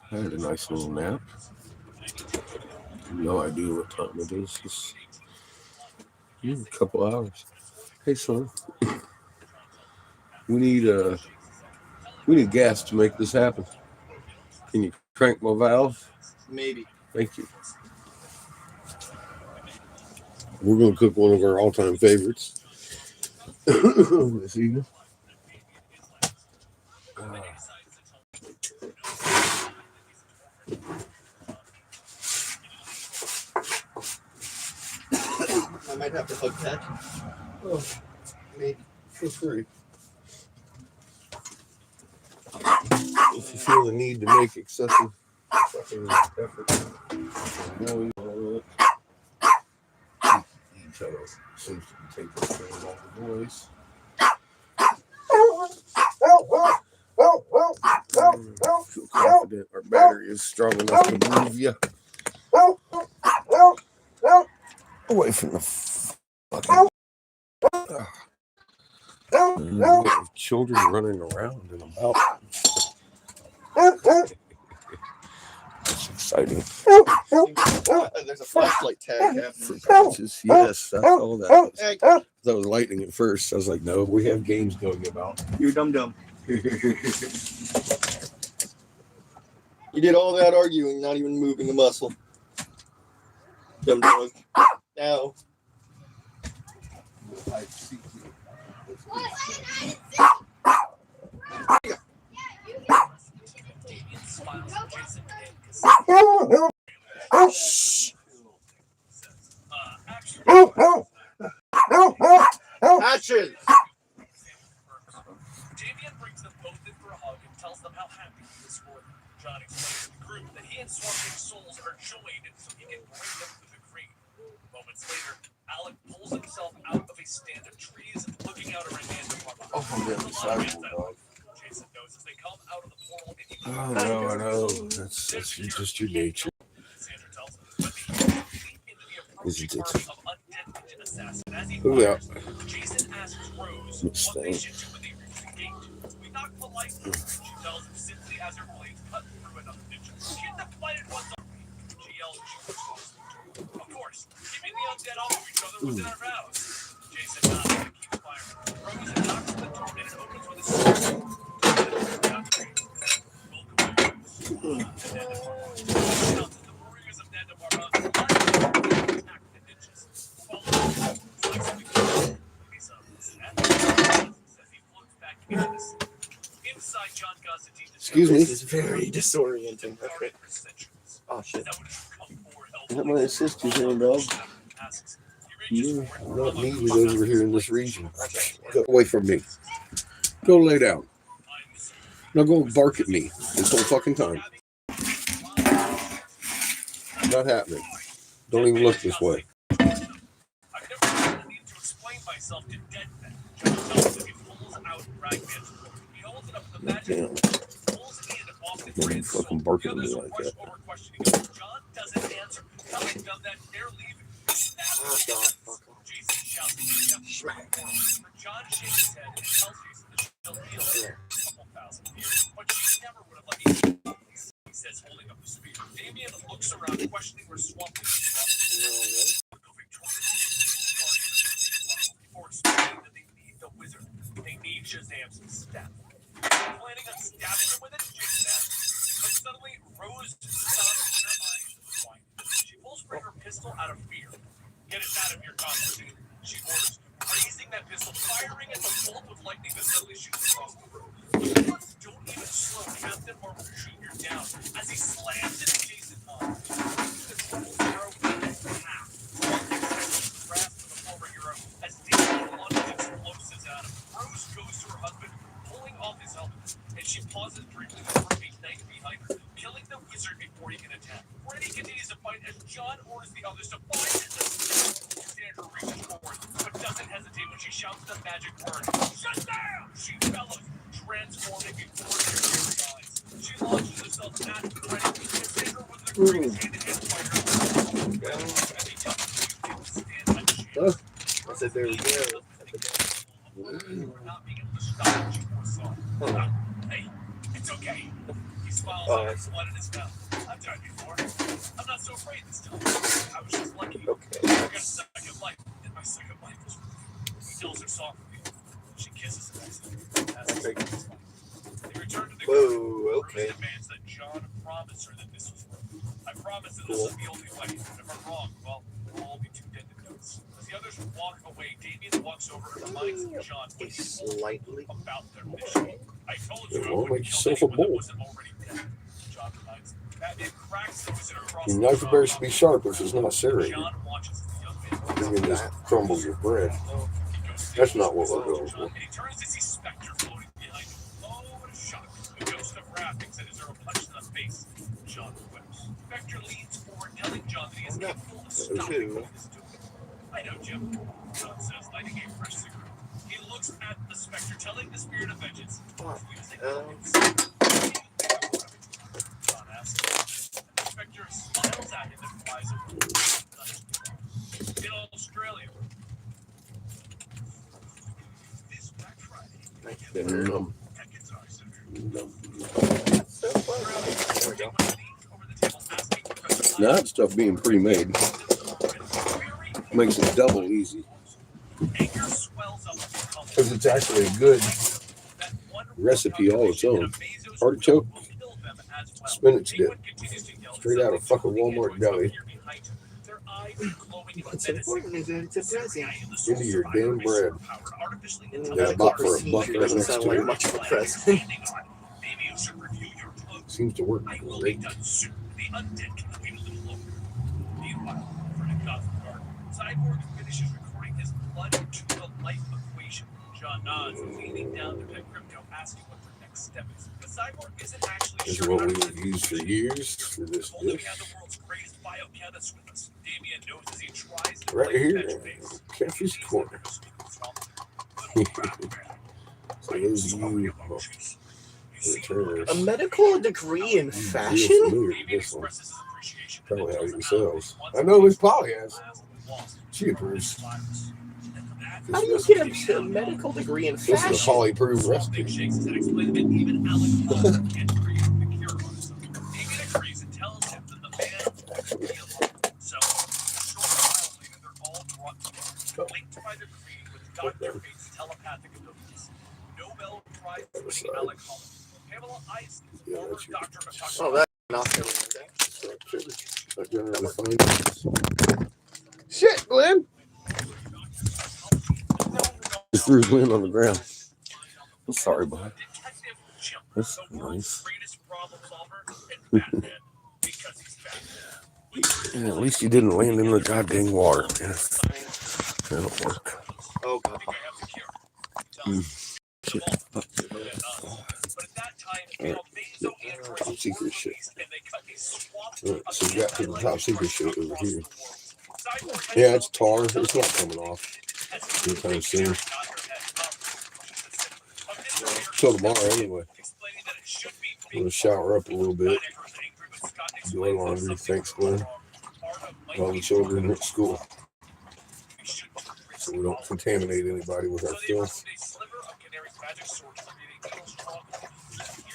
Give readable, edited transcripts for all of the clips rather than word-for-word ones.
I had a nice little nap. No idea what time it is. It's a couple hours. Hey, son, we need uh we need gas to make this happen. Can you crank my valve? Maybe. Thank you. We're gonna cook one of our all-time favorites this evening. I might have to hook that. Oh, Maybe. for free. If you feel the need to make excessive fucking effort, no, you know, each other seems to be taking care of the voice. Feel confident our battery is strong enough to move you away from the fucking children running around and about. It's exciting. There's a flashlight tag happening. For patches, yes, that's all that was. That was lightning at first. I was like, no, we have games going about. You're dumb. You did all that arguing, not even moving a muscle. Dumb dog. Now. Actions! Damien brings them both in for a hug and tells them how happy he is for them. John explains to the group that he and Swamp's souls are joined so he can bring them to the green. Moments later, Alec pulls himself out of a stand of trees, looking out over random farm. Oh, yeah, dog. Jason knows as they come out of the portal and he I know. That's just your nature. Sandra tells them, but they leap into the approaching army of undead ninja assassins. As he fires, Jason asks Rose what they should do when they reach the gate. We knock politely. She tells him simply as her blades cut through another ninja. Get the fighted ones on me. She yells as she pushes close. Of course, keeping the undead off of each other was in our vows. Jason nods and keeps firing. Rose knocks the door and it opens with a sword. Excuse me. This is very disorienting. Okay. Oh shit. That might assist you here, dog. You're not needed over here in this region. Go away from me. Go lay down. Now go bark at me this whole fucking time. Not happening. Don't even look this way. I've never need to explain myself to dead men. John tells him he pulls out Ragman's book. He holds it up to the magic pulls it in off the Don't even fucking bark at me like that. John doesn't answer, telling them that they're leaving. Jason shouts, John shakes his head and tells Jason that she'll heal a couple thousand years, but she never would have let me. He says, holding up the spear. Damien looks around, questioning where Swamp is from. Before explaining that they need the wizard, they need Shazam's staff. Planning on stabbing him with it, Jason asks. But suddenly, Rose stops and her eyes widen. She pulls her pistol out of fear. Get it out of your costume, she orders, raising that pistol, firing at the bolt of lightning that suddenly shoots across the room. The bullets don't even slow Captain Marvel Jr. down as he slams into Jason's arm. This little arrow in half. Grasp of the former hero as Damien launches explosives at him. Rose goes to her husband, pulling off his helmet, and she pauses briefly to throw a knife behind her, killing the wizard before he can attack. Freddy continues to fight as John orders the others to find Sandra reaches forward, but doesn't hesitate when she shouts the magic word. Shut down! She bellows, transforming before their very eyes. She launches herself at Freddy, and Sandra was the greatest hand-to-hand fighter. As he tells him to stand a chance. I said there we go. Not being able to stop what she foresaw. Hey, it's okay. He smiles Oh, on I his see. blood in his mouth. I've died before. I'm not so afraid this time. I was just lucky. Okay. I got a second life, and my second life was with you. He tells her softly. She kisses him. Asks him what it's like. They return to the garden. Whoa, okay. Rose demands that John promise her that this was worth it. I promise that Cool. this is the only way. And if I'm wrong, well, we'll all be too dead to notice. As the others walk away, Damien walks over and reminds John what he told him Slightly. about their mission. I told you I Well, wouldn't make kill yourself a anyone that bull. wasn't already dead. John reminds him. Batman cracks the visitor across Your the knife jaw, better be sharp if it's not serrated. John watches as the young man walks You can away. just crumble your bread. He goes to the That's not what office, we're going John, for. and he turns to see Spectre floating behind him. Oh, what a shock. The ghost of wrath thinks that is her a punch to the face. John whips. Spectre leans forward, telling John that he is capable of stopping what he is doing. I know, Jim, John says, lighting a fresh cigarette. He looks at the Spectre, telling the spirit of vengeance, using organs. John asks. The Spectre smiles at him and flies away. In Australia, this Black Friday, Num, at Guitar Center, num. So fun. There we go. Now that stuff being pre-made makes it double easy because it's actually a good recipe all its own. Artichoke, spinach dip, straight out of fucking Walmart deli What's important is that it's a present. into your damn bread. And Yeah, I medical bought for a procedure buck right doesn't next sound to like it. much of a present. Seems to work I will be great. done soon. The undead can wait a little longer. Meanwhile, over in Gotham Garden, Cyborg finishes recording his blood to the life equation. John nods, leaning down to Pet Crypto, asking what the next step is. The Cyborg isn't actually This is sure what how we to have used for years for this Only we dish. have the world's greatest biochemist with us. Damien knows as he tries to Right play here, fetch base. Caffey's Corner. So those of you returners, A medical degree in you're fashion? familiar with this one. Probably have it yourselves. I know Miss Polly has. She approves. How do you get a medical degree in This is a fashion? Polly approved recipe. Linked by their creed with Dr. Fate's telepathic abilities. Nobel Prize winning alcoholic. Pamela Eisen, Yeah, former that's your- doctor of Oh, that's not good. Not generally fine. Shit, Glenn! Just threw Glenn on the ground. I'm sorry, bud. That's nice. Yeah, at least you didn't land in the goddamn water. Yeah. That'll work. Oh, God. Shit. Top secret shit. Right, so we got to the top secret shit over here. Yeah, it's tar. It's not coming off anytime soon. Till tomorrow, anyway. I'm gonna shower up a little bit. Do our laundry. Thanks, Glenn. All the children at school, so we don't contaminate anybody with our filth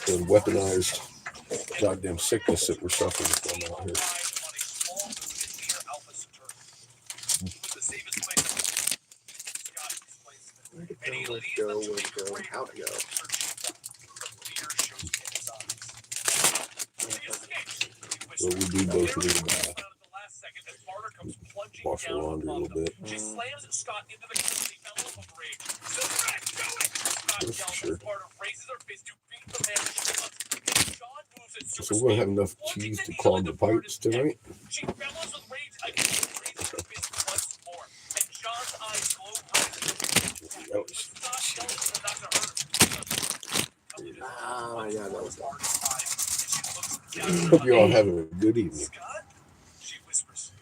and weaponized goddamn sickness that we're suffering from out here. Where to go, how to go. So we do both need a bath. Wash the laundry a little bit. She slams Scott into the kitchen. He fell off a bridge. So That's Scott for sure. yells, Sparta raises her fist to beat the man she loves. John moves at super So we're gonna have enough cheese to clog the pipes tonight. She bellows with rage again, raises her fist once more, and John's eyes glow red. Scott yells at her not to hurt her. Ah, yeah, that was dark. Hope you're all having a good evening. Scott? She whispers,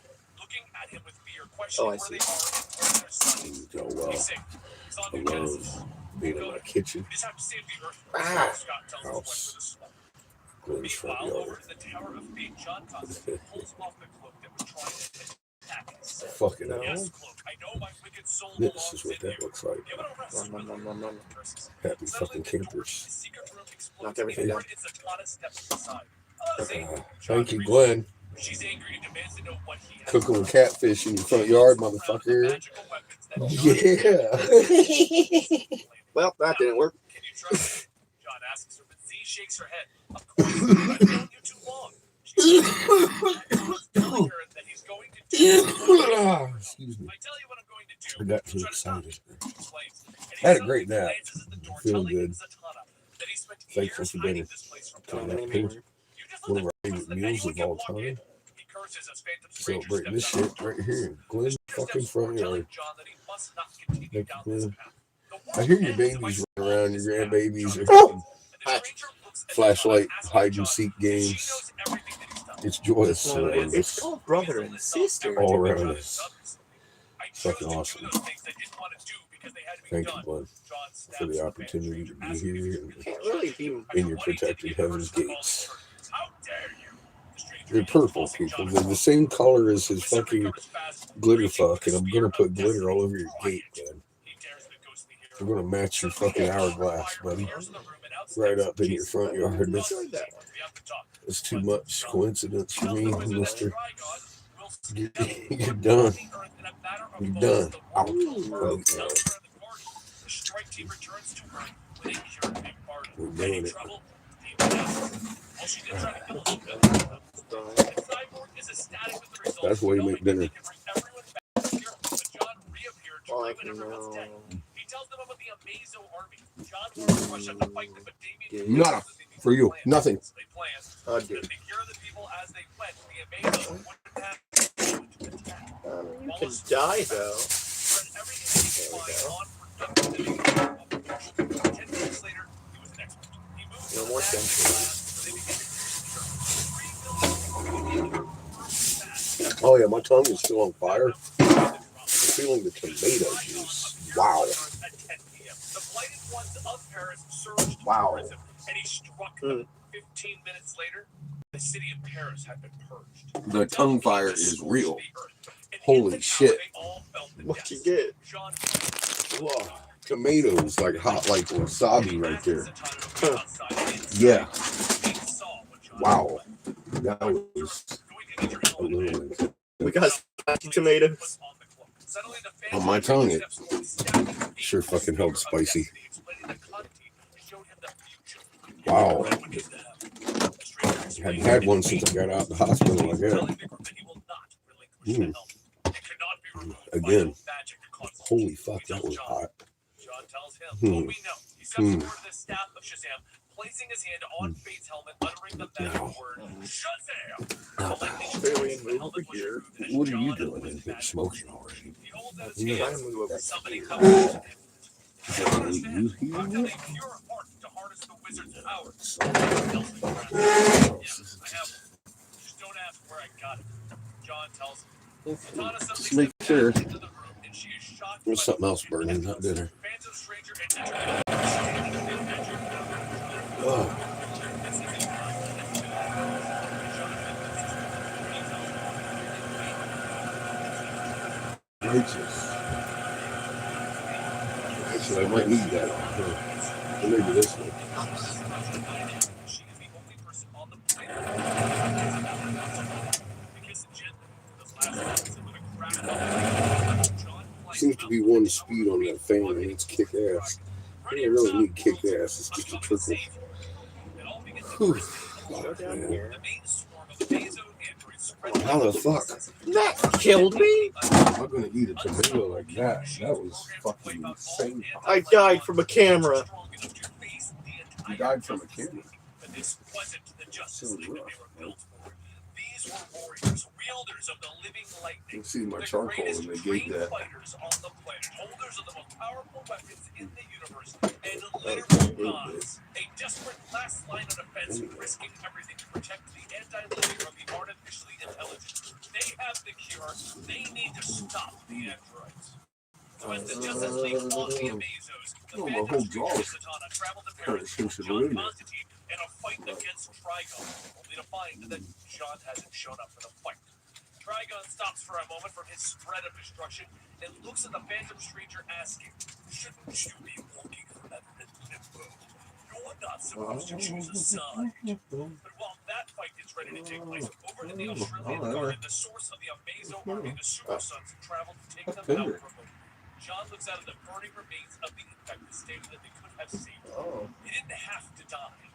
looking at him with fear, Oh, questioning I where see. they are and where their son is. Oh well, He's safe. He's on I New love Genesis. being in my kitchen. We just have to save the earth. Ah. Scott tells his wife with a smile. Glenn's front Meanwhile, over yard. to the Tower of Fate, John Constantine pulls off the cloak that was trying to fit. tactics. Fucking No. Yes, Cloak, I know my wicked soul this belongs is what in that you. looks like. Give it a rest. Curses. Happy Suddenly, fucking the door to campers. the secret room explodes. Knock everything down. and Zatanna steps inside. See? Thank you, Glenn. She's angry and demands to know what he has. Cooking with catfish in your front yard, motherfucker. Yeah. Well, that didn't work. Can you trust him? John asks her, but Z shakes her head. Of course, I've known you too long. John's telling her that he's going to do. Excuse me. I tell you what I'm going to do. I got too Try to stop excited. you. He explains. And he I had a suddenly great nap. glances at the door, Feeling telling good. Zatanna that he spent Thankful years for hiding dinner. this place from Trying John. to Name pay it. You just one let of our the favorite that meals anyone of can all walk in. time. He curses as Phantom Stranger Celebrating this steps shit right here in Glenn fucking front yard. John that he must not continue Thank you, down this Glenn. path. I hear your babies running around, your grandbabies are having flashlight, hide and seek games. It's joyous around It's us, called brother and sister. all around us. Fucking awesome. Thank you, Glenn, for the opportunity to be here Can't really be. in your protected heaven's gates. They're purple, people. They're the same color as his fucking glitter fuck, and I'm gonna put glitter all over your gate, man. I'm gonna match your fucking hourglass, buddy. Right up in your front yard. It's too much coincidence for me, mister. You're done. You're done. Out. We're doing it. That's why you make dinner. Like, no. He tells them about the Amazo army. John wants to rush out to fight them, but Damien Nada for you. Nothing. They planned Oh, to dude. take care of the people as they went. The Amazo wouldn't have to attack. You can die, though. Spread everything they could find on production. 10 minutes later, he was an expert. He moved No to more the centuries. so they began to secure. 3 million fast. Oh yeah, my tongue is still on fire. I'm feeling the tomato juice. Wow. At 10 p.m. The blighted ones of Paris surged Wow. towards him, and he struck them. 15 minutes later, the city of Paris had been purged. The tongue fire is real. Holy shit. What you get? Whoa. Tomatoes like hot like wasabi right there. Yeah. Wow. That was a little bit. We got spicy tomatoes. On my tongue, it sure fucking held spicy. Wow. I hadn't had one since I got out of the hospital, I guess. Again. Holy fuck, that was hot. John tells him what we know. He steps forward to the staff of Shazam, placing his hand on Fate's helmet, uttering the magic word Shazam. Barely move over here. What are you doing in here smoking already? He holds out his Yeah. hands. Try to move over. Somebody comes to him. You hear I've got that? a pure heart to harness the wizard's power. Yeah, I have one. Just don't ask where I got it. John tells him. Zatanna Just suddenly make steps sure back into the room, and she is shocked there's by something else burning, not dinner. Phantom Stranger and Oh, righteous. Actually, I might need that on her. Or maybe this one. She is the only person on the planet because gently, those last with a crack. John Seems to be one speed on that fan, and it's kick ass. I don't really need kick ass, it's just a trickle. Whew. Go down Man. here. How the fuck That killed me. am I gonna eat a tomato like that? That was fucking insane. I died from a camera. You died from a camera. But this wasn't the justice So league that rough, they were built for. These were warriors, wielders of the living You lightning. can see my The charcoal greatest and they gave trained that. fighters on the planet, holders of the most powerful weapons in the universe, and literal gods. A desperate last line of defense, risking everything to protect the anti-linear of the artificially intelligent. They have the cure. They need to stop the androids. So as the Justice League fought the Amazos, the Oh, my Phantom whole Stranger jaw's and Zatanna traveled to kind of Paris shoots with it John in. Constantine in a fight against Trigon, only to find that John hasn't shown up for the fight. Trigon stops for a moment from his spread of destruction and looks at the phantom stranger asking, shouldn't you be walking forever in limbo? You're not supposed to choose a side. But while that fight gets ready to take place over in the Australian garden, the source of the Amazo army, the Super Sons, travel to take them out from them. John looks out at the burning remains of the infected, stating that they could have saved them. They didn't have to die.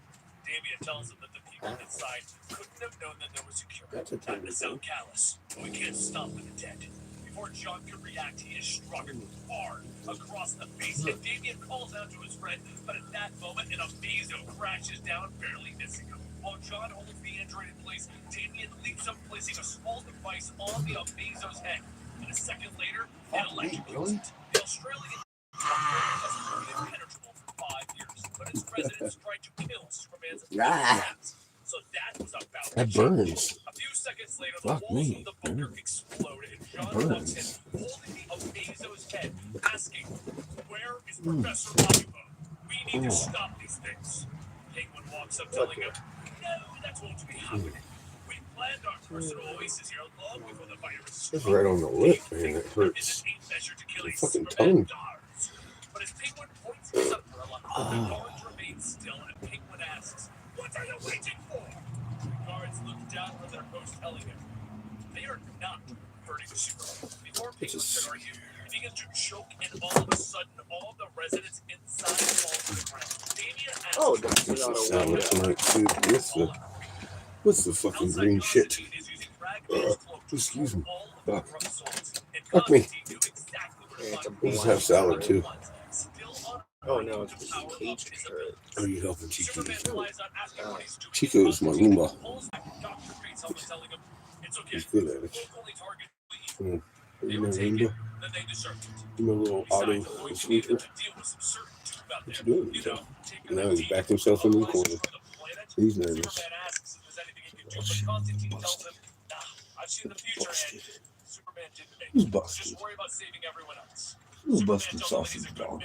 Damien tells them that the people inside couldn't have known that there was a cure. Not to sound callous, we can't stop with the dead. Before John could react, he is struck hard across the face, and Damien calls out to his friend, but at that moment, an Amazo crashes down, barely missing him. While John holds the android in place, Damien leaps up, placing a small device on the Amazo's head. And a second later, it electrocutes it. The Australian has proven impenetrable for 5 years, but its residents tried to kill Superman's rats. So that was about That burns. A few seconds later, the walls of the bunker explode, and John walks in, holding the Amazo's head, asking, "Where is Professor Akiba? We need to stop these things." Penguin walks up, telling him, "No, that won't be happening. We planned our personal oasis here long before the virus. It's right on the lip, man. It hurts. The fucking tongue. But as Penguin points his umbrella, the guards remain still, and Penguin asks, "What are you waiting for?" The guards look down from their post, telling him they are not hurting Superman. Before Penguin could argue, he begins to choke, and all of a sudden, all the residents inside fall to the ground. Damien asks, This is sound tonight, dude. What's the fucking green shit? Excuse me. Fuck me. Let's have salad too. Oh no, it's just cage turret. Are you helping Chico? Chico is my Roomba. He's good at it. You know Roomba? You know little auto sweeper? What you doing? Now he's backed himself into the corner. He's nervous. Who's busted? Just worry about saving everyone else. Who's busted sausage dog?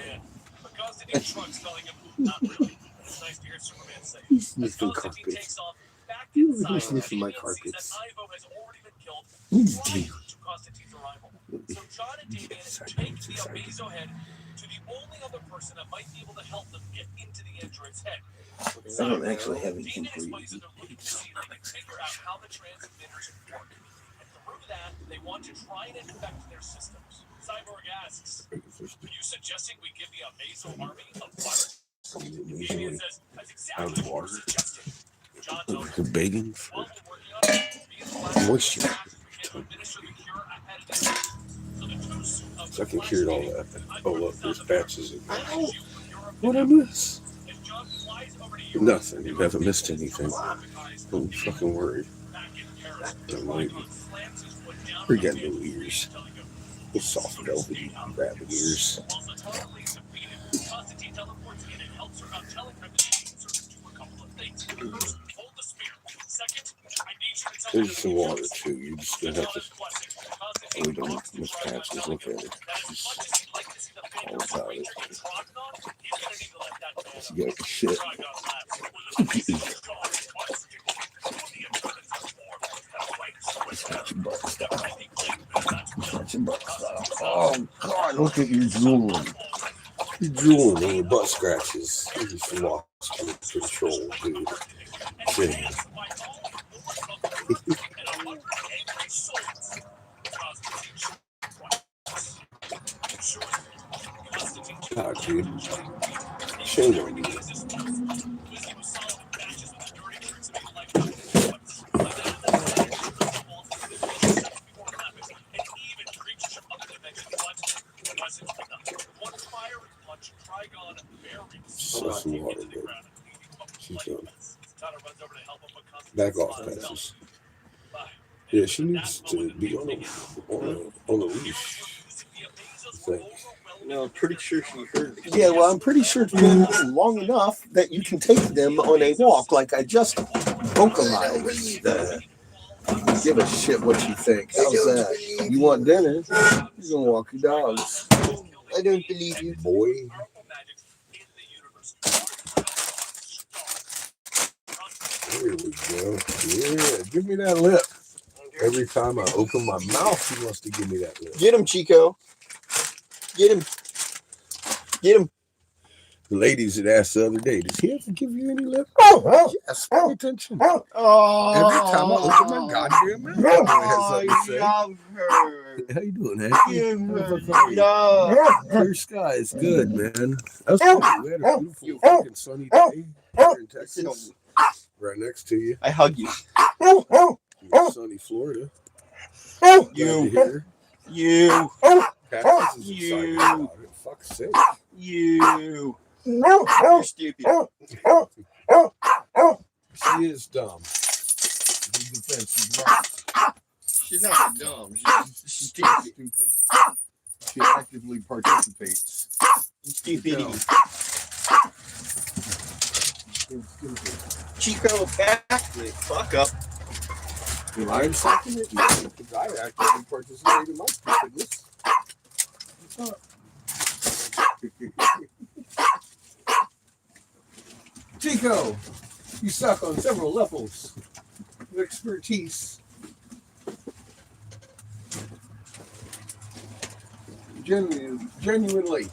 But Constantine shrugs, telling him, "Not really. It's nice to hear Superman say." He's sniffing carpets. He's sniffing my carpets. Ivo has already been killed He's prior dead. to Constantine's arrival. So John and Damien take the Amazo head to the only other person that might be able to help them get into the android's head. I don't actually have anything Damien for you. explains that they're looking to see if they can figure out how the transmitters work. And through that, they want to try and infect their systems. Cyborg asks, "Are you suggesting we give the Amazo army a virus?" Damien says, "That's exactly what we're suggesting." John tells him, Begging "While for we're working on it, me and Flash moisture. can administer the cure ahead of the season." So the two suit of So I can Flash cure all meeting, that. I Oh, work look, this there's out patches in the there. Flash you from Europe What to I miss? As John flies over to Europe, Nothing. You they haven't run missed into anything. telescopic eyes of I'm the fucking worried. back in Paris. Don't worry. Trigon slams his foot down We on got the no man's ears. feet, telling him, Those soft, velvety rabbit ears. while Zatanna is defeated, Constantine teleports in and helps her out, telling her that she needs her to do a couple of things. First, hold the spear. Second, I need you to tell me There's some water too. You just gonna have to. blessing. We Constantine don't talks to miss Trigon, patches. telling Look him at it. that as much as he'd like to see the Phantom All about Stranger it. get trodden on, he's gonna need to let that man up. You got shit. Trigon laughs. When the beast is gone, what's to do? The Eternals are formed and waits with Got your butt stuff. I think that's Got your butt stuff. Oh God! Look at you drooling. You're drooling and your butt scratches. You just lost your control, dude. Shit. God, dude. Shame on you. So some water, bro. She's done. Back off, Patches. Yeah, she needs to be on a leash. So, No, I'm pretty sure she heard me. yeah, well, I'm pretty sure it's been long enough that you can take them on a walk, like I just vocalized. Give a shit what you think. How's that? You want dinner? You're gonna walk your dogs. I don't believe you. Boy. There we go. Yeah, give me that lip. Every time I open my mouth, he wants to give me that lip. Get him, Chico. Get him. Get him. The ladies had asked the other day, does he have to give you any lip? Yes, pay attention. Oh, Every time I open my goddamn mouth, he has something to say. love her. How you doing, Ashley? Give her Motherfucker, love. clear skies, good, man. That's cool. We had a beautiful fucking sunny day here in Texas, right next to you. I hug you. In sunny Florida. You. You. Cactus is excited about it. Fuck's sake. You. You're stupid. She is dumb. In defense, she's not. She's not dumb. She's stupid. She actively participates. Stupidity. Chico, back the fuck up. Am I insulting it? No, because I actively participate in my stupidness. What's up? Chico, you suck on several levels of expertise. Genuinely,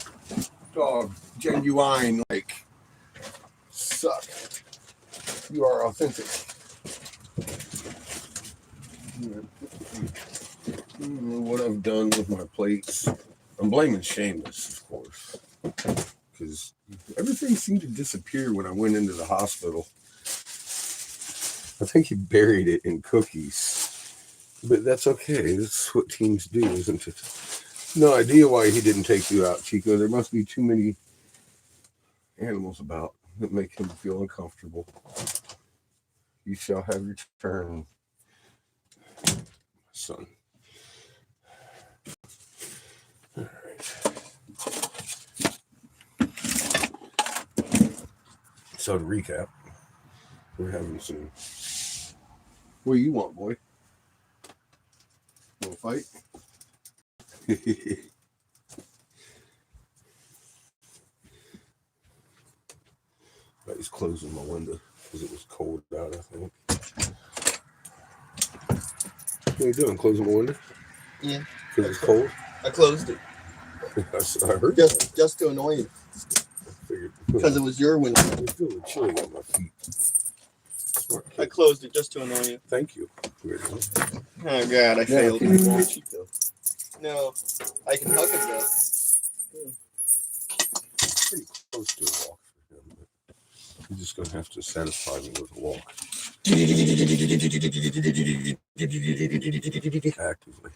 dog, genuine, like, suck. You are authentic. I don't know what I've done with my plates. I'm blaming Seamus, of course, because everything seemed to disappear when I went into the hospital. I think he buried it in cookies, but that's okay. That's what teams do, isn't it? No idea why he didn't take you out, Chico. There must be too many animals about that make him feel uncomfortable. You shall have your turn, son. All right. So to recap, we're having some. What do you want, boy? Want to fight? I was closing my window because it was cold out, I think. What are you doing? Closing my window? Yeah. Because it's cold? I closed it. I heard just to annoy you. I figured. Because it was your window. It's feeling chilly on my feet. Smart kid. I closed it just to annoy you. Thank you. Oh God, I failed. No, I can hug him though. Pretty close to a walk for him, but he's just gonna have to satisfy me with a walk. Actively.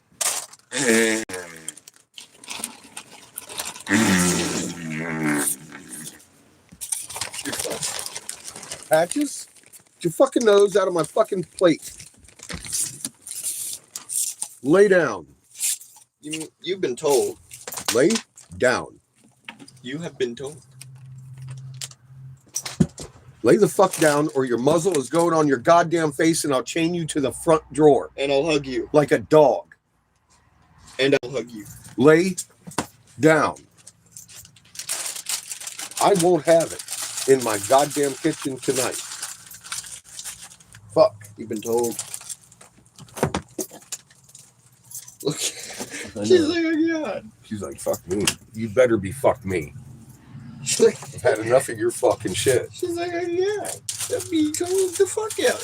Patches? Get your fucking nose out of my fucking plate. Lay down. You've been told. Lay down. You have been told. Lay the fuck down or your muzzle is going on your goddamn face and I'll chain you to the front drawer. And I'll hug you. Like a dog. And I'll hug you. Lay down. I won't have it in my goddamn kitchen tonight. Fuck. You've been told. Look. She's like, oh God. She's like, fuck me. You better be fuck me. She's like, I've had enough of your fucking shit. She's like, oh yeah. Let me told the fuck out.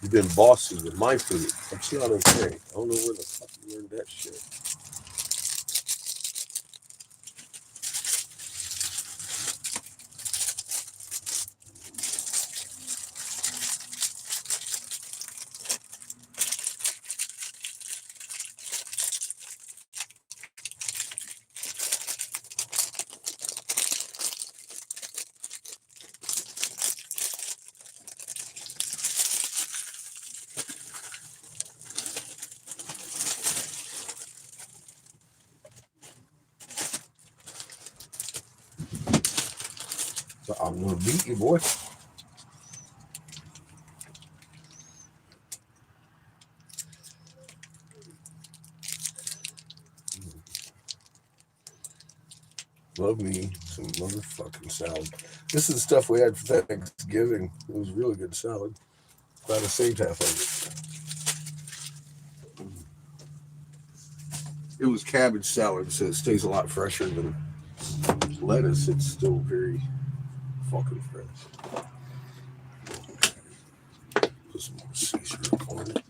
You've been bossy with my food. That's not okay. I don't know where the fuck you learned that shit. So I'm gonna beat you, boy. Love me some motherfucking salad. This is the stuff we had for Thanksgiving. It was really good salad. Glad I saved half of it. It was cabbage salad, so it stays a lot fresher than lettuce. It's still very fucking fresh. Put some more sea shrimp on it.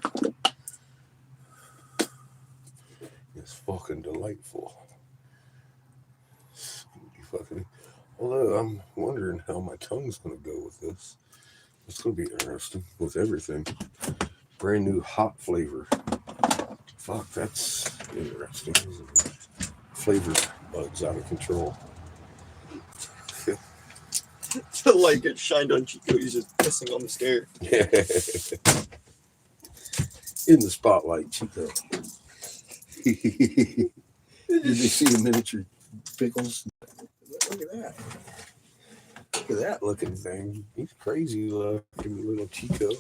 It's fucking delightful. Fucking. Although I'm wondering how my tongue's gonna go with this. It's gonna be interesting with everything. Brand new hot flavor. Fuck, that's interesting. Flavor buds out of control. The light gets shined on Chico. He's just pissing on the stair. In the spotlight, Chico. Did you see the miniature pickles? Look at that. Look at that looking thing. He's crazy looking little Chico.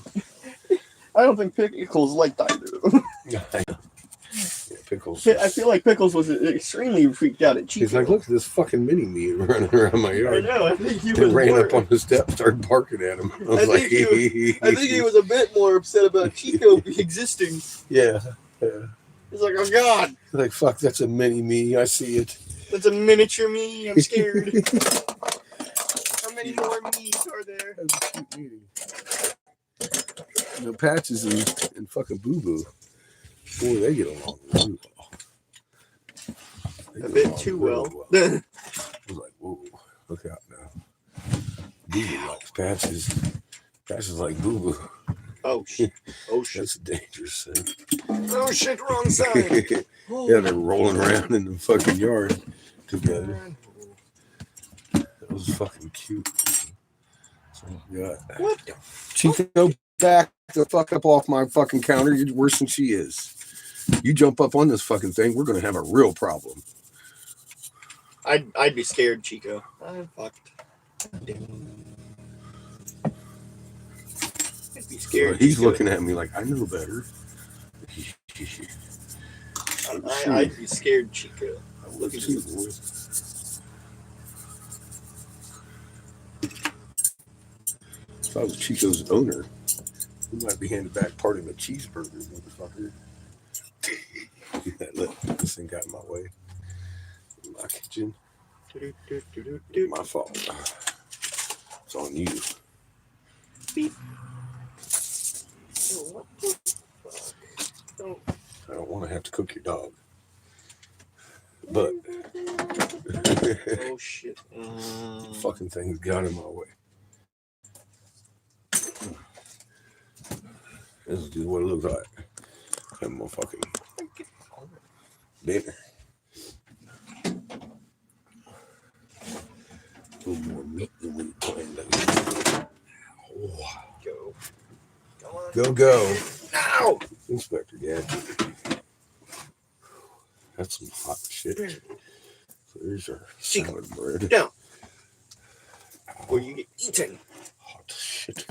I don't think Pickles liked either. Yeah, Pickles. I feel like Pickles was extremely freaked out at Chico. He's like, look at this fucking mini-me running around my I yard. know. I think he He was ran more, up on the step, started barking at him. I was I like, think he was a bit more upset about Chico existing. yeah. He's like, oh God, He's like, fuck, that's a mini-me. I see it. that's a miniature me. I'm scared. How many more me's are there? That was a cute meeting. You know, Patches and fucking Boo Boo. Boy, they get along really well. They A get bit along too really well. I was like, whoa, look out now. Boo Boo likes Patches. Patches like Boo Boo. Oh shit! Oh shit! That's a dangerous thing. Oh shit! Wrong side. Yeah, they're rolling around in the fucking yard together. That was fucking cute. Oh my God. What? Chico, back the fuck up off my fucking counter. You're worse than she is. You jump up on this fucking thing, we're gonna have a real problem. I'd be scared, Chico. I'm fucked. I'd be scared. He's Chico. looking at me like I know better. I'd be scared, Chico. Look at you. If I was Chico's owner, he might be handed back part of a cheeseburger, motherfucker. Look, this thing got in my way. In my kitchen. My fault. It's on you. Beep. Oh, what the fuck? Don't. I don't want to have to cook your dog. But Oh shit. fucking things got in my way. This is just what it looks like. Have more fucking dinner. A little more meat than we planned. Oh. Go. Go on. Go. Ow! Inspector Gadget. That's some hot shit. So there's our salad bread. Down. Or you get eaten. Hot shit.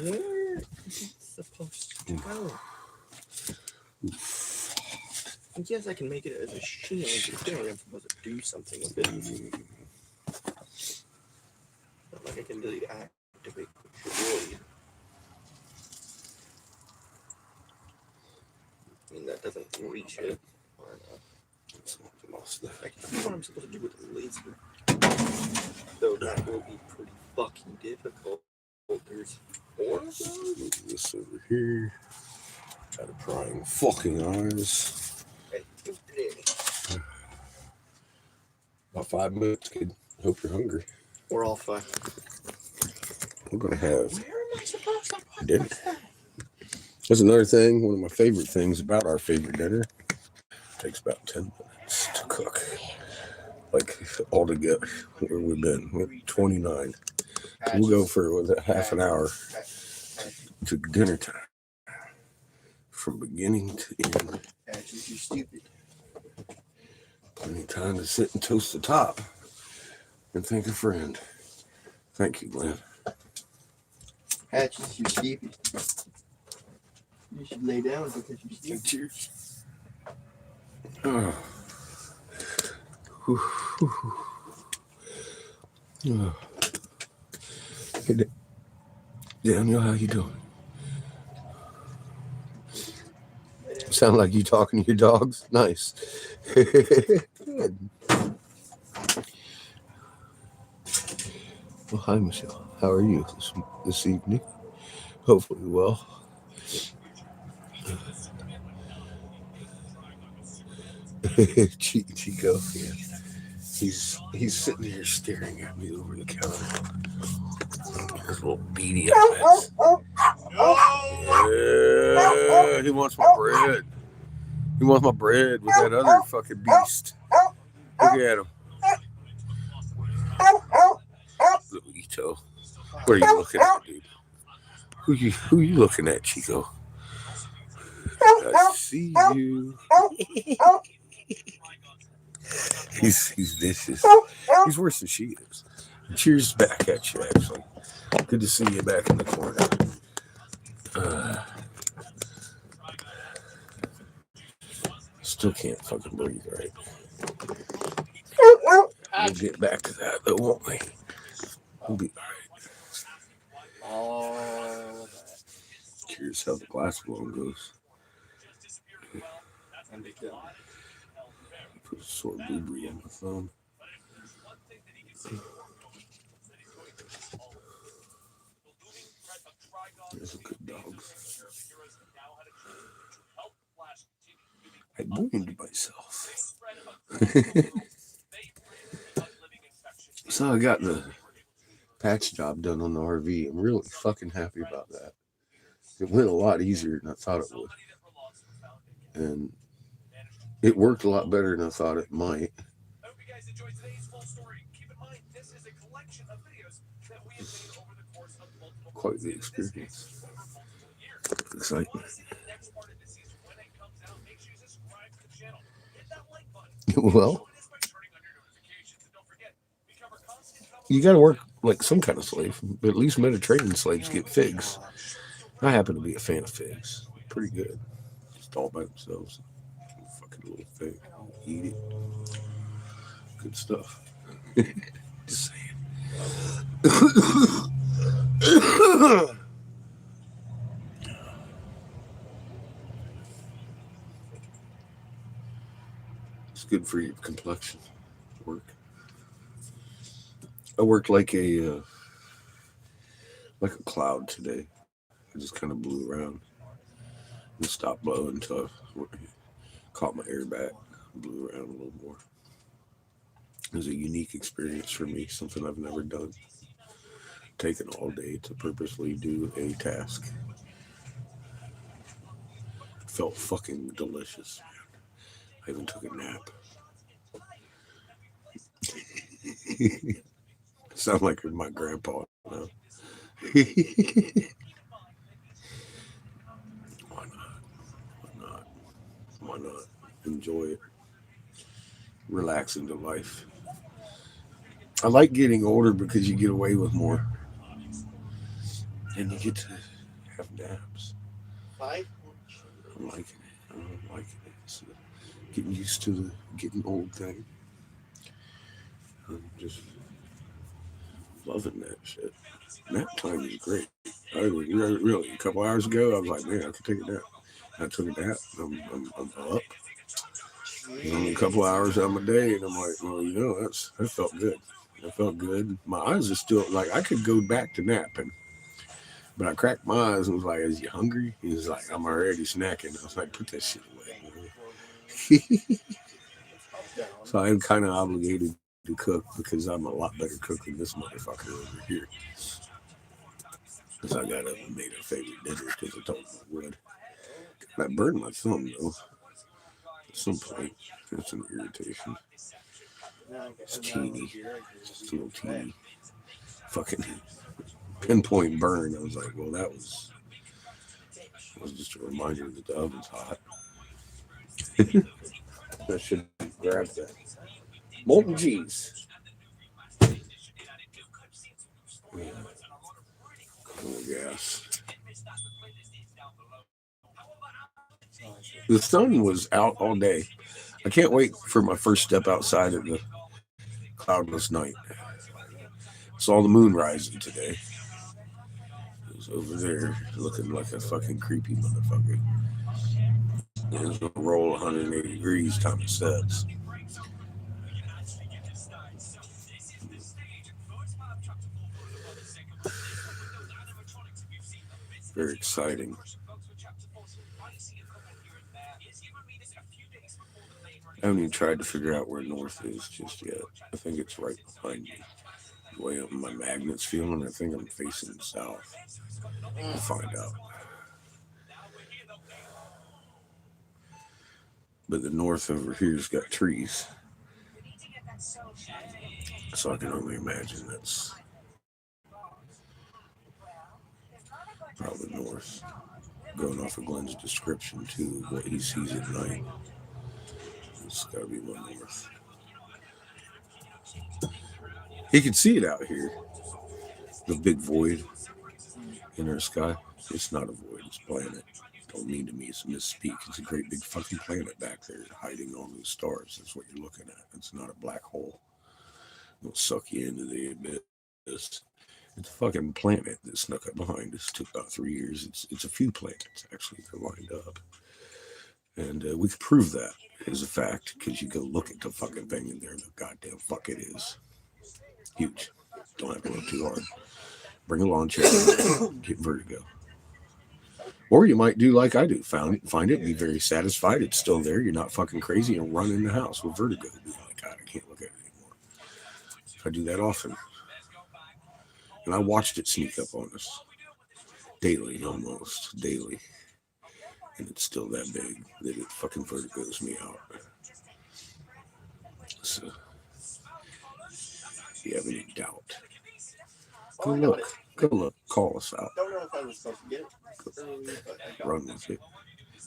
Where is it supposed to go? And yes, I can make it as a shield. But I'm supposed to do something with it. Not like I can really activate the droid. I mean, that doesn't reach it. Or not. Lost that. I can see what I'm supposed to do with the laser. Though that will be pretty fucking difficult. There's 4 of those? Move this over here. Got a prying fucking eyes. About 5 minutes, kid. Hope you're hungry. We're all fine. We're gonna have Where am I supposed to put dinner. That's another thing. One of my favorite things about our favorite dinner. Takes about 10 minutes to cook. Like all together, where we've been. We're at 29. So we'll go for half an hour to dinner time. From beginning to end. Patches, you're stupid. Plenty of time to sit and toast the top and thank a friend. Thank you, Glenn. Patches, you're stupid. You should lay down because you're stupid. Cheers. Oh. Whew, whew, whew. Hey, Daniel, how you doing? Sound like you talking to your dogs? Nice. Good. Well, hi, Michelle. How are you this evening? Hopefully well. Chico, yeah. He's sitting here staring at me over the counter. His little beady eyes. Yeah, he wants my bread. He wants my bread with that other fucking beast. Look at him. Little Ito. What are you looking at, dude? Who you looking at, Chico? I see you. He's vicious. He's worse than she is. Cheers back at you, actually. Good to see you back in the corner. Still can't fucking breathe right. We'll get back to that though, won't we? We'll be alright. Curious how the glass blowing goes. Put a sore booby on my thumb. There's a good dog. I boomed myself. So I got the patch job done on the RV. I'm really fucking happy about that. It went a lot easier than I thought it would. And it worked a lot better than I thought it might. I hope you guys enjoyed today's full story. Keep in mind, this is a collection of videos that we have made over the course of multiple Quite the months, and in this experience. case, over multiple years. Excitement. Want to see the next part of the season when it comes out? Make sure you subscribe to the channel. Hit that like button. Well, Show this by turning on your notifications. And don't forget, we cover constant you got to work like some kind of slave. But at least Mediterranean slaves get figs. I happen to be a fan of figs. Pretty good. Just all by themselves. Fucking little fig. Eat it. Good stuff. Just saying. It's good for your complexion. Work. I worked like a cloud today. I just kind of blew around and stopped blowing until I caught my air back, blew around a little more. It was a unique experience for me, something I've never done. Taken all day to purposely do a task. Felt fucking delicious. I even took a nap. Sound like my grandpa now. Why not? Why not? Why not? Enjoy it. Relax into life. I like getting older because you get away with more. And you get to have naps. I'm liking it. I'm liking it. It's getting used to the getting old thing. I'm just loving that shit. Nap time is great. Really, a couple hours ago, I was like, man, I could take a nap. I took a nap. I'm up. Only a couple hours out of my day, and I'm like, well, that felt good. That felt good. My eyes are still like I could go back to napping, but I cracked my eyes and was like, "Is you hungry?" He was like, "I'm already snacking." I was like, "Put that shit away." So I'm kind of obligated to cook because I'm a lot better cook than this motherfucker over here. Because I got up and made a favorite dinner because I told him I would. I burned my thumb though. At some point, it's an irritation. It's teeny, just a little teeny, fucking pinpoint burn. I was like, well, that was just a reminder that the oven's hot. I should grab that molten cheese. Yeah. Cool gas. The sun was out all day. I can't wait for my first step outside of the cloudless night. Saw the moon rising today. It was over there looking like a fucking creepy motherfucker. It was gonna roll 180 degrees time it sets. Very exciting. I haven't even tried to figure out where north is just yet. I think it's right behind me. The way my magnet's feeling, I think I'm facing south. We'll find out. But the north over here's got trees. So I can only imagine that's probably north. Going off of Glenn's description too, what he sees at night. It's gotta be one north. He can see it out here. The big void in our sky. It's not a void, it's a planet. Don't mean to me it's a misspeak. It's a great big fucking planet back there hiding all those stars. That's what you're looking at. It's not a black hole. It'll suck you into the abyss. It's a fucking planet that snuck up behind us. It took about 3 years. It's a few planets actually that lined up. And we could prove that as a fact because you go look at the fucking thing and there the goddamn fuck it is. Huge. Don't have to look too hard. Bring a lawn chair, get vertigo. Or you might do like I do, find it, be very satisfied, it's still there, you're not fucking crazy, and run in the house with vertigo. Be like, God, I can't look at it anymore. I do that often. And I watched it sneak up on us. Daily, almost. Daily. And it's still that big that it fucking vertigos me out. So, if you have any doubt, go look. Go look. Call us out. Don't know if I was supposed to get it. Run with it.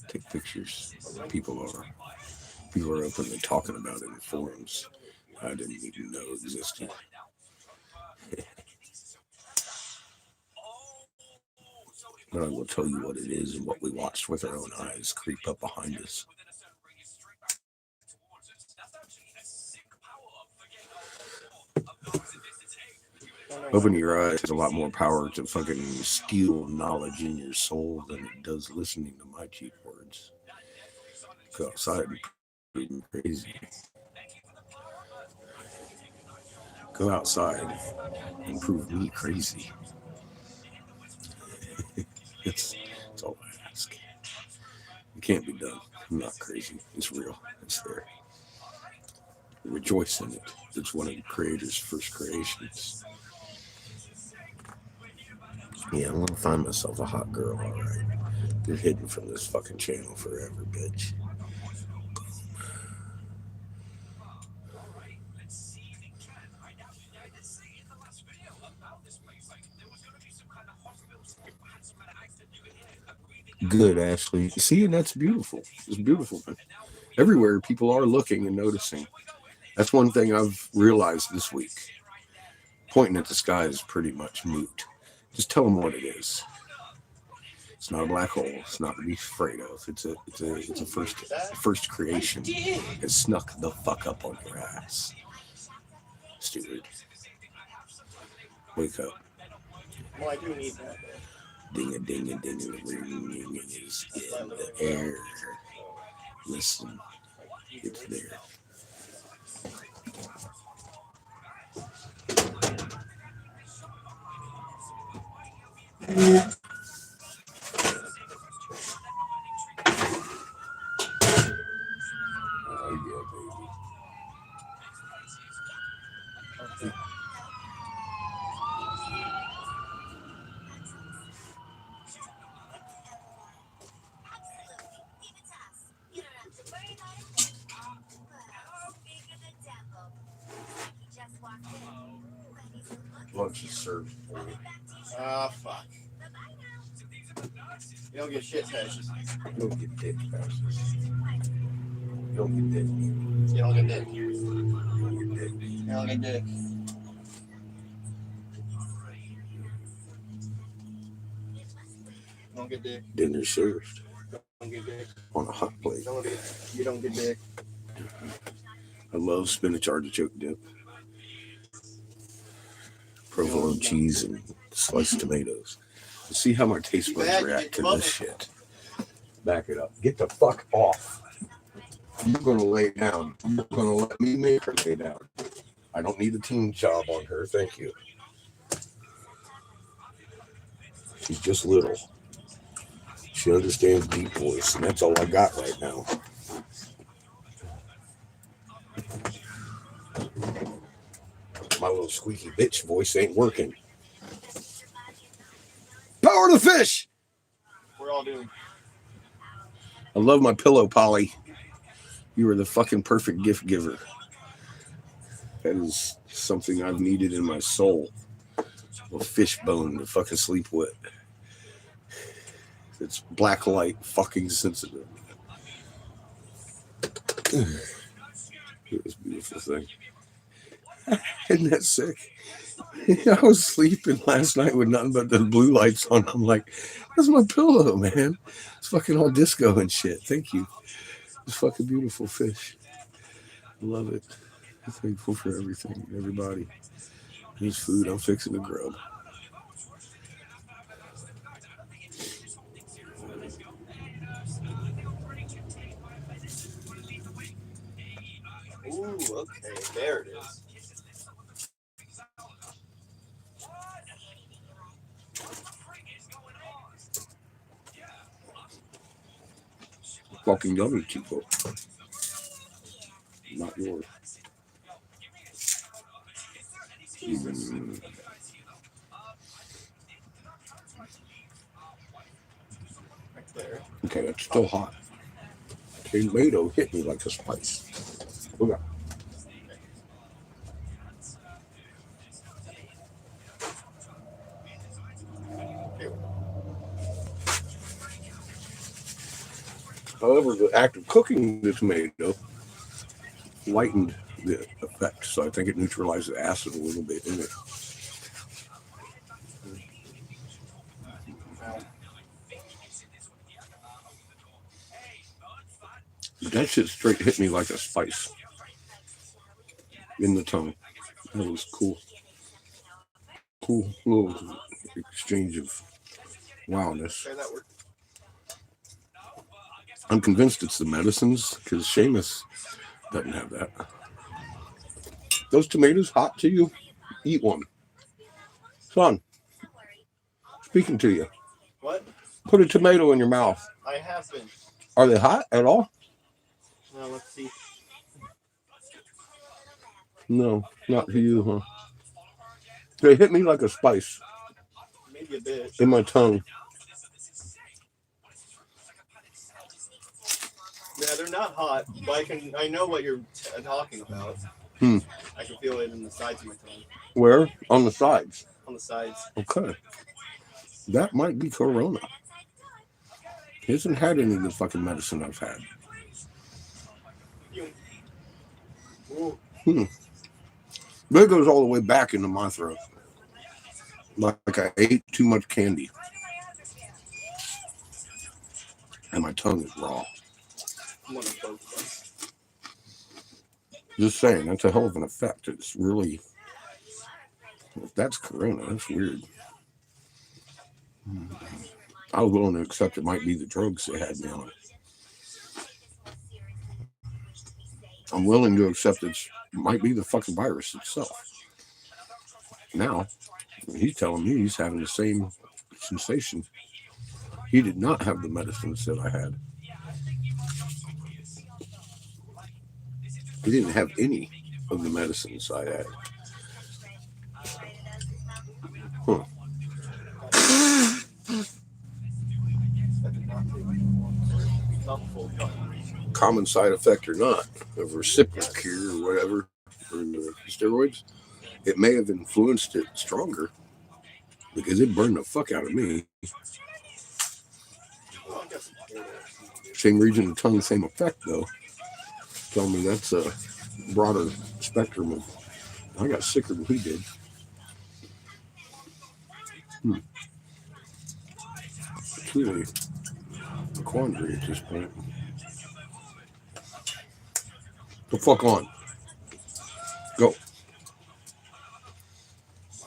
Take pictures. People are openly talking about it in forums I didn't even know existed. But I will tell you what it is and what we watched with our own eyes creep up behind us. Open your eyes. There's a lot more power to fucking steal knowledge in your soul than it does listening to my cheap words. Go outside and prove me crazy. Go outside and prove me crazy. It's all I ask. It can't be done. I'm not crazy. It's real. It's there. Rejoice in it. It's one of the Creator's first creations. Yeah, I'm gonna find myself a hot girl, alright. You're hidden from this fucking channel forever, bitch. Good, Ashley. See, and that's beautiful. It's beautiful. Everywhere people are looking and noticing. That's one thing I've realized this week. Pointing at the sky is pretty much moot. Just tell them what it is. It's not a black hole. It's not to be afraid of. It's a first creation. It snuck the fuck up on your ass. Stupid. Wake up. Well, I do need that. Ding a ding a ding a ring is in the air. Listen, it's there. Oh yeah, baby. Lunch is served for you. Ah, fuck. You don't get shit passes. You don't get dick passes. You don't get dick. You don't get dick. You don't get dick. You don't get dick. You don't get dick. Dinner served You don't get dick. on a hot plate. You don't get dick. I love spinach artichoke dip. provolone cheese and sliced tomatoes. See how my taste buds react to this shit. Back it up. Get the fuck off. You're going to lay down. You're going to let me make her lay down. I don't need a team job on her. Thank you. She's just little. She understands deep voice, and that's all I got right now. My little squeaky bitch voice ain't working. Power to the fish! We're all doing. I love my pillow, Polly. You are the fucking perfect gift giver. That is something I've needed in my soul. A fish bone to fucking sleep with. It's black light fucking sensitive. It was a beautiful thing. Isn't that sick? I was sleeping last night with nothing but the blue lights on. I'm like, that's my pillow, man. It's fucking all disco and shit. Thank you. It's fucking beautiful fish. I love it. I'm thankful for everything, everybody. There's food. I'm fixing to grub. Ooh, okay, there it is. Fucking yummy, Chico. Not yours. Right there. Okay, that's still hot. Tomato hit me like a spice. Okay. However, the act of cooking the tomato lightened the effect, so I think it neutralized the acid a little bit in it. That shit straight hit me like a spice in the tongue. That was cool. Cool little exchange of wildness. I'm convinced it's the medicines because Seamus doesn't have that. Those tomatoes hot to you? Eat one. Son, speaking to you. What? Put a tomato in your mouth. I have been. Are they hot at all? Now let's see. No, not to you, huh? They hit me like a spice. Maybe a bit. In my tongue. Yeah, they're not hot, but I know what you're talking about. I can feel it in the sides of my tongue. Where? On the sides. On the sides. Okay. That might be corona. He hasn't had any of the fucking medicine I've had. But it goes all the way back into my throat. Like I ate too much candy. And my tongue is raw. Just saying, that's a hell of an effect. It's really, if that's corona, that's weird. I was willing to accept it might be the drugs they had me on. I'm willing to accept it might be the fucking virus itself. Now, he's telling me he's having the same sensation. He did not have the medicines that I had. He didn't have any of the medicines I had. Huh. Common side effect or not, of reciprocure or whatever, or the steroids, it may have influenced it stronger because it burned the fuck out of me. Same region of tongue, same effect though. Tell me that's a broader spectrum of. I got sicker than he did. It's really a quandary at this point. The fuck on. Go.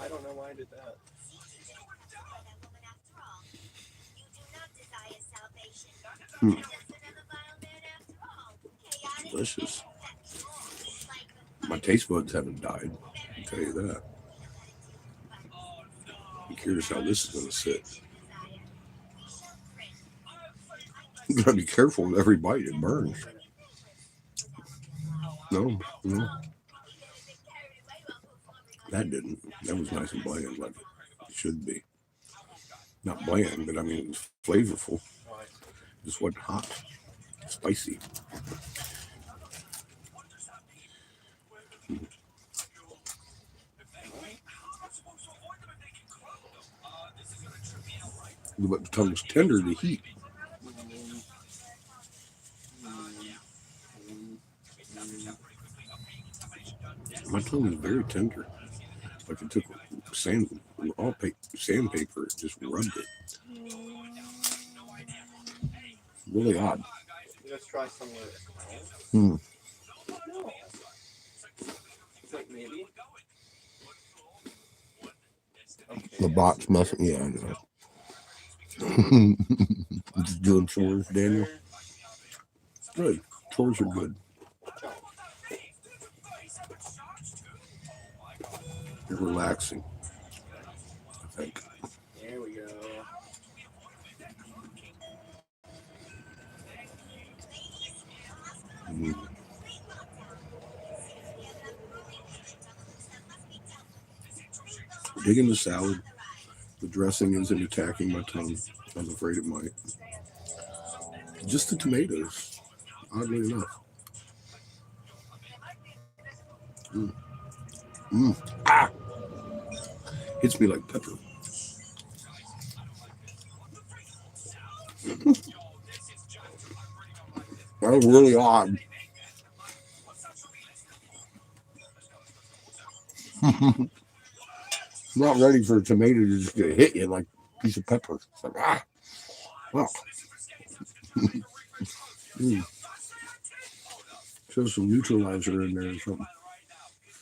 I don't know why I did that. Delicious. My taste buds haven't died. I'll tell you that. I'm curious how this is going to sit. You gotta be careful with every bite, it burns. No. That didn't. That was nice and bland, like it should be. Not bland, but I mean, it was flavorful. Just wasn't hot. Spicy. But the tongue's tender to heat. My tongue is very tender. Like it took sandpaper, it just rubbed it. Really odd. Let's try somewhere else. No. Like maybe. Okay. The box mustn't. Yeah, I know. Just doing chores, Daniel. Good. Chores are good. You're relaxing, I think. There we go. Digging the salad. The dressing isn't attacking my tongue. I was afraid it might. Just the tomatoes, oddly enough. Ah! Hits me like pepper. That was really odd. Not ready for a tomato to just get hit you like a piece of pepper. It's like, ah, well. Show some neutralizer in there or something.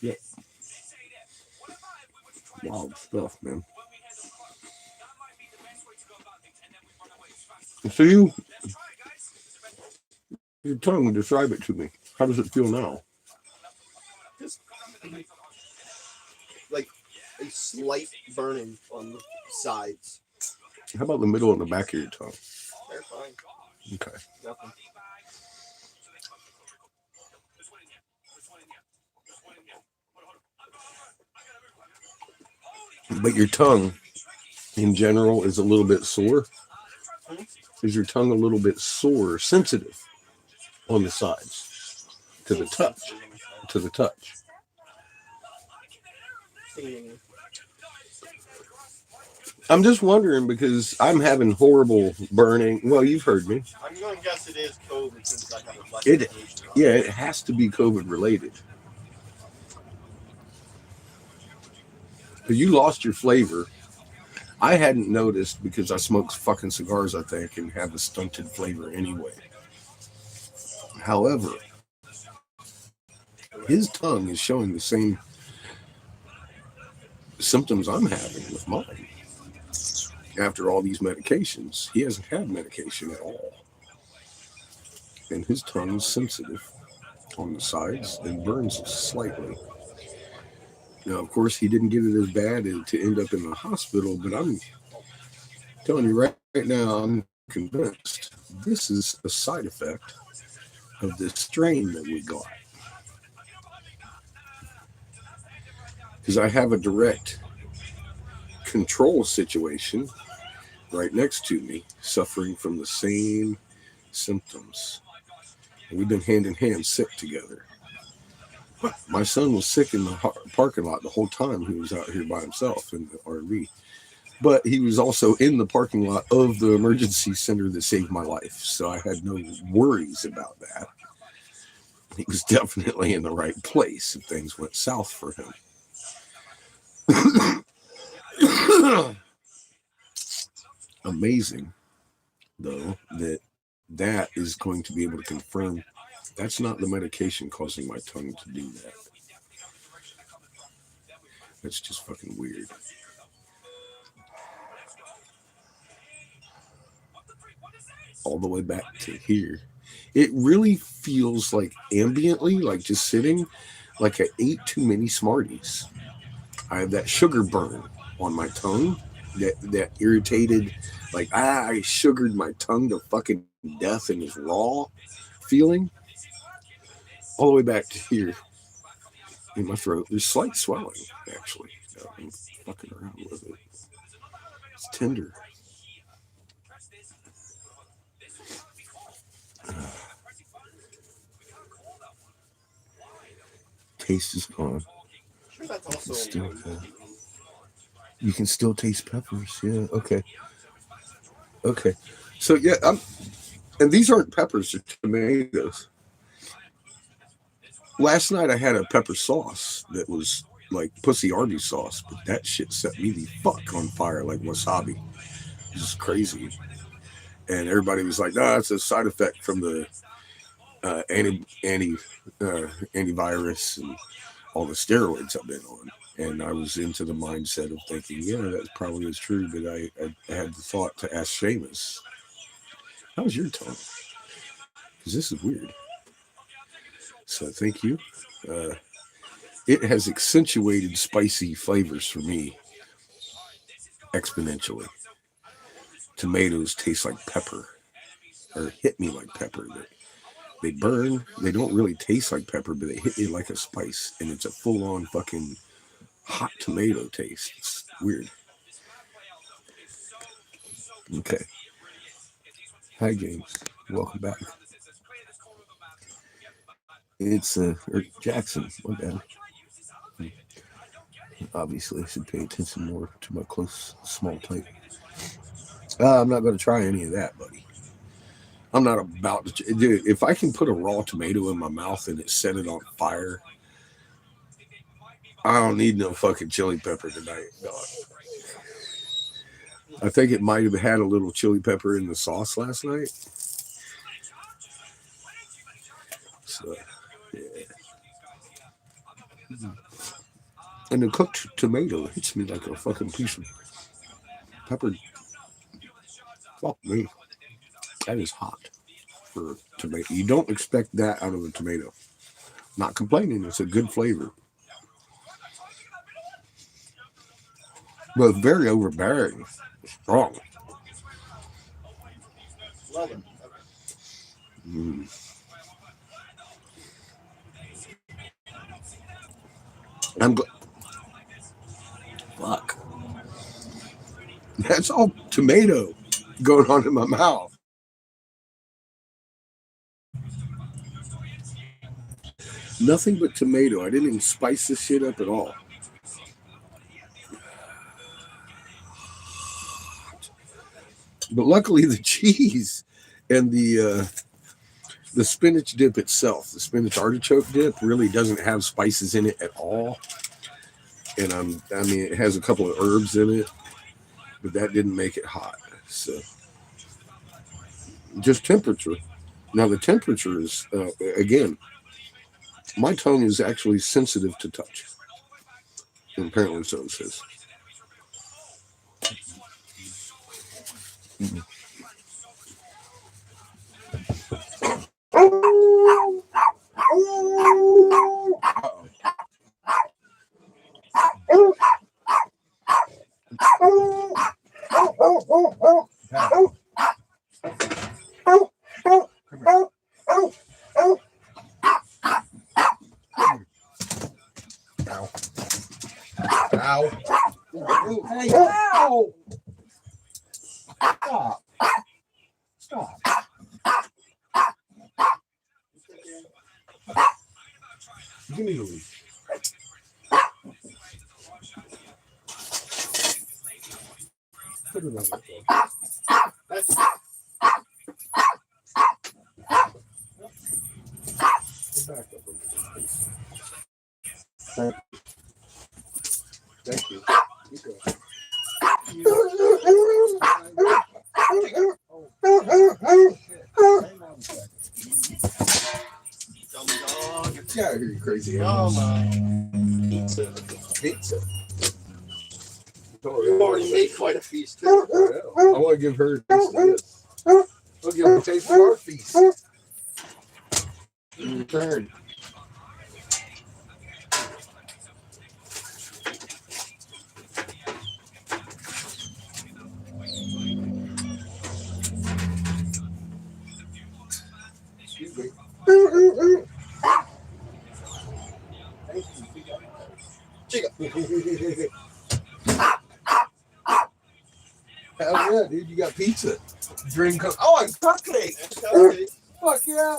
Yeah. Wild stuff, man. So your tongue, describe it to me. How does it feel now? Just like a slight burning on the sides. How about the middle and the back of your tongue? They're fine. Okay. Nothing. But your tongue, in general, is a little bit sore. Is your tongue a little bit sore, sensitive on the sides to the touch? To the touch. I'm just wondering because I'm having horrible burning. Well, you've heard me. I'm going to guess it is COVID since I have a less Yeah, it has to be COVID related. But you lost your flavor. I hadn't noticed because I smoke fucking cigars, I think, and have a stunted flavor anyway. However, his tongue is showing the same symptoms I'm having with mine. After all these medications, he hasn't had medication at all. And his tongue is sensitive on the sides and burns slightly. Now, of course, he didn't get it as bad to end up in the hospital, but I'm telling you right now, I'm convinced this is a side effect of this strain that we got. Because I have a direct control situation right next to me, suffering from the same symptoms. And we've been hand in hand sick together. My son was sick in the parking lot the whole time he was out here by himself in the RV. But he was also in the parking lot of the emergency center that saved my life. So I had no worries about that. He was definitely in the right place if things went south for him. Amazing, though, that is going to be able to confirm that's not the medication causing my tongue to do that. That's just fucking weird. all the way back to here. It really feels like ambiently, like just sitting, like I ate too many Smarties. I have that sugar burn on my tongue, that irritated, like I sugared my tongue to fucking death and is raw feeling all the way back to here in my throat. There's slight swelling actually. I'm fucking around with it. It's tender. Taste is gone. Sure, that's also Still, you can still taste peppers. Yeah. Okay. Okay. So yeah, and these aren't peppers; they're tomatoes. Last night I had a pepper sauce that was like Pussy Arby sauce, but that shit set me the fuck on fire like wasabi. It's just crazy. And everybody was like, "No, it's a side effect from the antivirus and all the steroids I've been on." And I was into the mindset of thinking, yeah, that probably is true. But I had the thought to ask Seamus, how's your tongue? Because this is weird. So thank you. Uh, it has accentuated spicy flavors for me exponentially. Tomatoes taste like pepper, or hit me like pepper. They burn. They don't really taste like pepper, but they hit me like a spice, and it's a full-on fucking hot tomato taste. It's weird. Okay. Hi, James. Welcome back. It's or Jackson. My bad. Obviously, I should pay attention more to my close, small type. I'm not going to try any of that, buddy. I'm not about to. Dude, if I can put a raw tomato in my mouth and it set it on fire, I don't need no fucking chili pepper tonight, dog. I think it might have had a little chili pepper in the sauce last night. So, yeah. And the cooked tomato hits me like a fucking piece of pepper. Fuck me. That is hot for tomato. You don't expect that out of a tomato. Not complaining. It's a good flavor. But it's very overbearing. Strong. love it. Mm. I'm glad. Fuck. That's all tomato going on in my mouth. Nothing but tomato. I didn't even spice this shit up at all. But luckily, the cheese and the spinach dip itself, the spinach artichoke dip, really doesn't have spices in it at all. And I mean, it has a couple of herbs in it, but that didn't make it hot. So, just temperature. Now the temperature is again, my tongue is actually sensitive to touch. And apparently, so it says. Mm-hmm. Ow. Hey, ow! Stop. Stop. Give me the leash. Put it on the floor. Back up a little. Thank you. You go. Get out of here, you crazy animals. Pizza. Pizza. You already made quite a feast too. I want to give her a piece of this. We'll give them a taste of our feast. In return. Excuse me. Chica. Hell yeah, dude. You got pizza. Drink. Oh, and cupcake. Okay. Fuck yeah.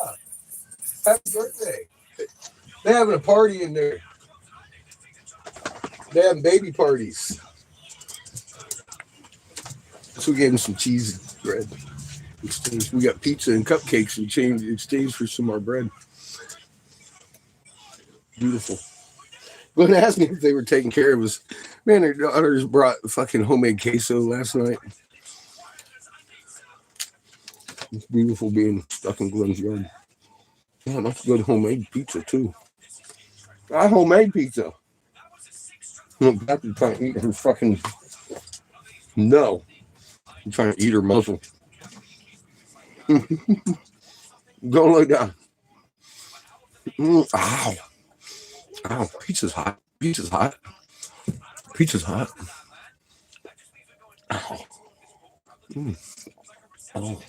Happy birthday. They're having a party in there. They're having baby parties. So we gave them some cheese bread. Exchange. We got pizza and cupcakes in exchange for some of our bread. Beautiful. Glenn asked me if they were taking care of us. Man, their daughters brought fucking homemade queso last night. It's beautiful being stuck in Glenn's yard. Yeah, that's good homemade pizza too. I homemade pizza. I'm back to trying to eat her fucking. No. I'm trying to eat her muzzle. Go lay down. Ow. Ow. Pizza's hot. Pizza's hot. Pizza's hot. Ow. Oh.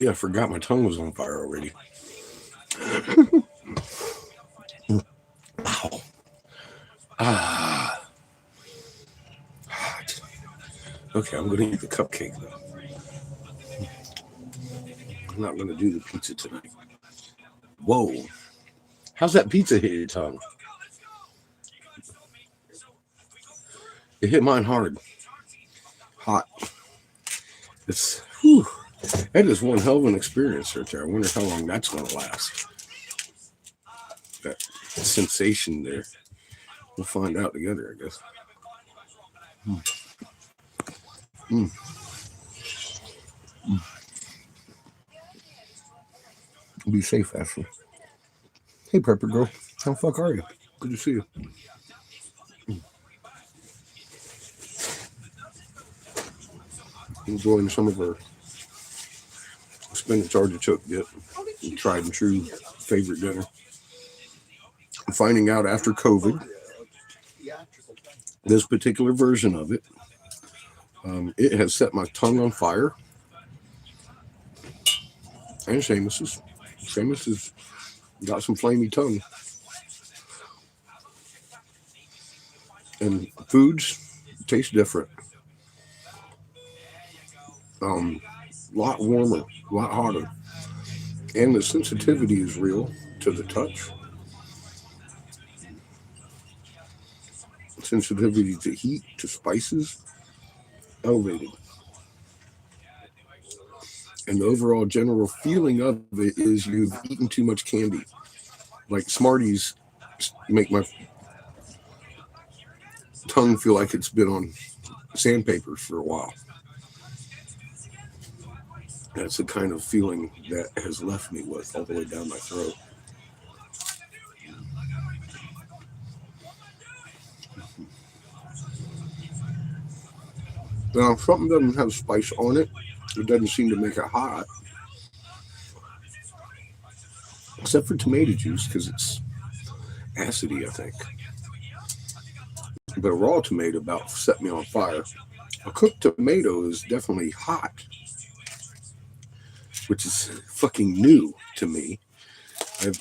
Yeah, I forgot my tongue was on fire already. Ow. Ah. Hot. Okay, I'm going to eat the cupcake though. I'm not going to do the pizza tonight. Whoa. How's that pizza hit your tongue? It hit mine hard. Hot. It's, whew. That is one hell of an experience right there. I wonder how long that's going to last. That sensation there. We'll find out together, I guess. Be safe, Ashley. Hey, Prepper Girl. How the fuck are you? Good to see you. Enjoying some of our spinach artichoke dip. Tried and true favorite dinner. I'm finding out after COVID, this particular version of it, it has set my tongue on fire. And Seamus's. Seamus has got some flamey tongue. And foods taste different. Lot warmer, a lot hotter. And the sensitivity is real to the touch. Sensitivity to heat, to spices, elevated. And the overall general feeling of it is you've eaten too much candy. Like Smarties make my tongue feel like it's been on sandpaper for a while. That's the kind of feeling that has left me with all the way down my throat. Now, if something doesn't have spice on it, it doesn't seem to make it hot. Except for tomato juice, because it's acidy, I think. But a raw tomato about set me on fire. A cooked tomato is definitely hot, which is fucking new to me. And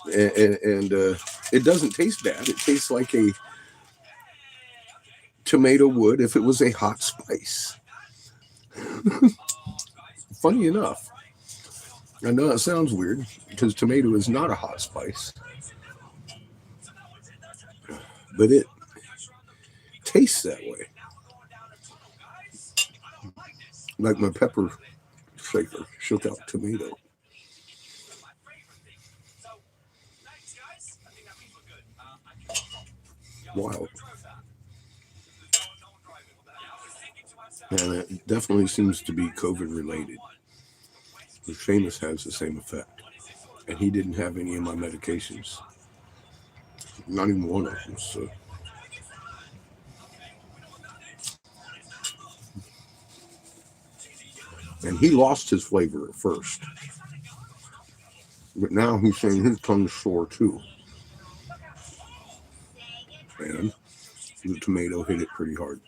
it doesn't taste bad. It tastes like a tomato would if it was a hot spice. Funny enough, I know it sounds weird because tomato is not a hot spice, but it tastes that way. Like my pepper shaker shook out tomato. Wild. And it definitely seems to be COVID related. Seamus has the same effect. And he didn't have any of my medications. Not even one of them. So. And he lost his flavor at first. But now he's saying his tongue's sore too. And the tomato hit it pretty hard.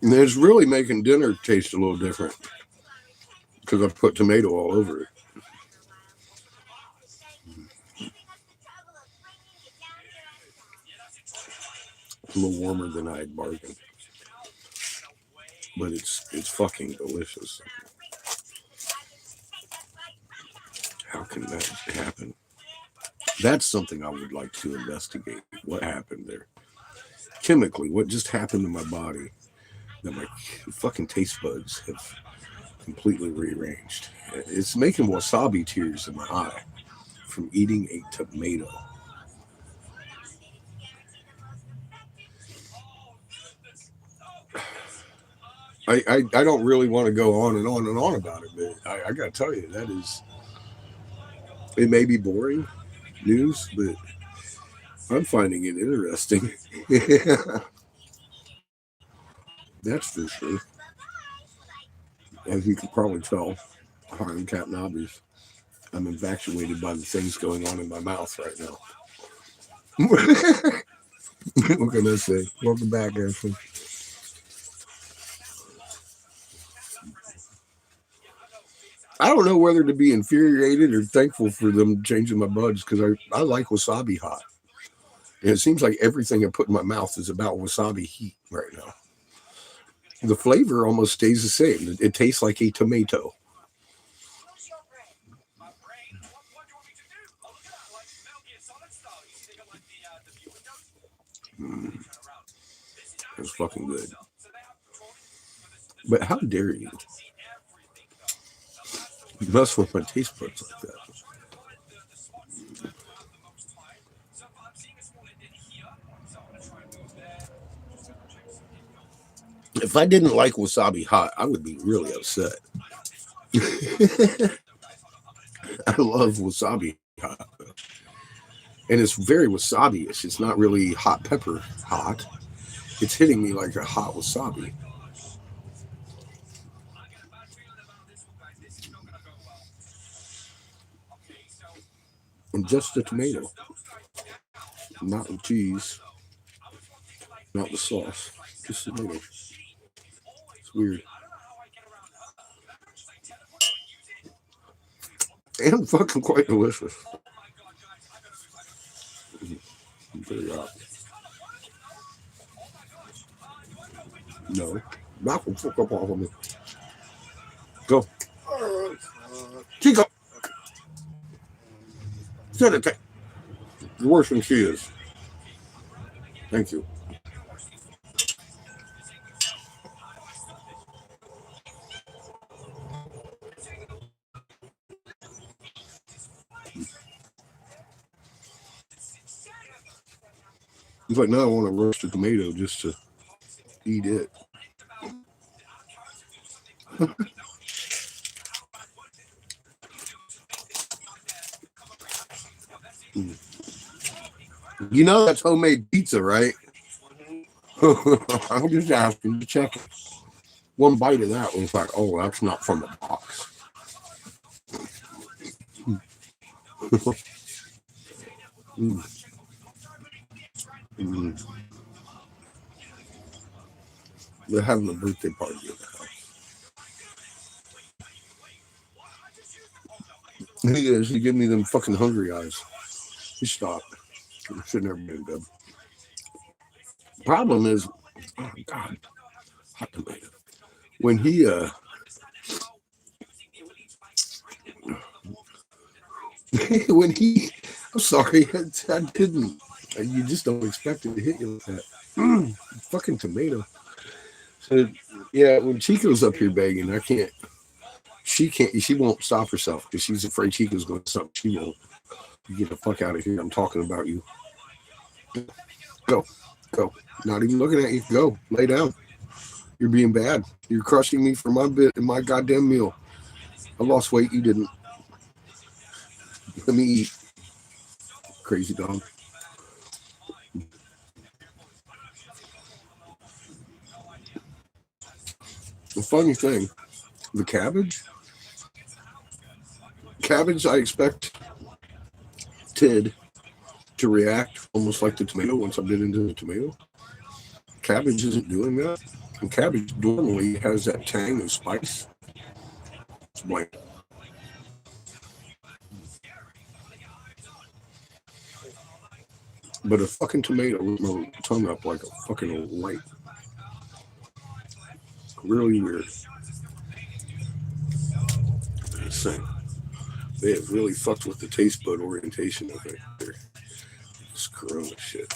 And it's really making dinner taste a little different because I've put tomato all over it. It's a little warmer than I had bargained, but it's fucking delicious. How can that happen? That's something I would like to investigate. What happened there? Chemically, what just happened to my body that my fucking taste buds have completely rearranged? It's making wasabi tears in my eye from eating a tomato. I don't really want to go on and on and on about it, but I got to tell you, that is, it may be boring news, but I'm finding it interesting. That's for sure. As you can probably tell, I'm Captain Obvious. I'm infatuated by the things going on in my mouth right now. What can I say? Welcome back, Ashley. I don't know whether to be infuriated or thankful for them changing my buds because I like wasabi hot. And it seems like everything I put in my mouth is about wasabi heat right now. The flavor almost stays the same. It tastes like a tomato. It's fucking good. But how dare you mess with my taste buds like that? If I didn't like wasabi hot, I would be really upset. I love wasabi hot. And it's very wasabi-ish. It's not really hot pepper hot. It's hitting me like a hot wasabi. And just the tomato. Not the cheese. Not the sauce. Just the tomato. It's weird. And fucking quite delicious. No. Knock the fuck up off of me. Go. Chico. Set it. You're worse than she is. Thank you. It's like now I want to roast a tomato just to eat it. You know that's homemade pizza, right? I'm just asking to check it. One bite of that was like, oh, that's not from the box. They're having a birthday party at the house. He is. He gave me them fucking hungry eyes. He stopped. I should never been good. Problem is, oh God, hot tomato. When he I'm sorry, I didn't. You just don't expect it to hit you like that. Fucking tomato. So yeah, when Chico's up here begging, I can't. She won't stop herself because she's afraid Chico's going to stop. She won't. You get the fuck out of here. I'm talking about you. Go. Not even looking at you. Go. Lay down. You're being bad. You're crushing me for my goddamn meal. I lost weight. You didn't. Let me eat. Crazy dog. The funny thing, the cabbage, I expect Tid to react almost like the tomato once I bit into the tomato. Cabbage isn't doing that. And cabbage normally has that tang and spice. It's blank. But a fucking tomato with my tongue up like a fucking light. Really weird. Insane. They have really fucked with the taste bud orientation of it. This Corona shit.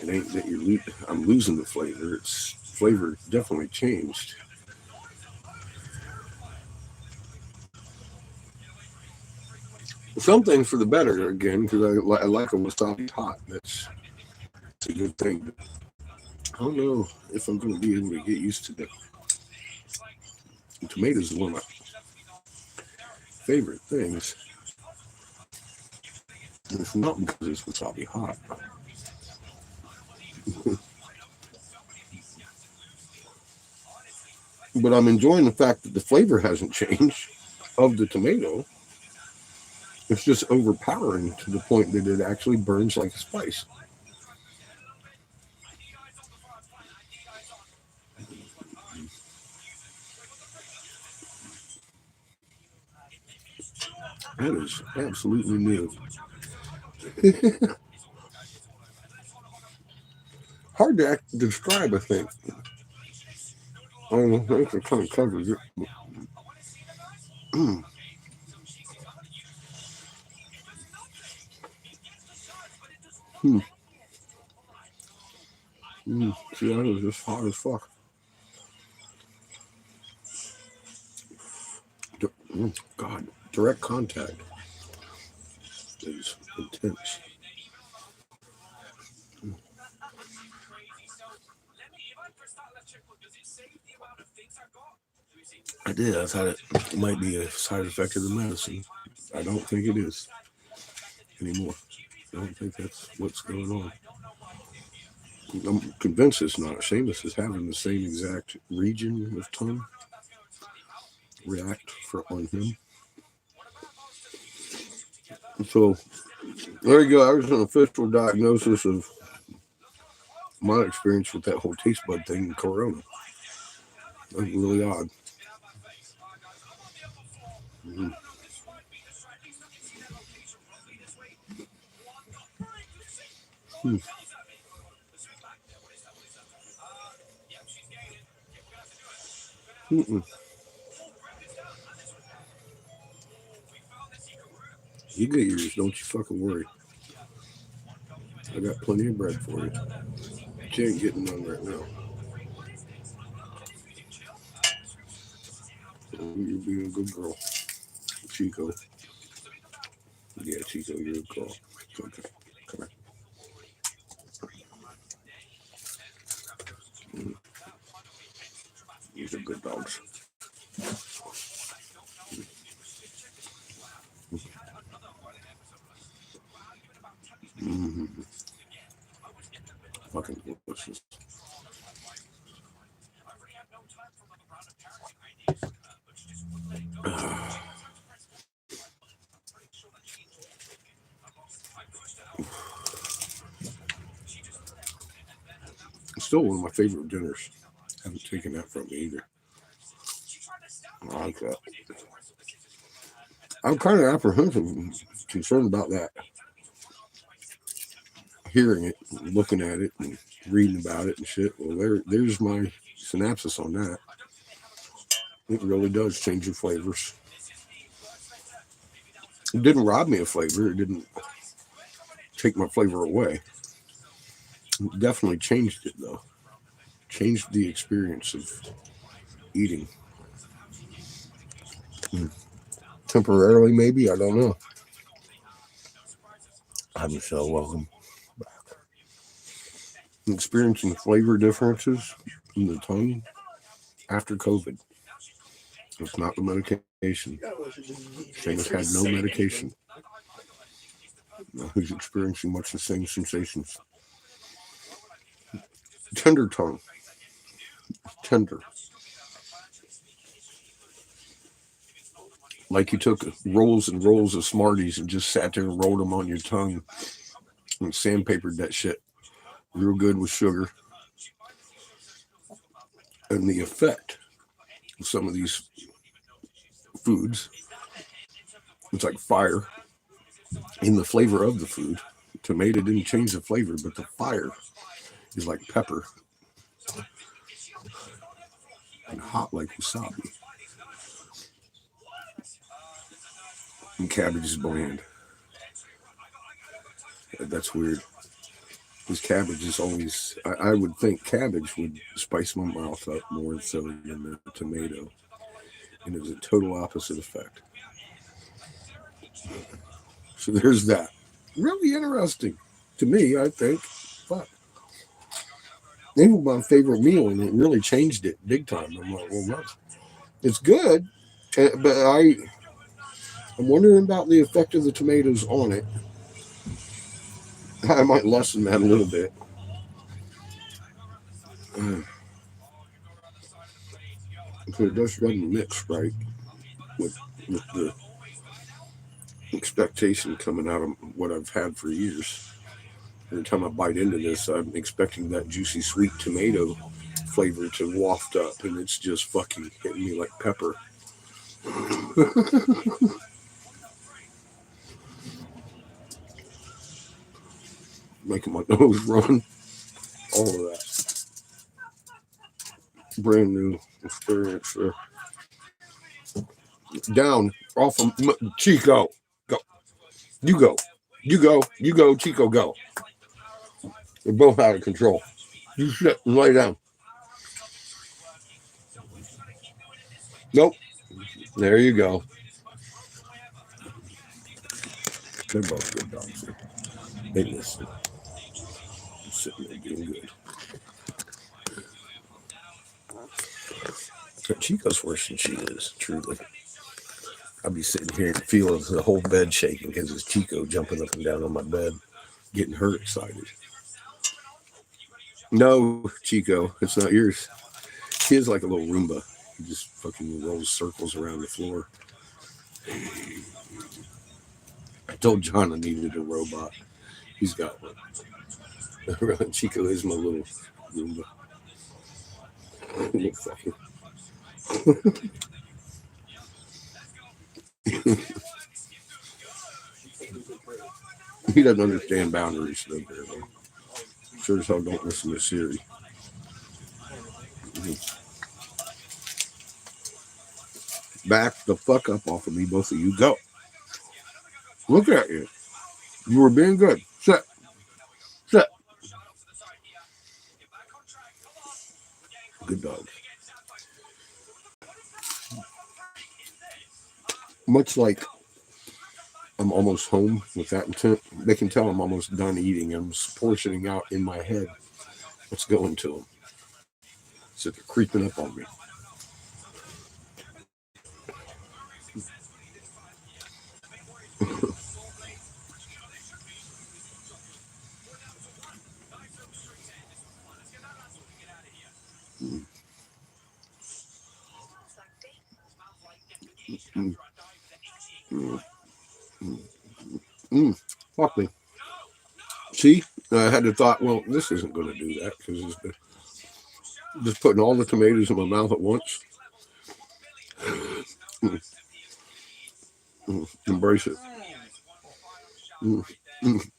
It ain't that I'm losing the flavor. It's flavor definitely changed. Some things for the better again because I like a wasabi hot. That's a good thing. But I don't know if I'm going to be able to get used to that. And tomatoes is one of my favorite things. And it's not because it's wasabi hot. But I'm enjoying the fact that the flavor hasn't changed of the tomato. It's just overpowering to the point that it actually burns like a spice. That is absolutely new. Hard to describe, I think. I don't know, I think it kind of covers it. See, that was just hot as fuck. God, direct contact is intense. I did. I thought it might be a side effect of the medicine. I don't think it is anymore. I don't think that's what's going on. I'm convinced it's not. Seamus is having the same exact region of tongue react on him. So there you go. I was an official diagnosis of my experience with that whole taste bud thing in Corona. That's really odd. You get yours, don't you fucking worry. I got plenty of bread for you. But you ain't getting none right now. You're being a good girl. Chico. Yeah, Chico, you're a girl. Okay. Come on. These are good dogs. Fucking delicious. Still one of my favorite dinners. Haven't taken that from me either. I like that. I'm kind of apprehensive and concerned about that. Hearing it, looking at it, and reading about it and shit. Well, there's my synopsis on that. It really does change your flavors. It didn't rob me of flavor. It didn't take my flavor away. It definitely changed it, though. Changed the experience of eating. Temporarily, maybe. I don't know. Hi, Michelle. Welcome back. Experiencing flavor differences in the tongue after COVID. It's not the medication. Seamus had no medication. He's experiencing much the same sensations. Tender tongue. Tender. Like you took rolls and rolls of Smarties and just sat there and rolled them on your tongue and sandpapered that shit real good with sugar. And the effect of some of these foods, it's like fire in the flavor of the food. Tomato didn't change the flavor, but the fire is like pepper and hot like wasabi. And cabbage is bland. That's weird. Because cabbage is always, I would think cabbage would spice my mouth up more so than the tomato. And it's a total opposite effect. So there's that. Really interesting to me, I think. Fuck. It was my favorite meal, and it really changed it big time. I'm like, well, what? It's good, but I'm wondering about the effect of the tomatoes on it. I might lessen that a little bit. So it just doesn't mix right with the expectation coming out of what I've had for years. Every time I bite into this, I'm expecting that juicy sweet tomato flavor to waft up, and it's just fucking hitting me like pepper. Making my nose run. All of that. Brand new experience there. Down off of Chico. Go. You go. You go. You go. Chico, go. They're both out of control. You sit and lay down. Nope. There you go. They're both good dogs. They listen. I'm sitting there doing good. But Chico's worse than she is, truly. I'll be sitting here and feel the whole bed shaking because it's Chico jumping up and down on my bed, getting her excited. No, Chico, it's not yours. He is like a little Roomba. He just fucking rolls circles around the floor. I told John I needed a robot. He's got one. Chico is my little Roomba. Little fucker. He doesn't understand boundaries. Sure as hell don't listen to Siri. Back the fuck up off of me, both of you. Go. Look at you. You were being good. Sit. Sit. Good dog. Much like I'm almost home with that intent, they can tell I'm almost done eating. I'm portioning out in my head what's going to them. So they're creeping up on me. Fuck me. See, I had the thought, well, this isn't going to do that because it's just putting all the tomatoes in my mouth at once. Embrace it. It's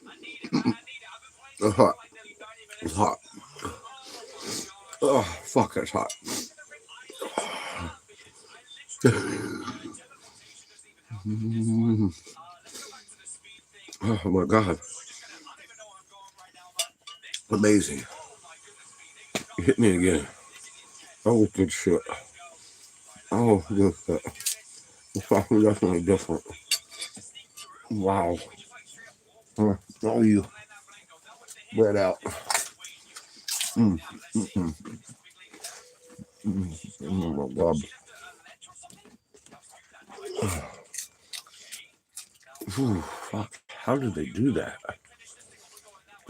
hot. It's hot. Oh, fuck, that's hot. Oh my God. Amazing. You hit me again. Oh, good shit. Oh, good shit. It's fucking definitely different. Wow. Oh, you let out. Oh my God. Ooh, fuck. How did they do that?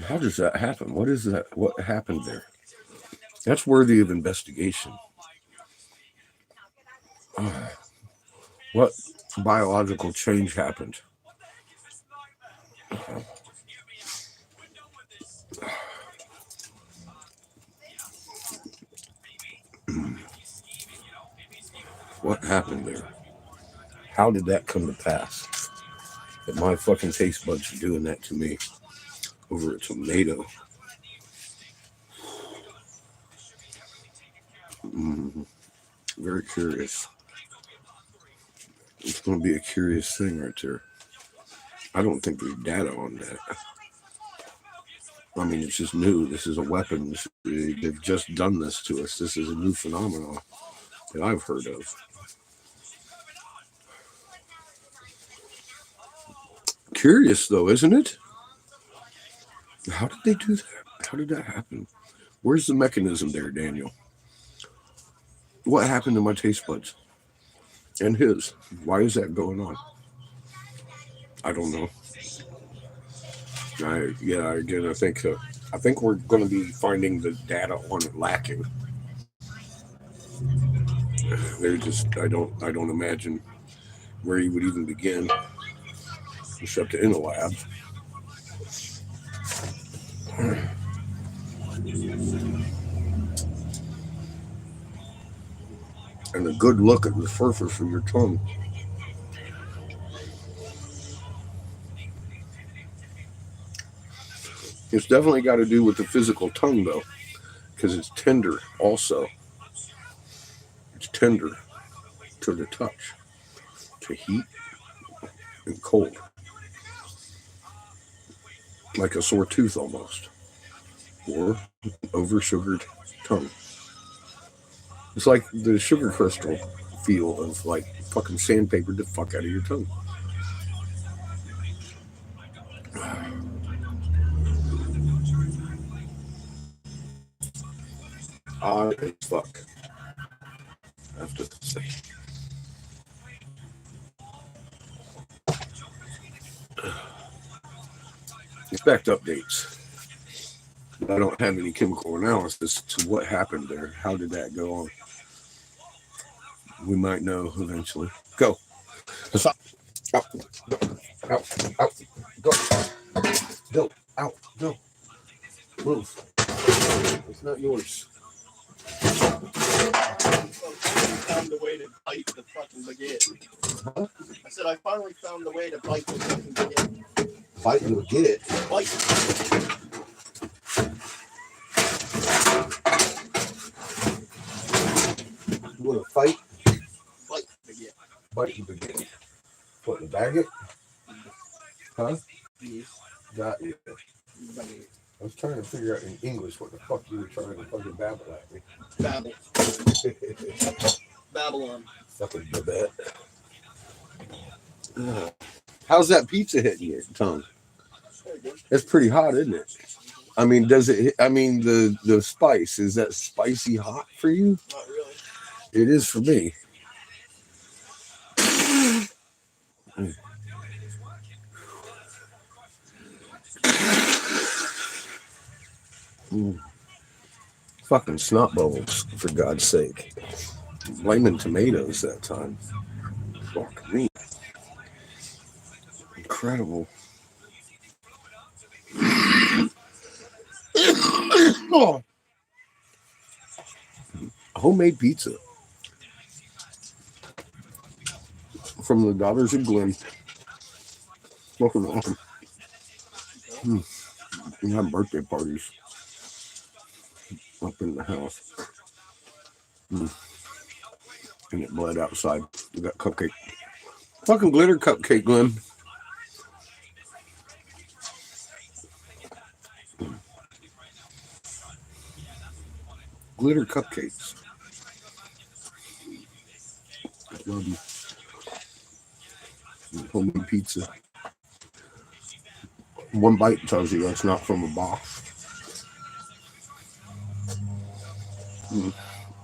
How does that happen? What is that? What happened there? That's worthy of investigation. What biological change happened? What happened there? How did that come to pass? That my fucking taste buds are doing that to me over a tomato. Very curious. It's going to be a curious thing right there. I don't think there's data on that. I mean, it's just new. This is a weapon. They've just done this to us. This is a new phenomenon that I've heard of. Curious, though, isn't it? How did they do that? How did that happen? Where's the mechanism there, Daniel? What happened to my taste buds? And his? Why is that going on? I don't know. I think we're going to be finding the data on it lacking. I don't imagine where you would even begin, except in a lab. And a good look at the surface of your tongue. It's definitely got to do with the physical tongue, though, because it's tender also. It's tender to the touch, to heat and cold. Like a sore tooth almost, or over-sugared tongue. It's like the sugar crystal feel of like fucking sandpapered the fuck out of your tongue. Odd as fuck, I have to say. Expect updates. I don't have any chemical analysis to what happened there. How did that go on? We might know eventually. Go. Out. Out. Out. Go. Go. Out. Go. Move. It's not yours. Found a way to bite the fucking baguette. Huh? I said I finally found a way to bite the fucking baguette. Bite the baguette? Bite. You want to fight? Bite the baguette. Bite the baguette. What, the baguette? Huh? Yes. Got you. I was trying to figure out in English what the fuck you were trying to fucking babble at me. Babble. Babylon. Fucking Babette. How's that pizza hitting your tongue? It's pretty hot, isn't it? I mean, the spice, is that spicy hot for you? Not really. It is for me. Fucking snot bubbles, for God's sake. Blaming tomatoes that time. Fuck me. Incredible. Oh. Homemade pizza from the Daughters of Glen. Fucking awesome. We have birthday parties up in the house. And it bled outside. We got cupcake. Fucking glitter cupcake, Glenn. Glitter cupcakes. Love you. Homemade pizza. One bite tells you that's not from a box. And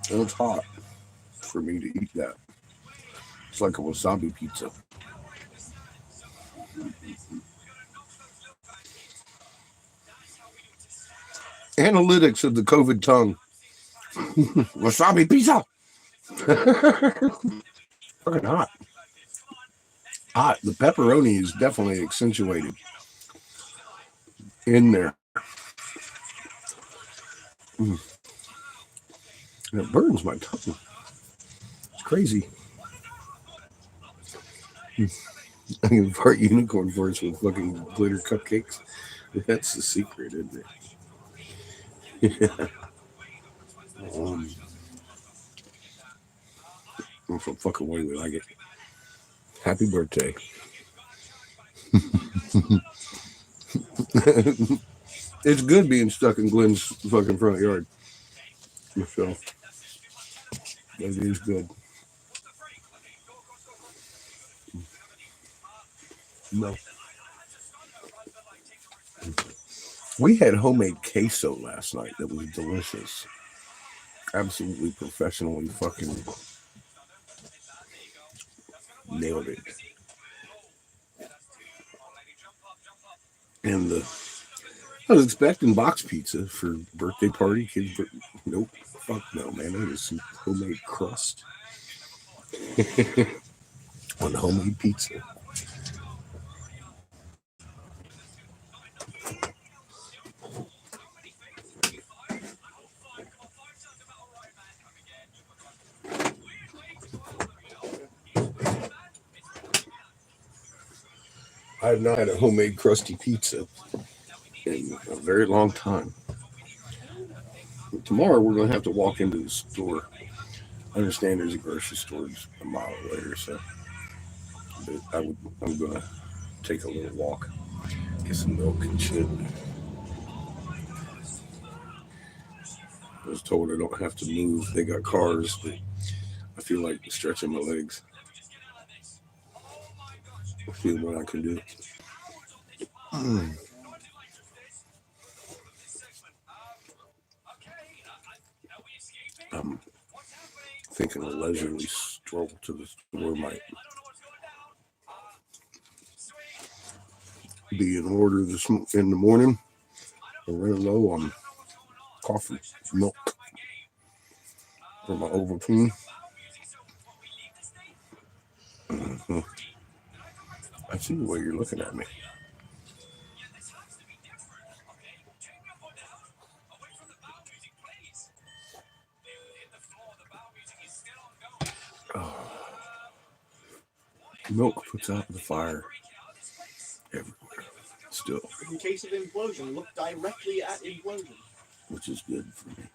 it's hot for me to eat that. It's like a wasabi pizza. Analytics of the COVID tongue. Wasabi pizza. Fucking hot. Hot. The pepperoni is definitely accentuated in there. Mm. And it burns my tongue. It's crazy. I can fart unicorn farts with fucking glitter cupcakes. That's the secret, isn't it? Yeah. I'm from fucking way we like it. Happy birthday. It's good being stuck in Glenn's fucking front yard. So, it is good. No. We had homemade queso last night that was delicious. Absolutely professionally fucking nailed it. And I was expecting box pizza for birthday party, kids. Nope. Fuck no, man. It was some homemade crust on homemade pizza. I have not had a homemade crusty pizza in a very long time. Tomorrow we're going to have to walk into the store. I understand there's a grocery store a mile away or so. But I'm going to take a little walk, get some milk and shit. I was told I don't have to move. They got cars, but I feel like stretching my legs. I feel what I can do. I'm thinking a leisurely stroll to the store might be in order in the morning. I'm running low on coffee, milk for my Ovaltine. Mm-hmm. I see the way you're looking at me. Oh. Milk puts out the fire everywhere. Still. In case of implosion, look directly at implosion. Which is good for me.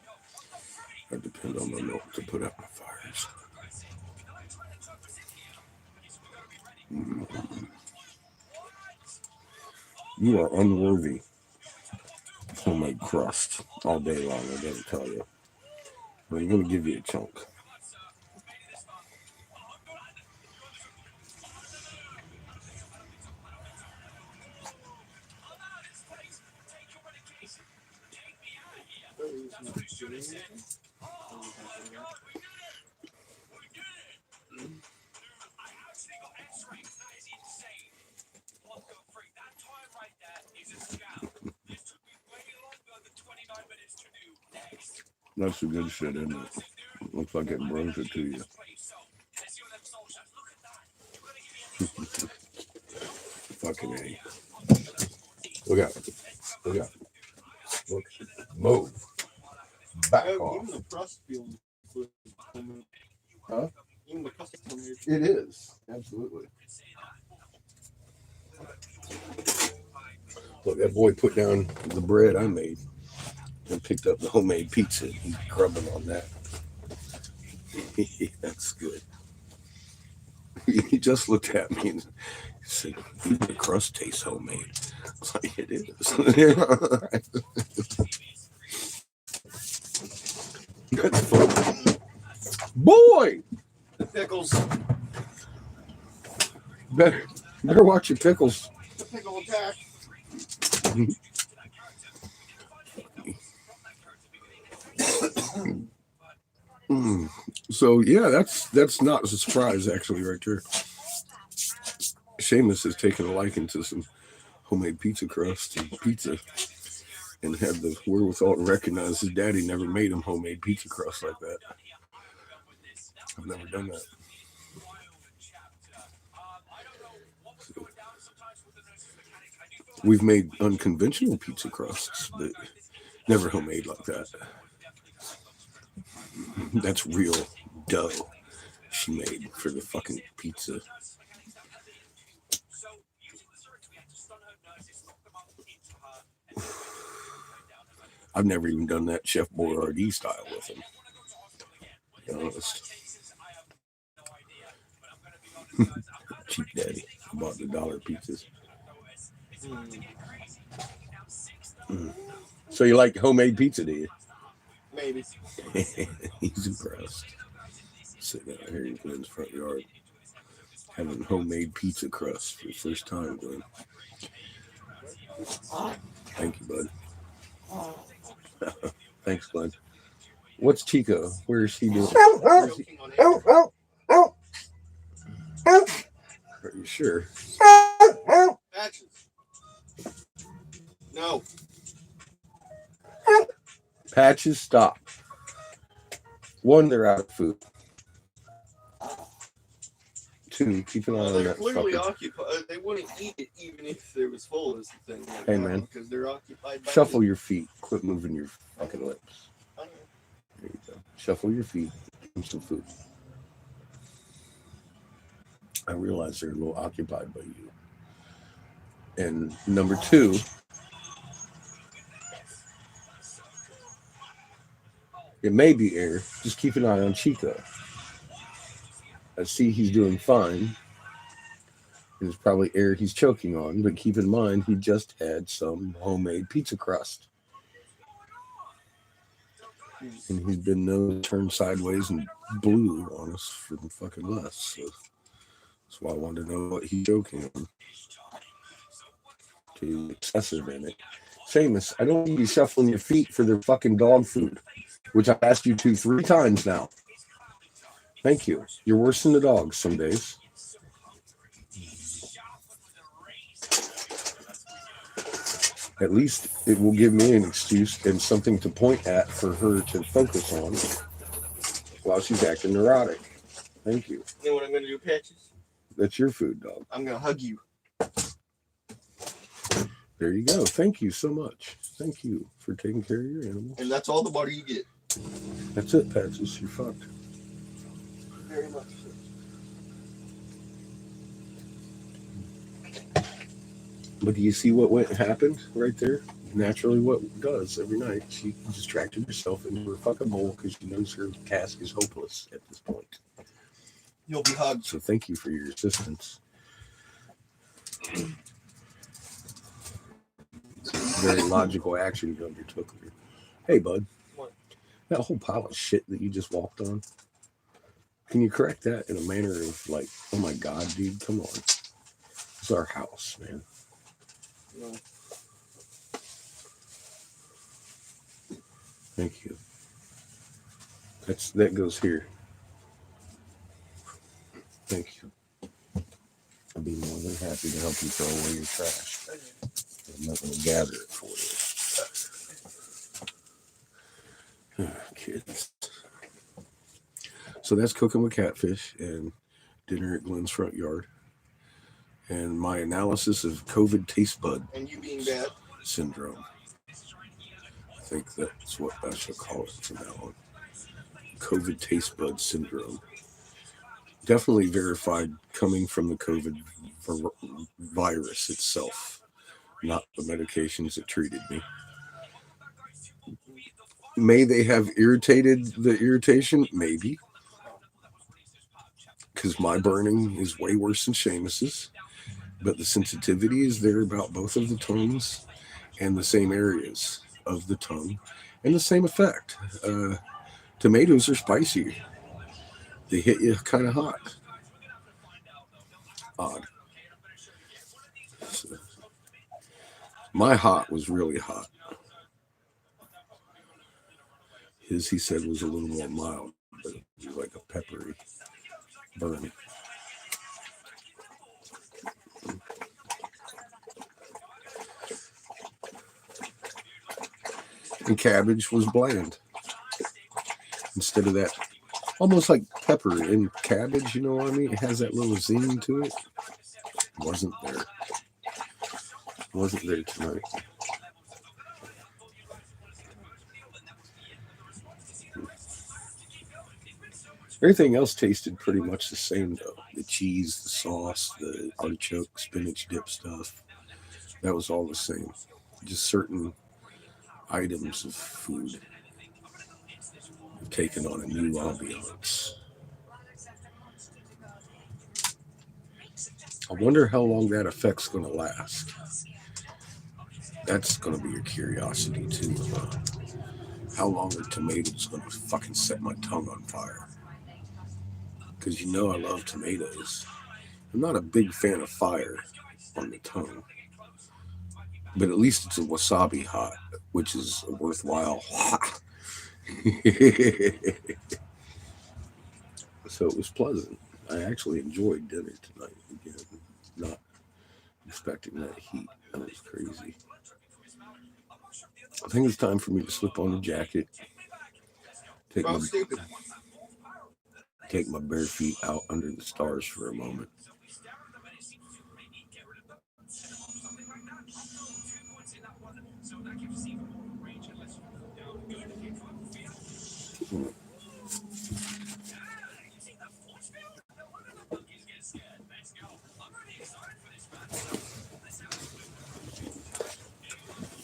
I depend on the milk to put out my fires. Mm-hmm. You are unworthy. Homemade crust all day long, I gotta tell you. But I'm gonna give you a chunk. That's the good shit, isn't it? Looks like it brings it to you. Fucking A. Look out. Look out. Look. Move. Back off. Even the crust feels good. Huh? Even the crust is It is. Absolutely. Look, that boy put down the bread I made and picked up the homemade pizza. He's grubbing on that. That's good. He just looked at me and said, "The crust tastes homemade." I was like, "It is." That's funny. Boy! the pickles. Better watch your pickles. The pickle attack. So yeah, that's not a surprise actually, right there. Seamus has taken a liking to some homemade pizza crust and pizza, and had the wherewithal to recognize his daddy never made him homemade pizza crust like that. I've never done that. So, we've made unconventional pizza crusts, but never homemade like that. That's real dough she made for the fucking pizza. I've never even done that Chef Boyardee style with him. To be honest. Cheap daddy. I bought the dollar pizzas. Mm. So you like homemade pizza, do you? Maybe. He's impressed. Sitting out here in Glenn's front yard, having homemade pizza crust for the first time, Glenn. Thank you, bud. Thanks, Glenn. What's Chico? Where is he doing? Are you sure? Patches. No. Patches, stop. One, they're out of food. Two, keep an eye on They're that clearly fucker. occupied. They wouldn't eat it even if there was full. Is the thing. Right Hey, now, man. because they're occupied. By Shuffle your feet. Quit moving your fucking lips. Okay. There you go. Shuffle your feet. Give them some food. I realize they're a little occupied by you. And number two, it may be air. Just keep an eye on Chico. I see he's doing fine. It's probably air he's choking on, but keep in mind he just had some homemade pizza crust. And he's been known to turn sideways and blue on us for fucking less. So that's why I wanted to know what he's choking on. Too excessive in it. Seamus, I don't need you shuffling your feet for their fucking dog food, which I've asked you to 3 times now. Thank you. You're worse than the dogs some days. At least it will give me an excuse and something to point at for her to focus on while she's acting neurotic. Thank you. You know what I'm going to do, Patches? That's your food, dog. I'm going to hug you. There you go. Thank you so much. Thank you for taking care of your animals. And that's all the water you get. That's it, Patches. You're fucked. Very much so. But do you see what happened right there? Naturally, what does every night? She distracted herself into her fucking bowl because she knows her task is hopeless at this point. You'll be hugged. So thank you for your assistance. Very logical action you undertook there. Hey, bud. What? That whole pile of shit that you just walked on. Can you correct that in a manner of like, oh my God, dude, come on. It's our house, man. No. Thank you. That goes here. Thank you. I'd be more than happy to help you throw away your trash. I'm not going to gather it for you. Kids. So that's cooking with catfish and dinner at Glenn's front yard. And my analysis of COVID taste bud And you being bad. syndrome. I think that's what I shall call it from now on. COVID taste bud syndrome. Definitely verified coming from the COVID virus itself, not the medications that treated me. May they have irritated the irritation? Maybe. Because my burning is way worse than Seamus's. But the sensitivity is there about both of the tongues and the same areas of the tongue and the same effect. Tomatoes are spicy. They hit you kind of hot. Odd. So, my hot was really hot. His, he said, was a little more mild. But It's like a peppery burn. And cabbage was bland. Instead of that, almost like pepper in cabbage, you know what I mean? It has that little zing to it. Wasn't there. Wasn't there tonight. Everything else tasted pretty much the same though. The cheese, the sauce, the artichoke, spinach dip stuff. That was all the same. Just certain items of food have taken on a new ambiance. I wonder how long that effect's going to last. That's going to be your curiosity too. How long are tomatoes going to fucking set my tongue on fire? Because you know I love tomatoes. I'm not a big fan of fire on the tongue. But at least it's a wasabi hot, which is a worthwhile. So it was pleasant. I actually enjoyed dinner tonight again. Not expecting that heat. That was crazy. I think it's time for me to slip on the jacket. Take my bare feet out under the stars for a moment.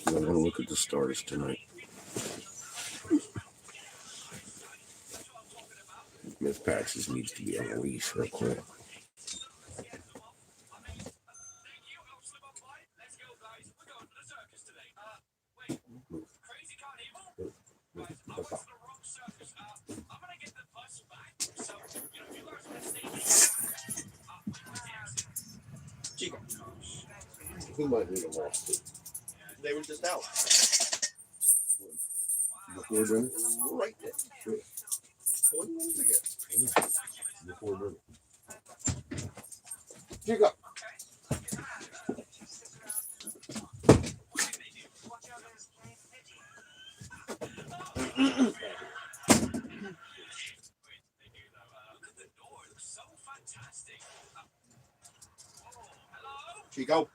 I want to look at the stars tonight. Miss Patches needs to be on a leash real quick. He might need a walk too. They were just out. Before dinner? Right there. 20 minutes ago. Before dinner. Chico. Chico.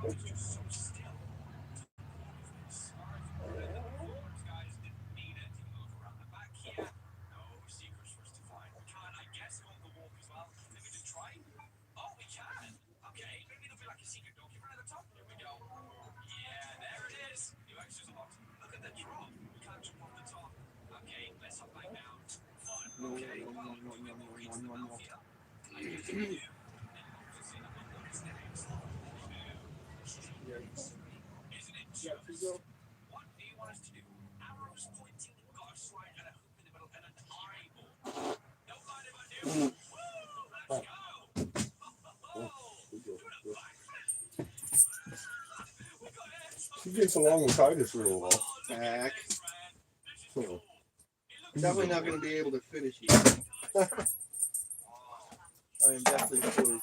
Guys didn't need it to move around the back here. No secrets for us to find. We can, I guess, go on the walk as well. Can we just try? Oh, we can. Okay, maybe it'll be like a secret document at the top. Here we go. Yeah, there it is. New extras unlocked. Look at the drop. We can't jump off the top. Okay, let's hop back down. Fun. Okay, well, we'll reach the mouth here. I guess we do. And obviously, the one is next. Isn't it just? What do you want us to do? Arrows pointing, got a slide and a hoop in the middle and an eyeball. Don't mind if I do. Woo! Let's go! She gets along with Titus real well. Back. So, Definitely not going to be able to finish it. I am definitely sure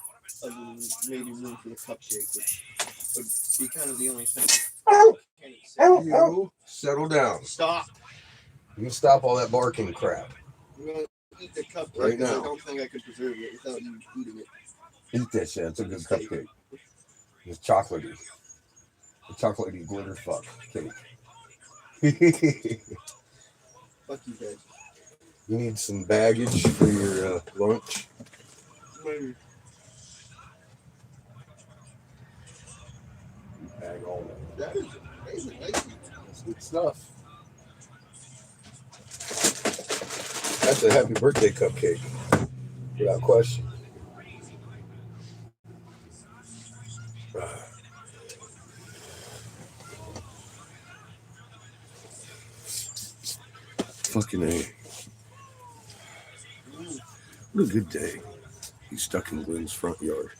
maybe room for the cupcake, which would be kind of the only thing. you settle down. Stop. You stop all that barking crap. I'm going to eat the cupcake Right because now. I don't think I could preserve it without you eating it. Eat that shit. It's a good cupcake. It's chocolatey. A chocolatey glitter fuck cake. Fuck you guys. You need some baggage for your lunch. Maybe. Bag all that. That is amazing. That's good stuff. That's a happy birthday cupcake, without question. Fucking A. What a good day. He's stuck in Glenn's front yard.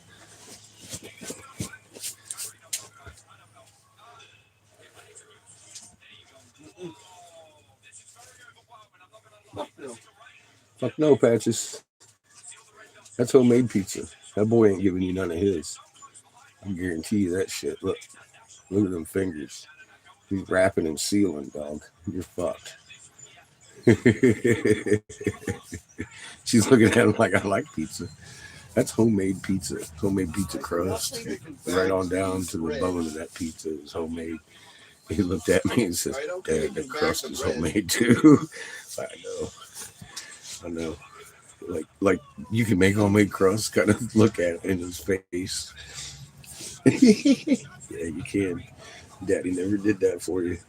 Fuck no, Patches. That's homemade pizza. That boy ain't giving you none of his. I guarantee you that shit. Look at them fingers. He's wrapping and sealing, dog. You're fucked. She's looking at him like, I like pizza. That's homemade pizza. Homemade pizza crust. Right on down to the bone of that pizza is homemade. He looked at me and says, Dad, the crust is homemade too. I know. Like you can make homemade crust, kind of look at it in his face. Yeah, you can. Daddy never did that for you.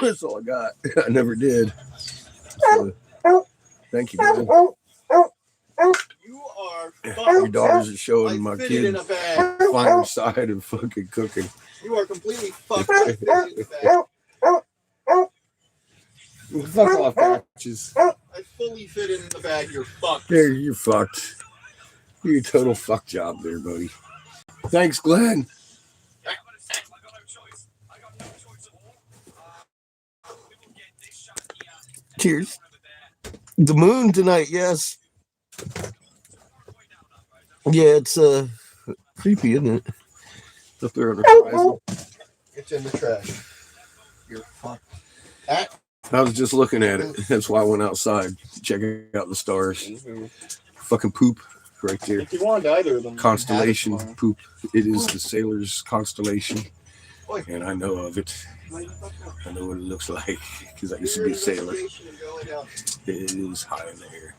That's all I got. I never did. So, thank you, man. You are Your fucked. daughters are showing I my fit it in kid a bag. finer side of fucking cooking. You are completely fucked. I fit it in a bag. Fuck off, Patches. I fully fit it in the bag. You're fucked. There, you're fucked. You're a total fuck job there, buddy. Thanks, Glenn. Cheers. The moon tonight, yes. Yeah, it's creepy, isn't it? Up there on the horizon. It's in the trash. You're fucked. I was just looking at it. That's why I went outside, checking out the stars. Fucking poop right there. If you wanted either of them, Constellation poop. It is the sailor's constellation, and I know of it. I know what it looks like because I used to be a sailor. It is high in the air.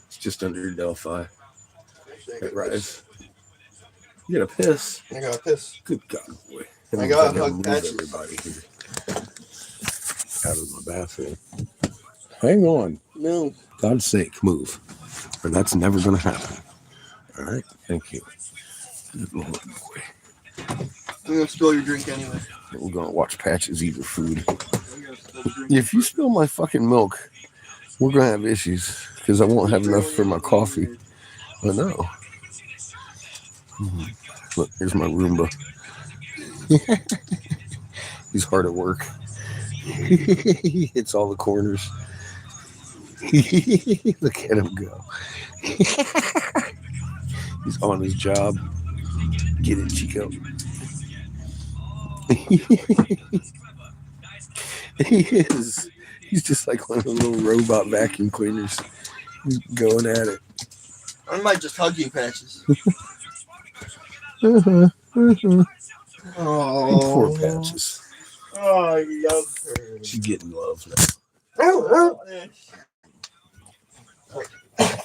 It's just under Delphi. That rise. You got a piss. I got a piss. Good God, boy. I got a to hug move Patches. everybody here out of my bathroom. Hang on. No. God's sake, move. Or that's never going to happen. All right. Thank you. Good Lord, boy. I'm going to spill your drink anyway. We're going to watch Patches eat her food. If you spill my fucking milk, we're going to have issues because I won't have enough for my coffee. I know. Look, here's my Roomba. He's hard at work. He hits all the corners. Look at him go. He's on his job. Get it, Chico. He is. He's just like one of the little robot vacuum cleaners. He's going at it. I might just hug you, Patches. Poor Oh, Patches. oh, I love her. She's getting love now. Oh,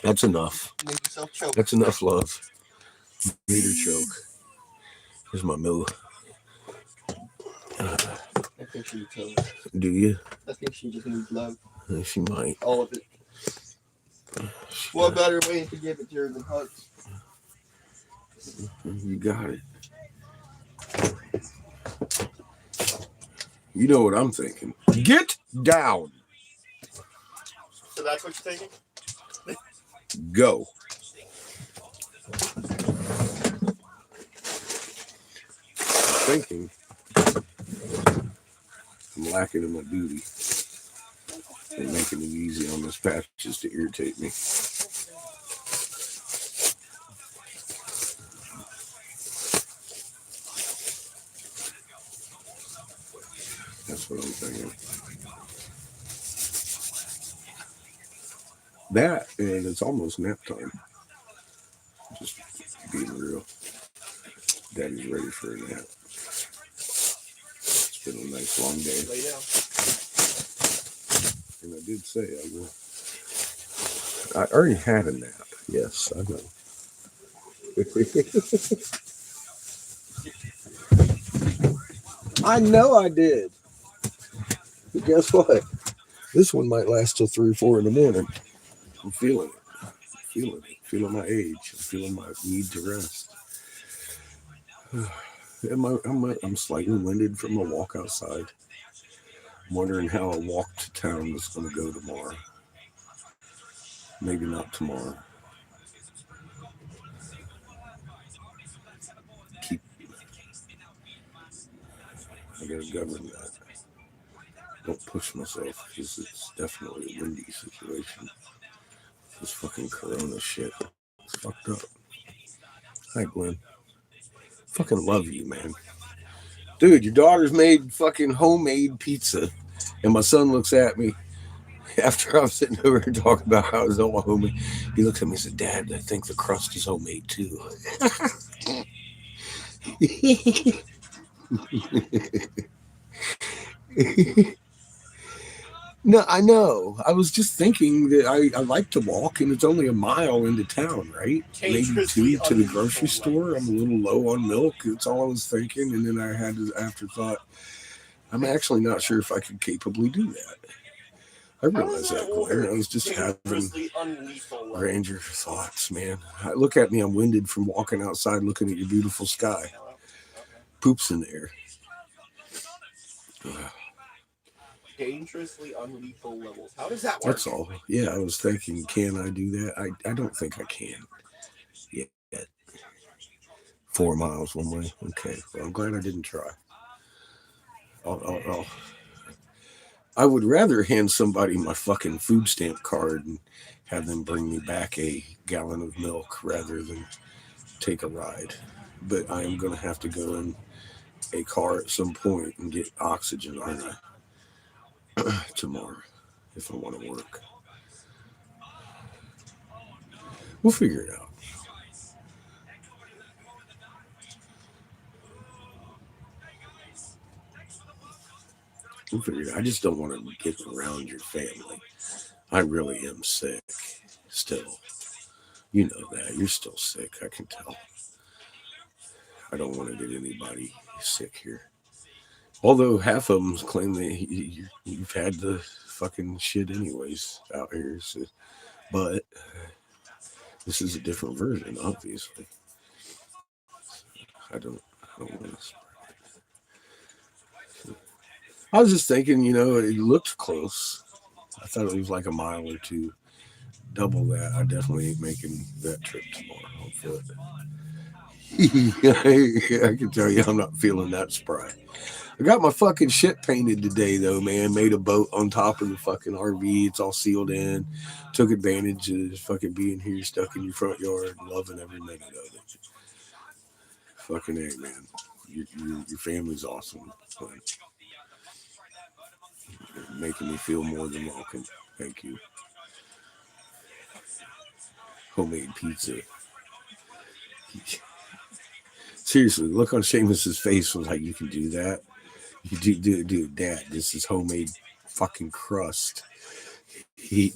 That's enough. make yourself choke. That's enough love. Made her choke. Here's my milk. I think she needs love. Do you? I think she just needs love. She might. All of it. What better way to give it to her than hugs? You got it. You know what I'm thinking. Get down. So that's what you're thinking? Go. Thinking I'm lacking in my duty and making it easy on this Patches to irritate me. That's what I'm thinking. That, and it's almost nap time. Just being real. Daddy's ready for a nap. It's been a nice long day. Lay down. And I did say I will. I already had a nap. Yes, I know. I know I did. But guess what? This one might last till 3 or 4 in the morning. I'm feeling it. Feeling my age. I'm feeling my need to rest. I'm slightly winded from a walk outside. I'm wondering how a walk to town is going to go tomorrow. Maybe not tomorrow. I gotta govern that. Don't push myself because it's definitely a windy situation. This fucking corona shit. It's fucked up. Hi, Glenn. Fucking love you, man. Dude, your daughter's made fucking homemade pizza. And my son looks at me after I'm sitting over here talking about how it's all homemade. He looks at me and said, Dad, I think the crust is homemade too. No, I know. I was just thinking that I like to walk, and it's only a mile into town, right? Maybe 2 to the grocery store. I'm a little low on milk. That's all I was thinking. And then I had this afterthought. I'm actually not sure if I could capably do that. I realized that, Glenn. I was just having grandeur thoughts, man. Look at me. I'm winded from walking outside looking at your beautiful sky. Poops in the air. Dangerously unlethal levels. How does that work? That's all. Yeah, I was thinking, can I do that? I don't think I can yet. 4 miles one way. Okay. Well, I'm glad I didn't try. I would rather hand somebody my fucking food stamp card and have them bring me back a gallon of milk rather than take a ride. But I am going to have to go in a car at some point and get oxygen, aren't I? Tomorrow, if I want to work. We'll figure it out. We'll figure it out. I just don't want to get around your family. I really am sick still. You know that. You're still sick, I can tell. I don't want to get anybody sick here. Although half of them claim that you've had the fucking shit anyways out here. So, but this is a different version, obviously. I don't want to. I was just thinking, it looked close. I thought it was like a mile or two. Double that. I definitely ain't making that trip tomorrow on foot. I can tell you I'm not feeling that spry. I got my fucking shit painted today, though, man. Made a boat on top of the fucking RV. It's all sealed in. Took advantage of fucking being here stuck in your front yard, loving every minute of it. Fucking A, man. Your family's awesome. Making me feel more than welcome. Thank you. homemade pizza. Seriously, look on Seamus's face was like, you can do that? You do, Dad, this is homemade fucking crust. He,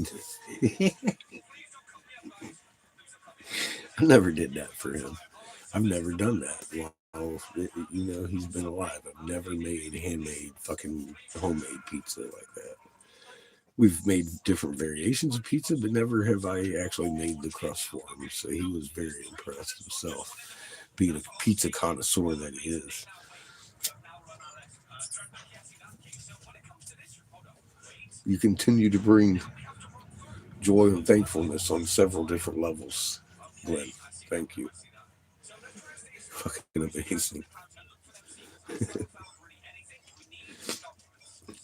I never did that for him. I've never done that. Well, he's been alive. I've never made handmade fucking homemade pizza like that. We've made different variations of pizza, but never have I actually made the crust for him. So he was very impressed himself, being a pizza connoisseur that he is. You continue to bring joy and thankfulness on several different levels, Glenn. Thank you. Fucking amazing.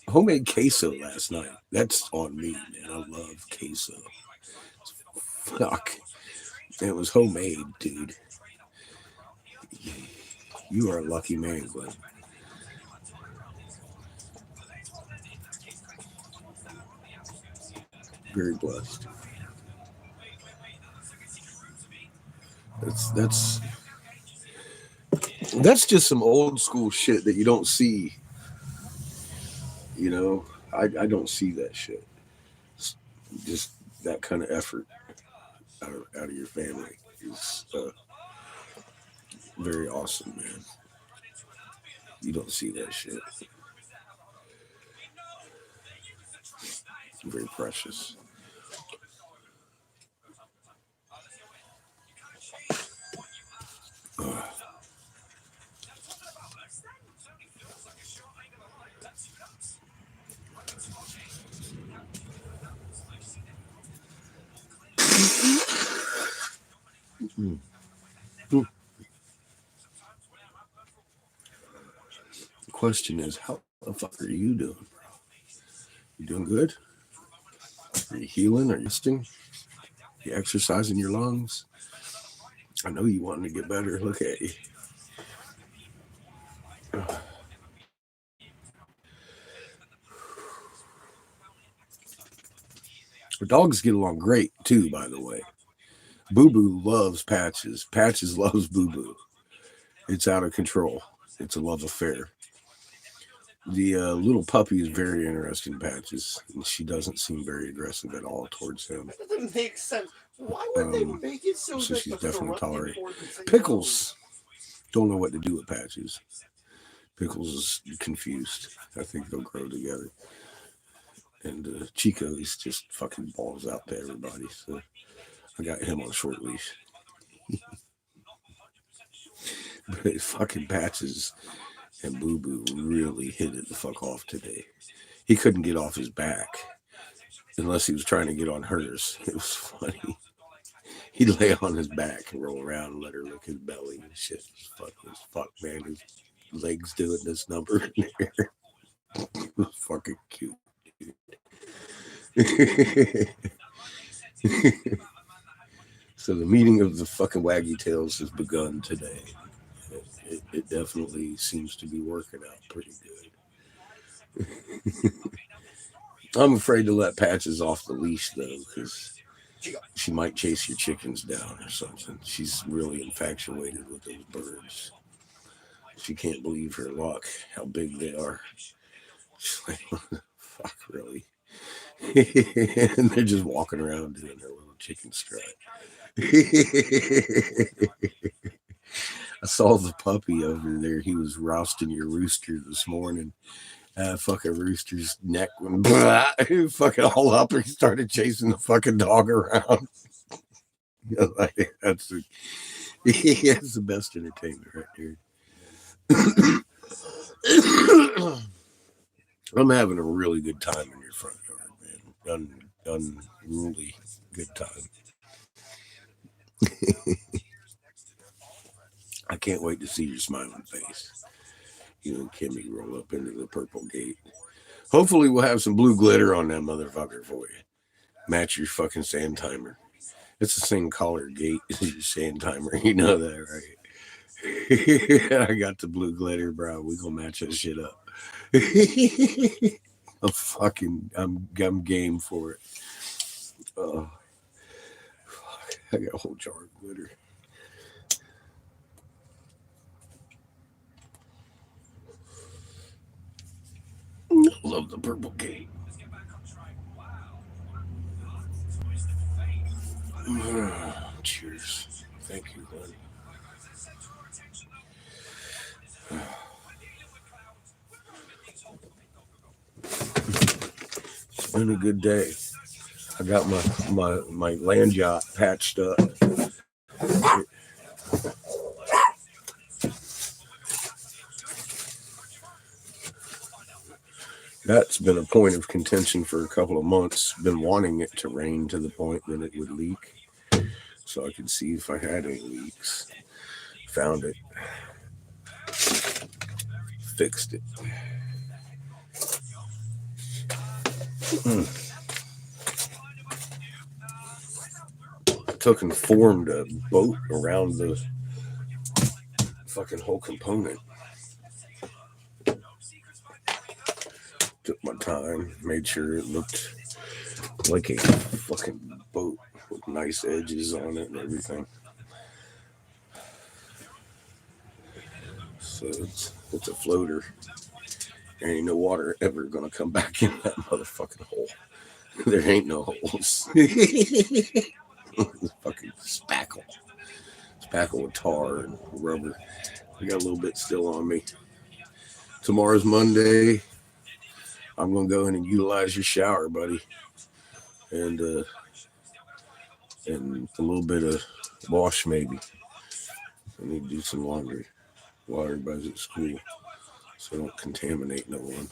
Homemade queso last night. That's on me, man. I love queso. Fuck. It was homemade, dude. You are a lucky man, Glenn. Very blessed. That's just some old school shit that you don't see. I don't see that shit. Just that kind of effort out of your family is very awesome, man. You don't see that shit. Very precious. The question is, how the fuck are you doing, bro? You doing good? Are you healing? Are you resting? You exercising your lungs? I know you wanting to get better. Look at you. Our dogs get along great too, by the way. Boo Boo loves Patches. Patches loves Boo Boo. It's out of control. It's a love affair. The little puppy is very interested in Patches, and she doesn't seem very aggressive at all towards him. That doesn't make sense. Why would they make it so she's definitely tolerating. No? Pickles don't know what to do with Patches. Pickles is confused. I think they'll grow together. And Chico is just fucking balls out to everybody. So I got him on short leash. But fucking Patches and Boo Boo really hit it the fuck off today. He couldn't get off his back unless he was trying to get on hers. It was funny. He'd lay on his back and roll around and let her lick his belly and shit. It was fuck, man. His legs doing this number in there. It was fucking cute, dude. So the meeting of the fucking Waggy Tails has begun today. It definitely seems to be working out pretty good. I'm afraid to let Patches off the leash though, because she might chase your chickens down or something. She's really infatuated with those birds. She can't believe her luck, how big they are. She's like, fuck, really? And they're just walking around doing their little chicken strut. I saw the puppy over there. He was roasting your rooster this morning. Fucking rooster's neck went fucking all up. He started chasing the fucking dog around. Like, that's the best entertainment right here. I'm having a really good time in your front yard, man. Unruly good time. I can't wait to see your smiling face. You and Kimmy roll up into the purple gate. Hopefully we'll have some blue glitter on that motherfucker for you. Match your fucking sand timer. It's the same color gate as your sand timer. You know that, right? I got the blue glitter, bro. We gonna match that shit up. I'm game for it. I got a whole jar of glitter. Love the purple cake. Cheers. Thank you, Glenn. It's been a good day. I got my land yacht patched up. That's been a point of contention for a couple of months. Been wanting it to rain to the point that it would leak, so I could see if I had any leaks. Found it. Fixed it. Took and formed a boat around the fucking whole component. Took my time, made sure it looked like a fucking boat with nice edges on it and everything. So it's a floater. There ain't no water ever gonna come back in that motherfucking hole. There ain't no holes. Fucking spackle with tar and rubber. I got a little bit still on me. Tomorrow's Monday. I'm gonna go in and utilize your shower, buddy, and a little bit of wash maybe. I need to do some laundry while everybody's at school, so I don't contaminate no one.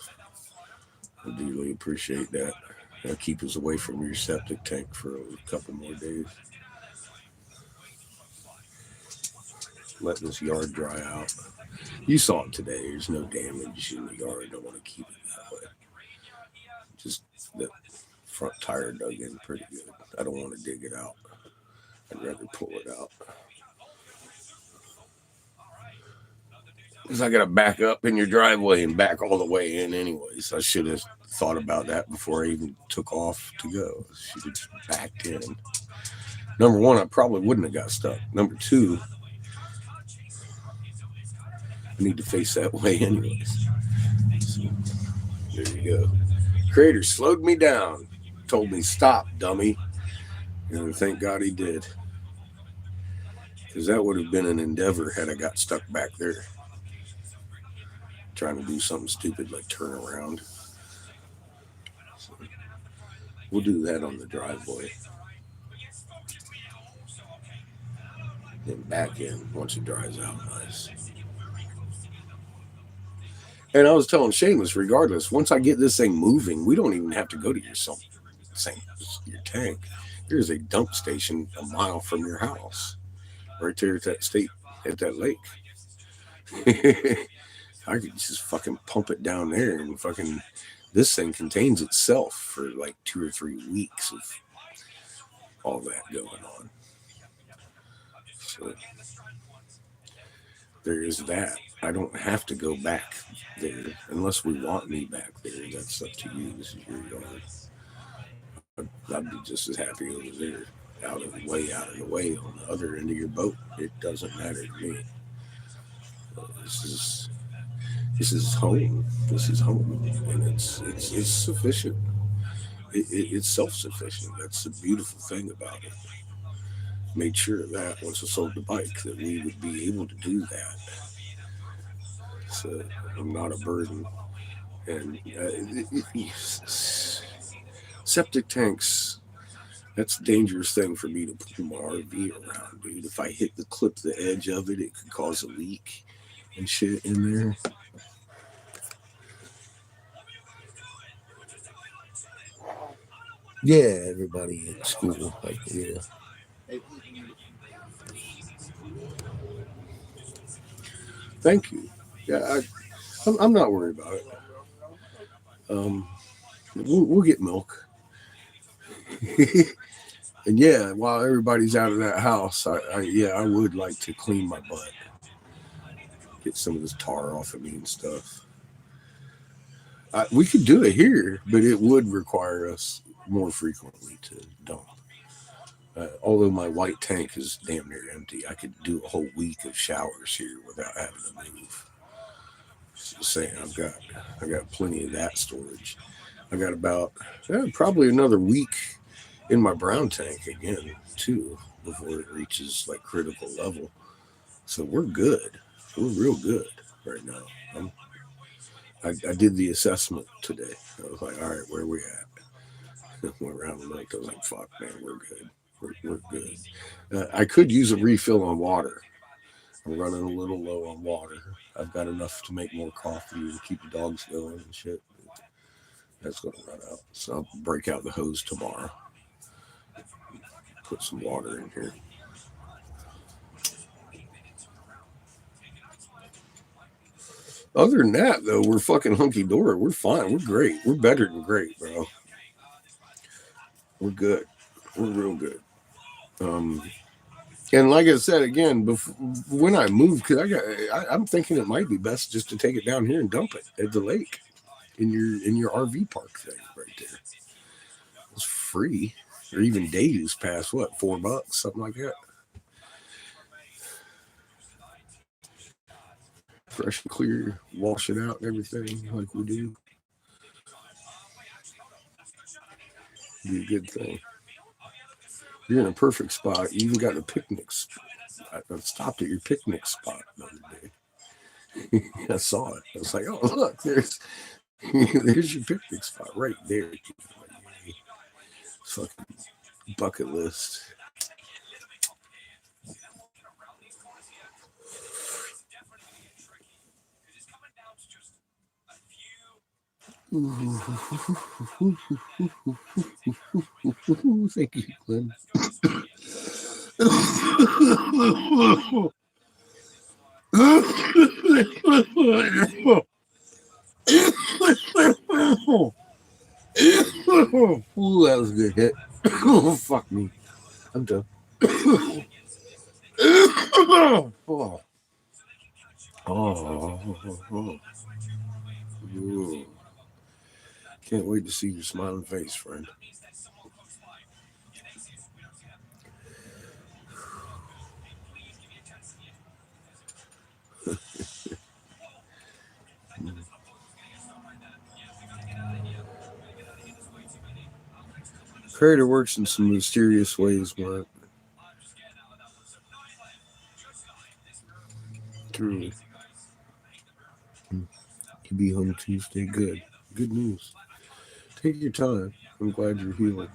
I dearly appreciate that. That'll keep us away from your septic tank for a couple more days. Let this yard dry out. You saw it today. There's no damage in the yard. I don't want to keep it that way. Just the front tire dug in pretty good. I don't want to dig it out. I'd rather pull it out. Because I got to back up in your driveway and back all the way in anyways. I should have thought about that before I even took off to go. Should have just backed in. Number one, I probably wouldn't have got stuck. Number two, I need to face that way anyways. So, there you go. Creator slowed me down. Told me, stop, dummy. And thank God he did. Because that would have been an endeavor had I got stuck back there. Trying to do something stupid like turn around. So we'll do that on the driveway. Then back in once it dries out nice. And I was telling Seamus, regardless, once I get this thing moving, we don't even have to go to your tank. There's a dump station a mile from your house, right there at that lake. I could just fucking pump it down there and fucking this thing contains itself for like 2 or 3 weeks of all that going on. So there is that. I don't have to go back there unless we want me back there. That's up to you. This is your yard. I'd be just as happy over there, out of the way, on the other end of your boat. It doesn't matter to me. This is home. This is home, and it's sufficient. It's self-sufficient. That's the beautiful thing about it. Made sure of that once I sold the bike that we would be able to do that. So I'm not a burden. And septic tanks, that's a dangerous thing for me to put my RV around, dude. If I clip the edge of it, it could cause a leak and shit in there. Yeah, everybody in school, like, yeah. Thank you. Yeah, I'm not worried about it. We'll get milk. And yeah, while everybody's out of that house, I would like to clean my butt, get some of this tar off of me and stuff. We could do it here, but it would require us more frequently to dump. Although my white tank is damn near empty, I could do a whole week of showers here without having to move. Just saying, I got plenty of that storage. I got about probably another week in my brown tank again too before it reaches like critical level. So we're good. We're real good right now. I did the assessment today. I was like, all right, where are we at? Went around and looked. I was like, fuck, man, we're good. We're good. I could use a refill on water. I'm running a little low on water. I've got enough to make more coffee and keep the dogs going and shit. That's going to run out. So I'll break out the hose tomorrow. Put some water in here. Other than that, though, we're fucking hunky dory. We're fine. We're great. We're better than great, bro. We're good. We're real good. And like I said again, when I move, because I'm thinking it might be best just to take it down here and dump it at the lake in your RV park thing right there. It's free, or even day use pass. What, $4, something like that. Fresh and clear, wash it out and everything like we do. Be a good thing. You're in a perfect spot. You even got a picnic spot. I stopped at your picnic spot the other day. I saw it. I was like, oh, look, there's your picnic spot right there. Fucking bucket list. Thank you, Glenn. Ooh, that was a good hit. Oh, fuck me. I'm done. Oh. Ooh. Can't wait to see your smiling face, friend. Creator works in some mysterious ways, Mark. Truly. You'll be home Tuesday. Good. Good news. Take your time. I'm glad you're healing.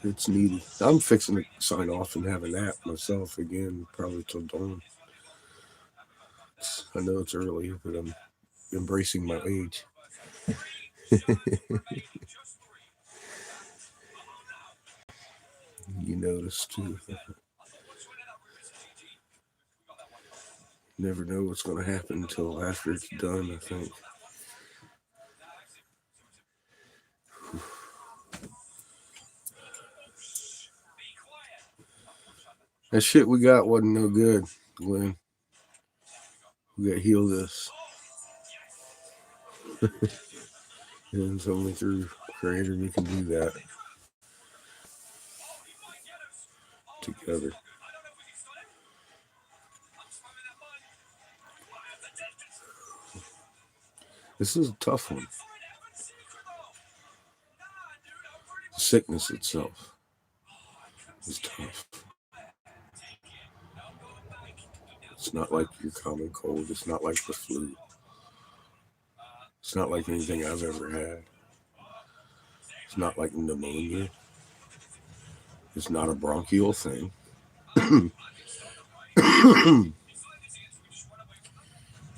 It's needed. I'm fixing to sign off and have a nap myself again, probably till dawn. I know it's early, but I'm embracing my age. You notice too. Never know what's going to happen until after it's done, I think. That shit we got wasn't no good, Glenn. We got to heal this. And it's only through Creator we can do that. Together. This is a tough one. The sickness itself is tough. It's not like your common cold. It's not like the flu. It's not like anything I've ever had. It's not like pneumonia. It's not a bronchial thing.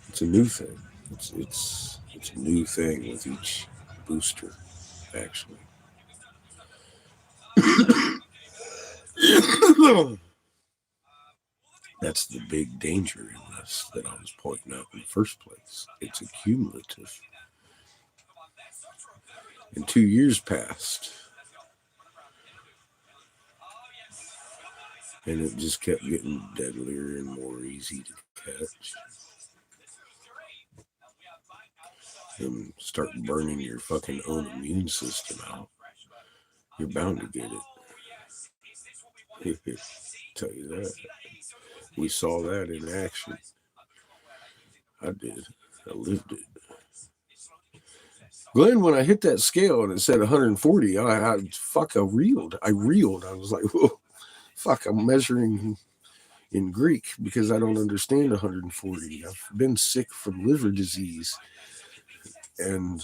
It's a new thing. It's a new thing with each booster, actually. That's the big danger in this that I was pointing out in the first place. It's accumulative. And 2 years passed. And it just kept getting deadlier and more easy to catch. And start burning your fucking own immune system out. You're bound to get it. Tell you that. We saw that in action. I did. I lived it. Glenn, when I hit that scale and it said 140, I reeled. I was like, whoa, fuck, I'm measuring in Greek because I don't understand 140. I've been sick from liver disease and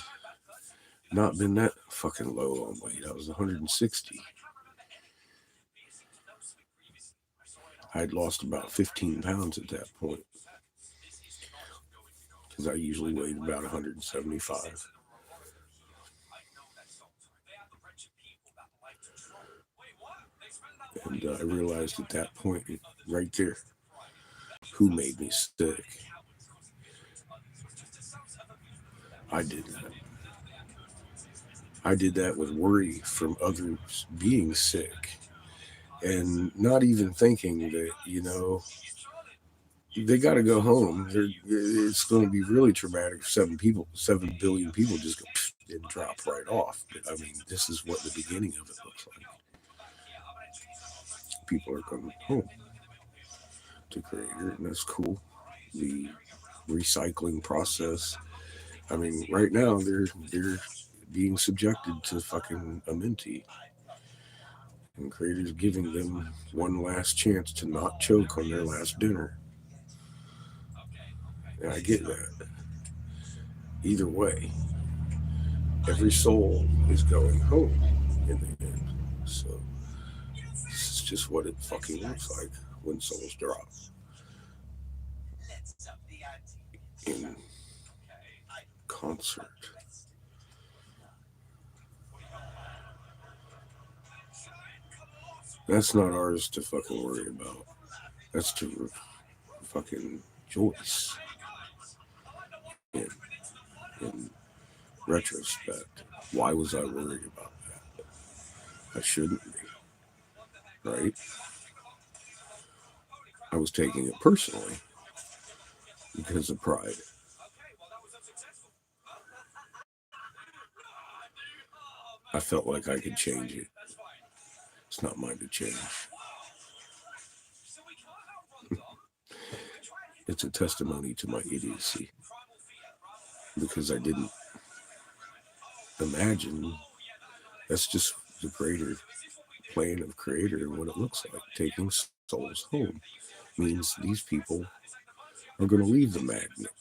not been that fucking low on weight. I was 160. I'd lost about 15 pounds at that point because I usually weighed about 175. And I realized at that point, right there, who made me sick. I did that. I did that with worry from others being sick and not even thinking that, they got to go home. It's going to be really traumatic if 7 billion people just go and drop right off. But I mean, this is what the beginning of it looks like. People are coming home to Creator, and that's cool. The recycling process. I mean, right now they're being subjected to fucking a minty, and Creator's giving them one last chance to not choke on their last dinner. And I get that. Either way, every soul is going home in the end. So this is just what it fucking looks like when souls drop in concert. That's not ours to fucking worry about. That's to fucking rejoice in retrospect. Why was I worried about that? I shouldn't be, right? I was taking it personally because of pride. I felt like I could change it. It's not mine to change. It's a testimony to my idiocy because I didn't imagine. That's just the greater plan of Creator and what it looks like. Taking souls home means these people are going to leave the magnet.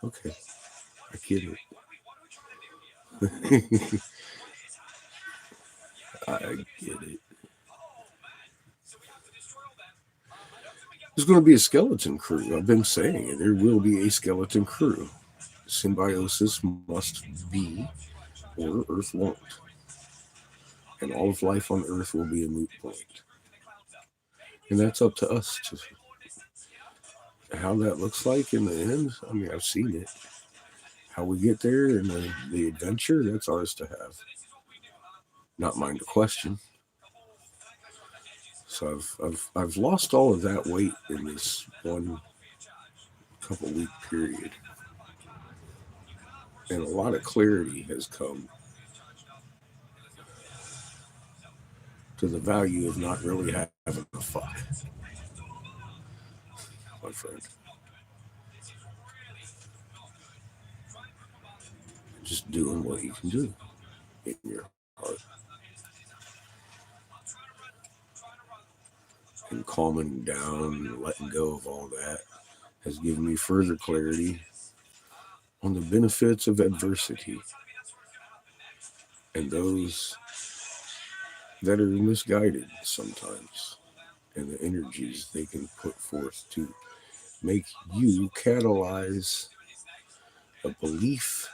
Okay, I get it. I get it. There's going to be a skeleton crew. I've been saying it. There will be a skeleton crew. Symbiosis must be, or Earth won't. And all of life on Earth will be a moot point. And that's up to us to how that looks like in the end. I mean, I've seen it. How we get there and the adventure, that's ours to have. Not mine to question. So I've lost all of that weight in this one couple week period. And a lot of clarity has come to the value of not really having a fuck, my friend. Just doing what you can do in your heart. And calming down and letting go of all that has given me further clarity on the benefits of adversity and those that are misguided sometimes, and the energies they can put forth to make you catalyze a belief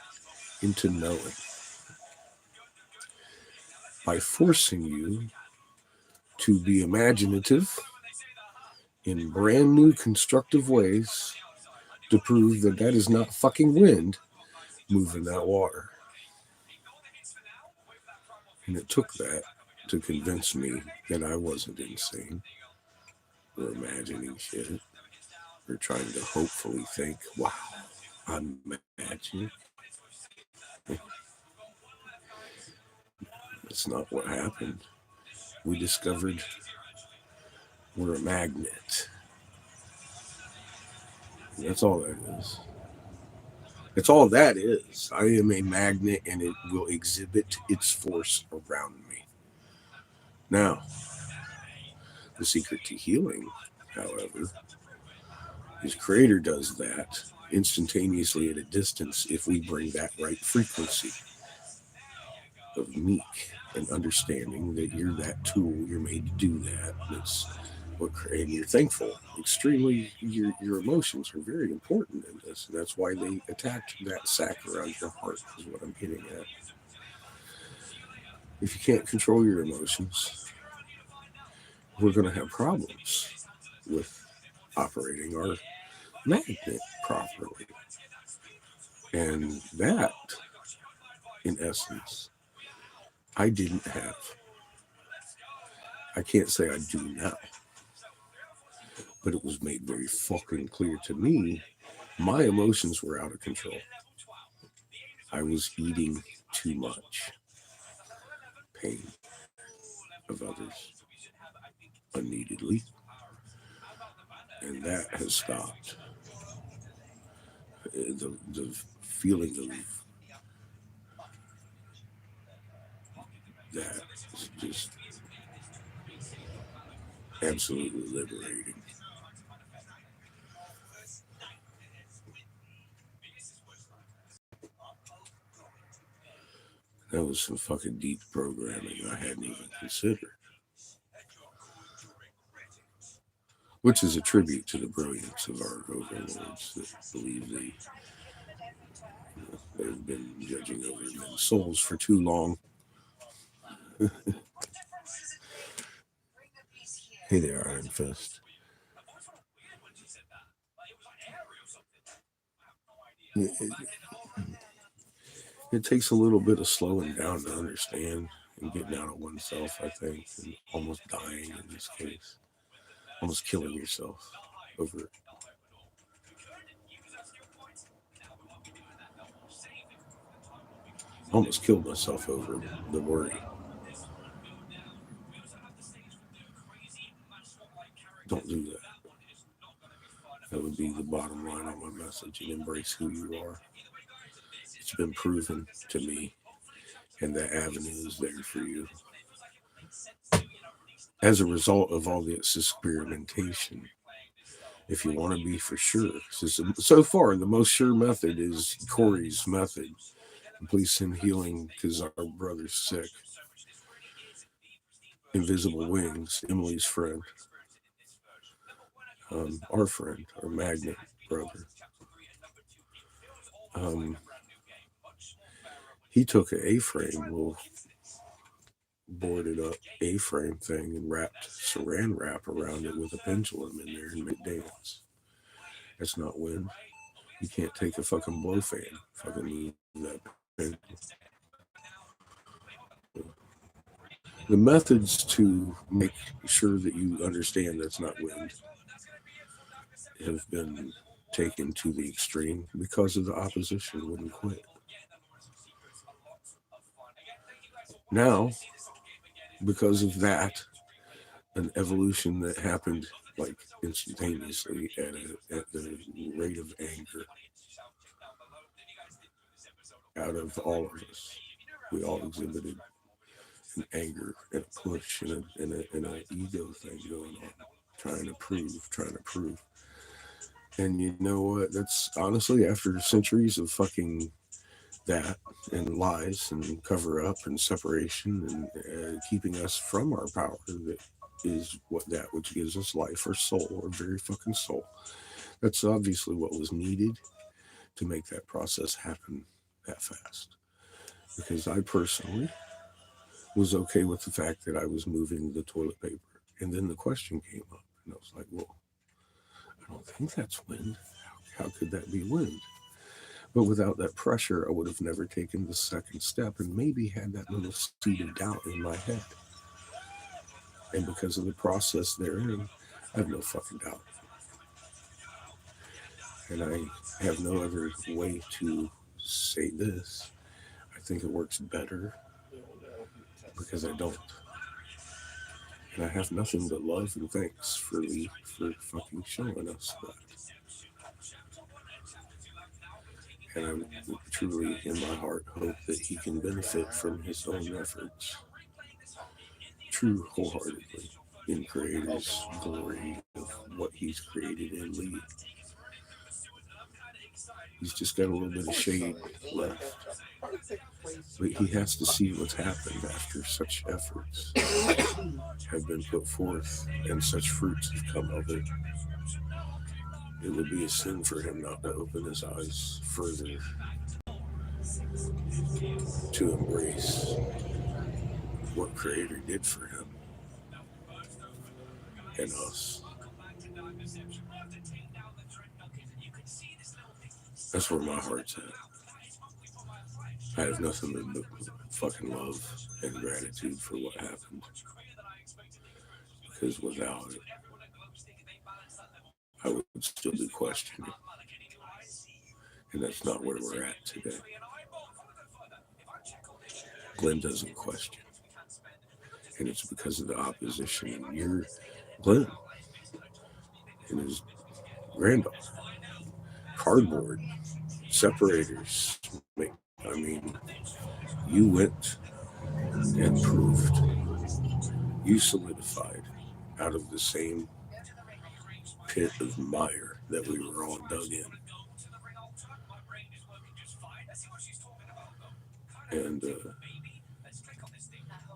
into knowing by forcing you to be imaginative in brand new constructive ways to prove that that is not fucking wind moving that water. And it took that to convince me that I wasn't insane or imagining shit or trying to hopefully think, wow, I'm magic. That's not what happened. we discovered we're a magnet. That's all that is. That's all that is. I am a magnet and it will exhibit its force around me. Now, the secret to healing, however, is Creator does that instantaneously at a distance if we bring that right frequency of meek and understanding that you're that tool, you're made to do that. That's what, and you're thankful. Extremely, your emotions are very important in this, and that's why they attacked that sac around your heart. Is what I'm hitting at. If you can't control your emotions, we're going to have problems with operating our magnet properly, and that, in essence, I didn't have. I can't say I do now, but it was made very fucking clear to me. My emotions were out of control. I was eating too much pain of others unneededly, and that has stopped. The feeling of that is just absolutely liberating. That was some fucking deep programming I hadn't even considered, which is a tribute to the brilliance of our overlords that believe they've been judging over men's souls for too long. Hey there, Iron Fist. It takes a little bit of slowing down to understand and getting out of oneself, I think, and almost dying in this case, almost killing yourself over it. Almost killed myself over the worry. Don't do that. That would be the bottom line of my message, and embrace who you are. It's been proven to me, and that avenue is there for you. As a result of all this experimentation, if you want to be for sure, so far the most sure method is Corey's method. Please send healing because our brother's sick. Invisible Wings, Emily's friend, our friend, our magnet brother. He took an A-frame, little boarded up A-frame thing, and wrapped saran wrap around it with a pendulum in there and made it dance. That's not wind. You can't take a fucking blow fan, fucking move that pendulum. The methods to make sure that you understand that's not wind have been taken to the extreme because of the opposition wouldn't quit. Now, because of that, an evolution that happened like instantaneously at the rate of anger out of all of us, we all exhibited an anger and a push and an ego thing going on, trying to prove. And you know what? That's honestly, after centuries of fucking that and lies and cover up and separation and keeping us from our power, that is what that which gives us life or soul or very fucking soul. That's obviously what was needed to make that process happen that fast. Because I personally was okay with the fact that I was moving the toilet paper. And then the question came up, and I was like, well, I don't think that's wind. How could that be wind? But without that pressure, I would have never taken the second step and maybe had that little seed of doubt in my head. And because of the process therein, I have no fucking doubt. And I have no other way to say this. I think it works better because I don't. And I have nothing but love and thanks for fucking showing us that. And I truly, in my heart, hope that he can benefit from his own efforts, true wholeheartedly, in Creator's glory of what he's created in Lee. He's just got a little bit of shade left. But he has to see what's happened after such efforts have been put forth and such fruits have come of it. It would be a sin for him not to open his eyes further to embrace what Creator did for him and us. That's where my heart's at. I have nothing but fucking love and gratitude for what happened. Because without it, I would still be questioning. And that's not where we're at today. Glenn doesn't question. And it's because of the opposition. And you're Glenn and his granddaughter. Cardboard. Separators. I mean, you went and proved. You solidified out of the same pit of mire that we were all dug in. And a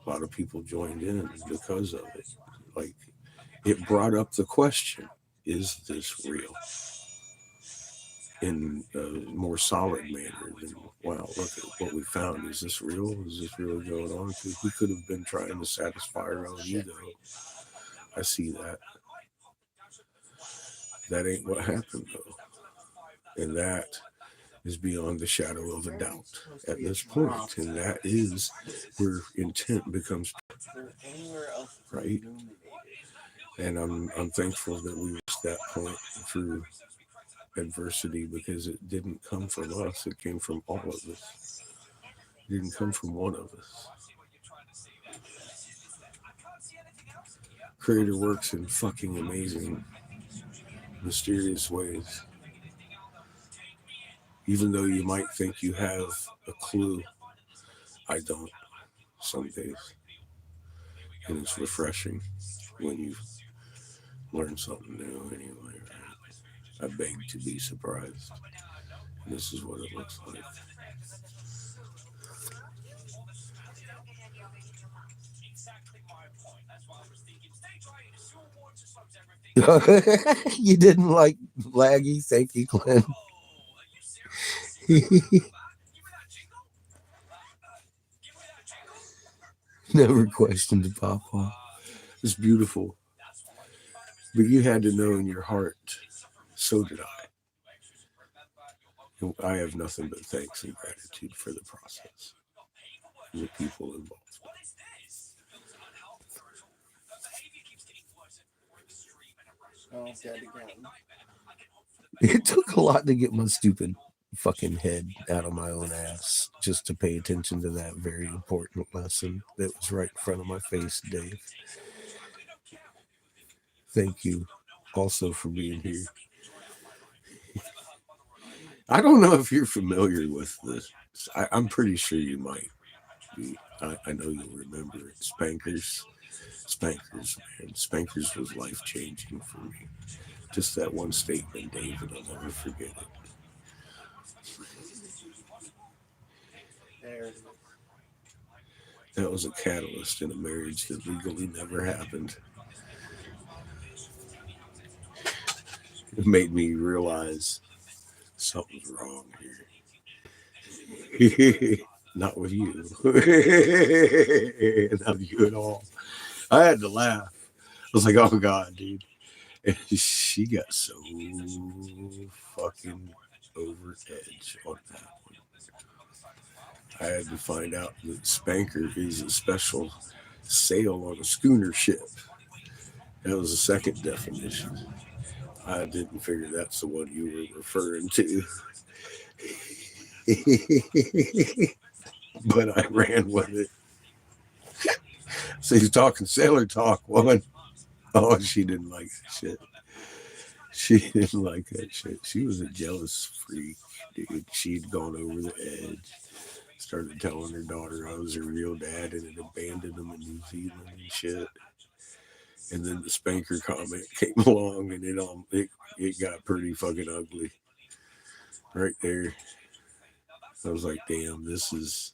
lot of people joined in because of it. Like, it brought up the question, is this real? In a more solid manner than, wow, look at what we found. Is this real? Is this really going on? Because we could have been trying to satisfy our own ego. I see that. That ain't what happened, though. And that is beyond the shadow of a doubt at this point. And that is where intent becomes right. And I'm thankful that we reached that point through adversity, because it didn't come from us. It came from all of us. It didn't come from one of us. Creator works in fucking amazing, mysterious ways. Even though you might think you have a clue, I don't some days. And it's refreshing when you learn something new anyway. Right? I beg to be surprised. And this is what it looks like. You didn't like Laggy? Thank you, Glenn. Never questioned Papa. It's beautiful. But you had to know in your heart, so did I. I have nothing but thanks and gratitude for the process and the people involved. It took a lot to get my stupid fucking head out of my own ass just to pay attention to that very important lesson that was right in front of my face, Dave. Thank you also for being here. I don't know if you're familiar with this. I'm pretty sure you might be. I know you'll remember it. Spankers, man. Spankers was life-changing for me. Just that one statement, David, I'll never forget it. That was a catalyst in a marriage that legally never happened. It made me realize something's wrong here. Not with you. Not with you at all. I had to laugh. I was like, oh God, dude. And she got so fucking over edge on that one. I had to find out that spanker is a special sail on a schooner ship. That was the second definition. I didn't figure that's the one you were referring to. But I ran with it. So he's talking sailor talk, woman. Oh, she didn't like that shit. She didn't like that shit. She was a jealous freak, dude. She'd gone over the edge. Started telling her daughter I was her real dad and had abandoned them in New Zealand and shit. And then the spanker comment came along and it got pretty fucking ugly. Right there. I was like, damn, this is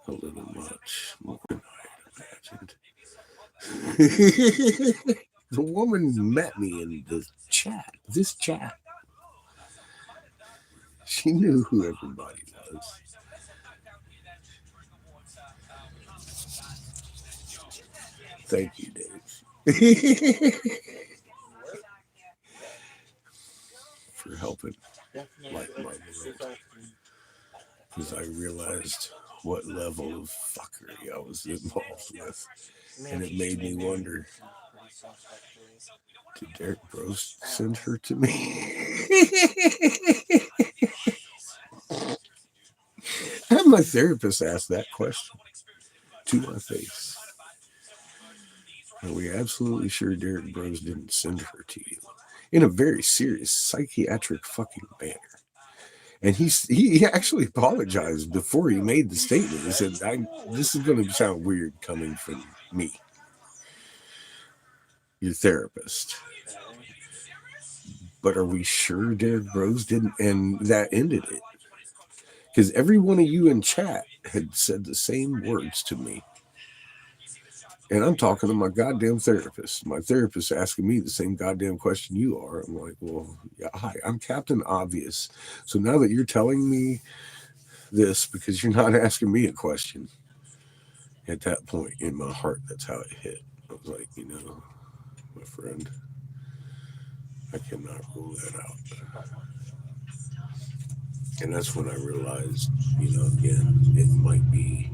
a little much more than I had imagined. The woman met me in this chat. She knew who everybody was. Thank you, Dave. For helping light my world. Because I realized what level of fuckery I was involved with. And it made me wonder, did Derek Bros send her to me? I had my therapist ask that question to my face. Are we absolutely sure Derek Bros didn't send her to you? In a very serious psychiatric fucking manner. And he actually apologized before he made the statement. He said, this is going to sound weird coming from me, your therapist. But are we sure Derek Bros didn't? And that ended it. Because every one of you in chat had said the same words to me. And I'm talking to my goddamn therapist. My therapist asking me the same goddamn question you are. I'm like, well, yeah, hi, I'm Captain Obvious. So now that you're telling me this because you're not asking me a question, at that point in my heart, that's how it hit. I was like, my friend, I cannot rule that out. And that's when I realized, again, it might be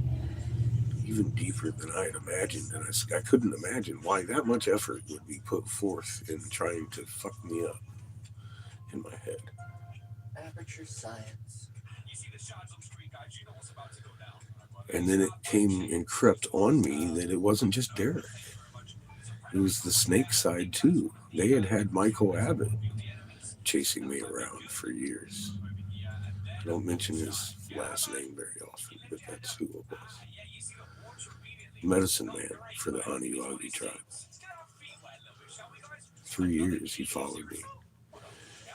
even deeper than I had imagined. And I couldn't imagine why that much effort would be put forth in trying to fuck me up in my head. Aperture science. And then it came and crept on me that it wasn't just Derek. It was the snake side too. They had Michael Abbott chasing me around for years. I don't mention his last name very often, but that's who it was. Medicine man for the Aniwagi tribe. 3 years he followed me.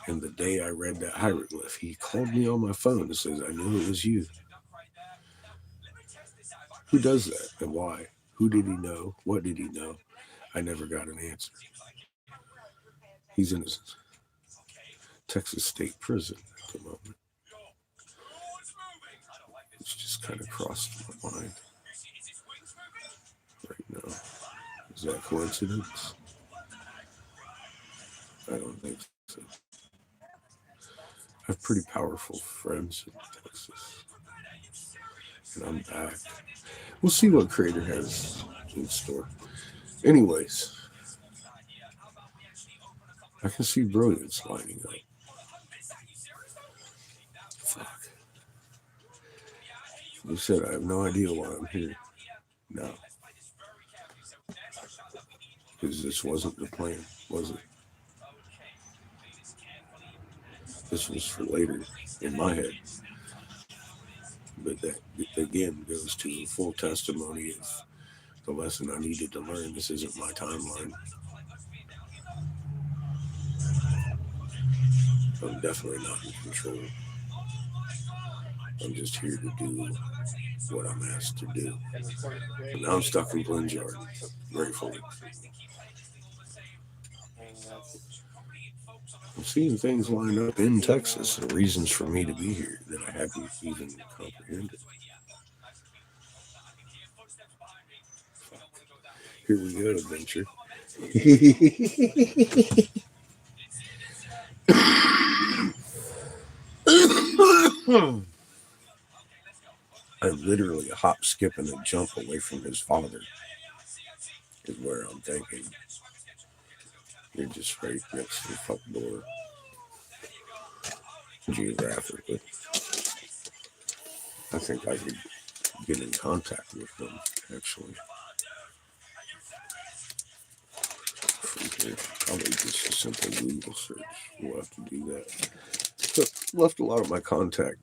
And the day I read that hieroglyph, he called me on my phone and says, I knew it was you. Who does that and why? Who did he know? What did he know? I never got an answer. He's in his Texas State Prison at the moment. It's just kind of crossed my mind right now. Is that coincidence? I don't think so. I have pretty powerful friends in Texas. And I'm back. We'll see what Creator has in store. Anyways, I can see brilliance lining up. Fuck. You said I have no idea why I'm here. No. Because this wasn't the plan, was it? This was for later in my head. But that, again, goes to the full testimony of the lesson I needed to learn. This isn't my timeline. I'm definitely not in control. I'm just here to do what I'm asked to do. And now I'm stuck in Glen Jordan, gratefully. I'm seeing things line up in Texas and reasons for me to be here that I haven't even comprehended. Here we go, adventure. I'm literally a hop, skip, and a jump away from his father, is where I'm thinking. You're just right next to the fuck door. Geographically. I think I could get in contact with them, actually. Probably just a simple Google search. We'll have to do that. But left a lot of my contact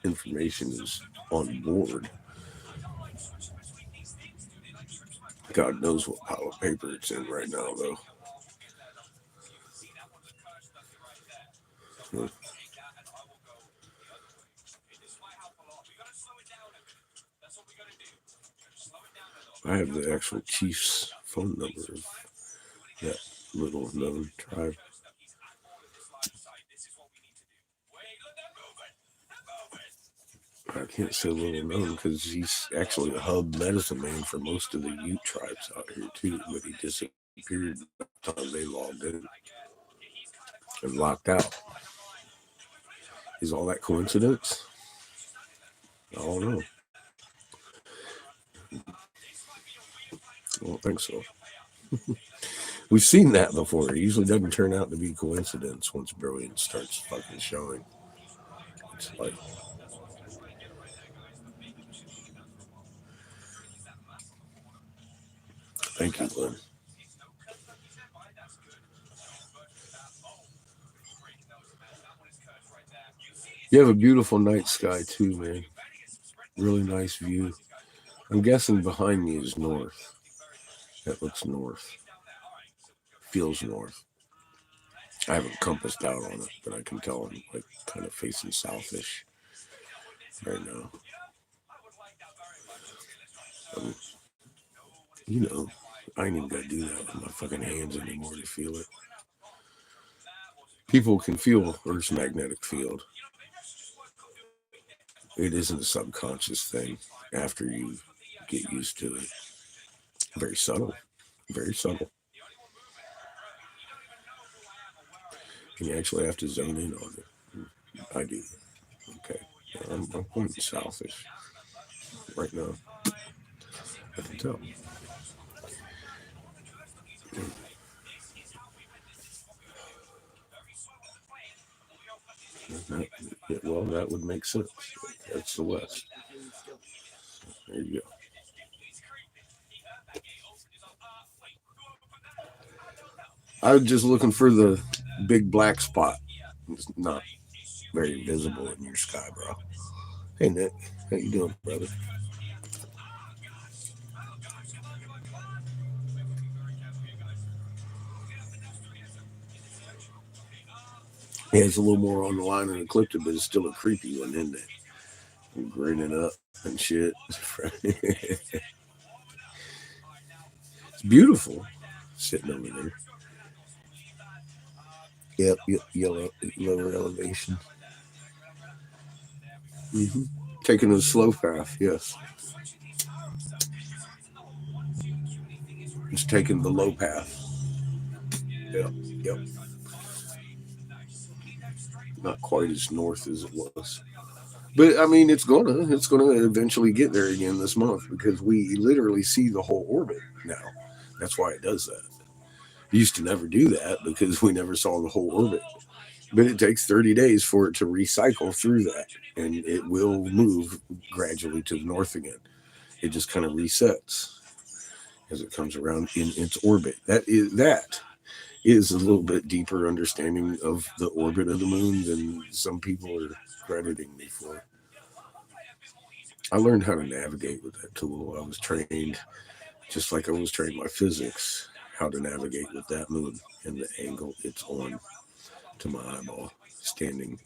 information is on board. God knows what pile of paper it's in right now, though. I have the actual chief's phone number of that little known tribe. I can't say little known because he's actually a hub medicine man for most of the Ute tribes out here too, but he disappeared by the time they logged in and locked out. Is all that coincidence? I don't know. I don't think so. We've seen that before. It usually doesn't turn out to be coincidence once brilliance starts fucking showing. It's like, thank you, Lynn. You have a beautiful night sky too, man. Really nice view. I'm guessing behind me is north. That looks north. Feels north. I haven't compassed out on it, but I can tell I'm like kind of facing southish right now. You know, I ain't even got to do that with my fucking hands anymore to feel it. People can feel Earth's magnetic field. It isn't a subconscious thing after you get used to it. Very subtle. Very subtle. And you actually have to zone in on it. I do. Okay. I'm pointing southish right now. I can tell. Well, that would make sense. That's the west. There you go. I was just looking for the big black spot. It's not very visible in your sky, bro. Hey, Nick. How you doing, brother? Yeah, it's a little more on the line than Ecliptic, but it's still a creepy one, isn't it? And grinning up and shit. It's beautiful sitting over there. Yep, yellow, lower elevation. Mm-hmm. Taking a slow path, yes. It's taking the low path. Yep, yep. Not quite as north as it was. But I mean, it's gonna eventually get there again this month because we literally see the whole orbit now. That's why it does that. It used to never do that because we never saw the whole orbit. But it takes 30 days for it to recycle through that, and it will move gradually to the north again. It just kind of resets as it comes around in its orbit. That is a little bit deeper understanding of the orbit of the moon than some people are crediting me for. I learned how to navigate with that tool. I was trained, just like I was trained my physics, how to navigate with that moon and the angle it's on to my eyeball, standing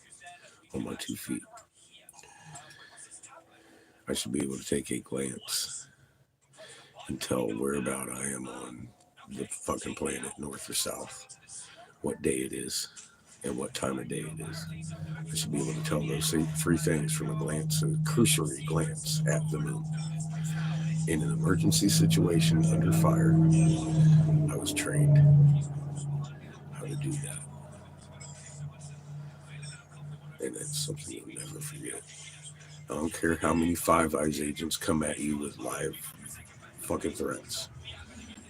on my 2 feet. I should be able to take a glance and tell whereabout I am on the fucking planet, north or south, what day it is, and what time of day it is. I should be able to tell those three things from a glance, a cursory glance at the moon. In an emergency situation under fire, I was trained how to do that. And it's something you'll never forget. I don't care how many Five Eyes agents come at you with live fucking threats.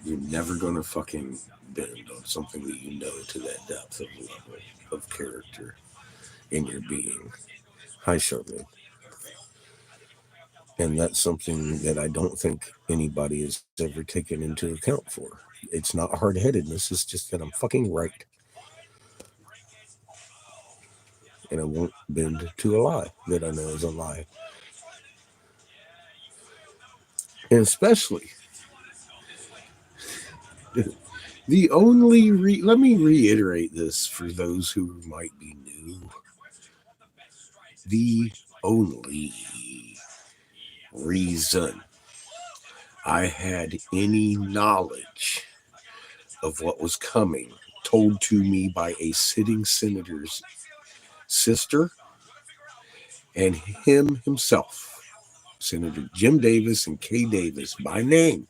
You're never gonna fucking bend on something that you know to that depth of level of character in your being. Hi, Charmaine. And that's something that I don't think anybody has ever taken into account for. It's not hard-headedness, it's just that I'm fucking right. And I won't bend to a lie that I know is a lie. And especially, the only let me reiterate this for those who might be new. The only reason I had any knowledge of what was coming told to me by a sitting senator's sister and him himself, Senator Jim Davis and Kay Davis, by name.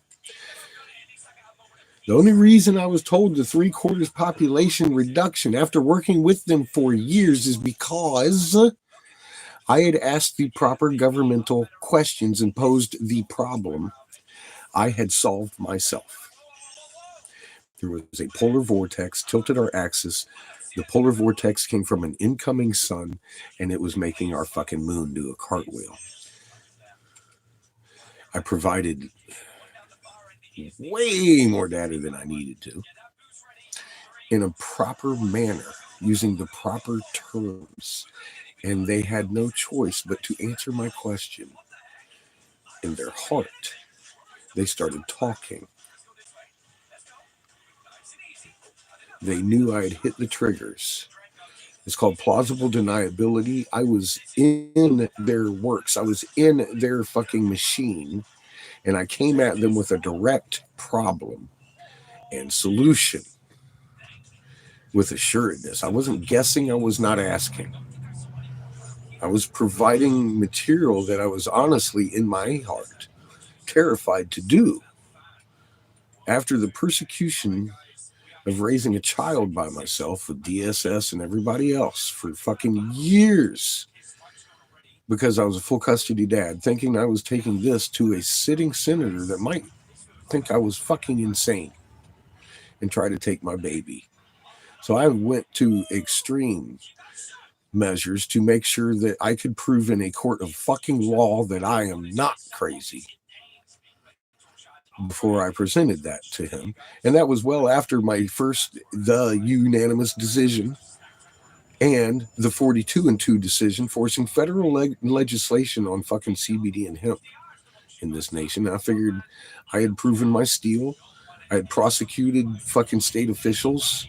The only reason I was told the 3/4 population reduction after working with them for years is because I had asked the proper governmental questions and posed the problem I had solved myself. There was a polar vortex, tilted our axis. The polar vortex came from an incoming sun, and it was making our fucking moon do a cartwheel. I provided way more data than I needed to in a proper manner, using the proper terms, and they had no choice but to answer my question. In their heart, they started talking. They knew I had hit the triggers. It's called plausible deniability. I was in their works. I was in their fucking machine, and I came at them with a direct problem and solution with assuredness. I wasn't guessing. I was not asking. I was providing material that I was honestly, in my heart, terrified to do. After the persecution of raising a child by myself with DSS and everybody else for fucking years, because I was a full custody dad, thinking I was taking this to a sitting senator that might think I was fucking insane and try to take my baby. So I went to extreme measures to make sure that I could prove in a court of fucking law that I am not crazy before I presented that to him. And that was well after the unanimous decision and the 42-2 decision forcing federal legislation on fucking CBD and hemp in this nation. I figured I had proven my steel. I had prosecuted fucking state officials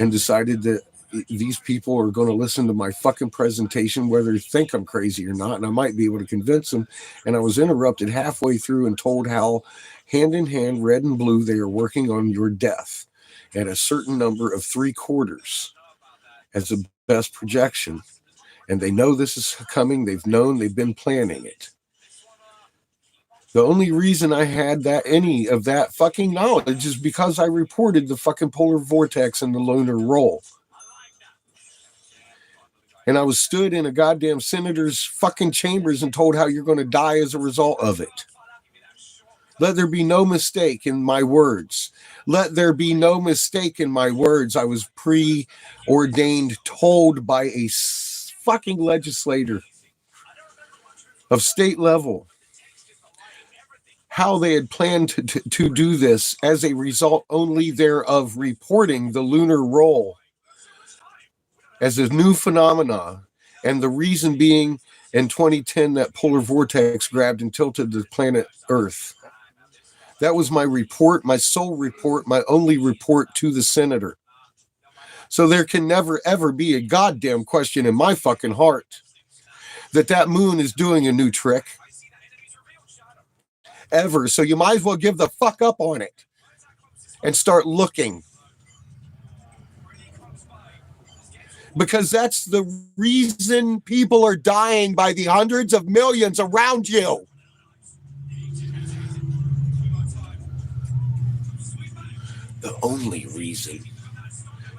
and decided that these people are going to listen to my fucking presentation, whether they think I'm crazy or not, and I might be able to convince them. And I was interrupted halfway through and told how, hand in hand, red and blue, they are working on your death at a certain number of 3/4 as the best projection. And they know this is coming. They've known. They've been planning it. The only reason I had any of that fucking knowledge is because I reported the fucking polar vortex and the lunar roll. And I was stood in a goddamn senator's fucking chambers and told how you're going to die as a result of it. Let there be no mistake in my words. Let there be no mistake in my words. I was preordained, told by a fucking legislator of state level how they had planned to do this as a result only thereof reporting the lunar roll as a new phenomena, and the reason being in 2010 that polar vortex grabbed and tilted the planet Earth. That was my report, my sole report, my only report to the senator. So there can never, ever be a goddamn question in my fucking heart that moon is doing a new trick. Ever. So you might as well give the fuck up on it and start looking. Because that's the reason people are dying by the hundreds of millions around you. The only reason.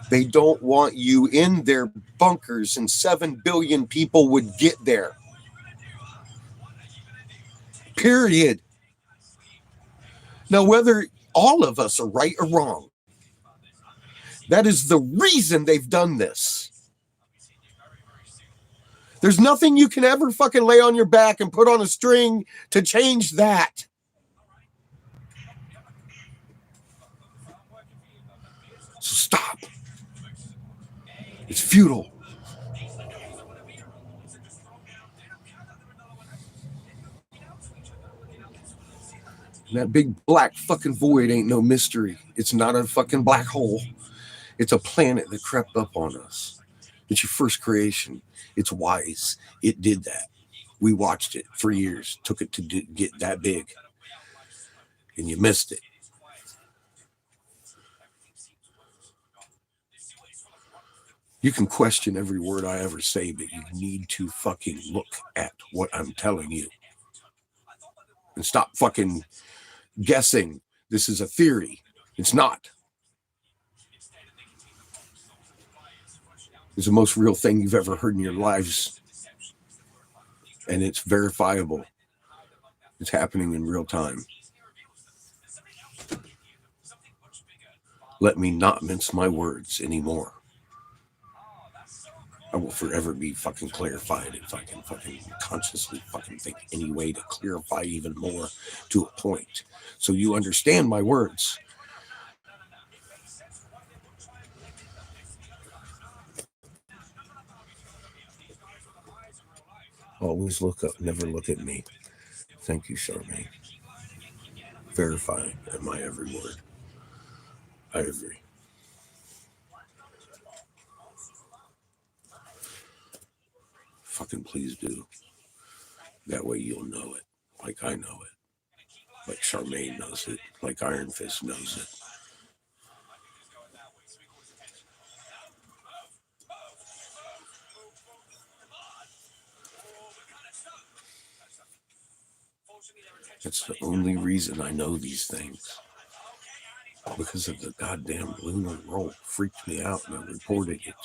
They don't want you in their bunkers, and 7 billion people would get there. Period. Now, whether all of us are right or wrong, that is the reason they've done this. There's nothing you can ever fucking lay on your back and put on a string to change that. So stop. It's futile. And that big black fucking void ain't no mystery. It's not a fucking black hole. It's a planet that crept up on us. It's your first creation. It's wise. It did that. We watched it for years. Took it to get that big. And you missed it. You can question every word I ever say, but you need to fucking look at what I'm telling you. And stop fucking guessing this is a theory. It's not. It's the most real thing you've ever heard in your lives. And it's verifiable. It's happening in real time. Let me not mince my words anymore. I will forever be fucking clarified if I can fucking consciously fucking think any way to clarify even more to a point. So you understand my words. Always look up, never look at me. Thank you, Charmaine. Verify at my every word. I agree. Fucking please do. That way you'll know it, like I know it, like Charmaine knows it, like Iron Fist knows it. That's the only reason I know these things. Because of the goddamn lunar roll freaked me out and I reported it.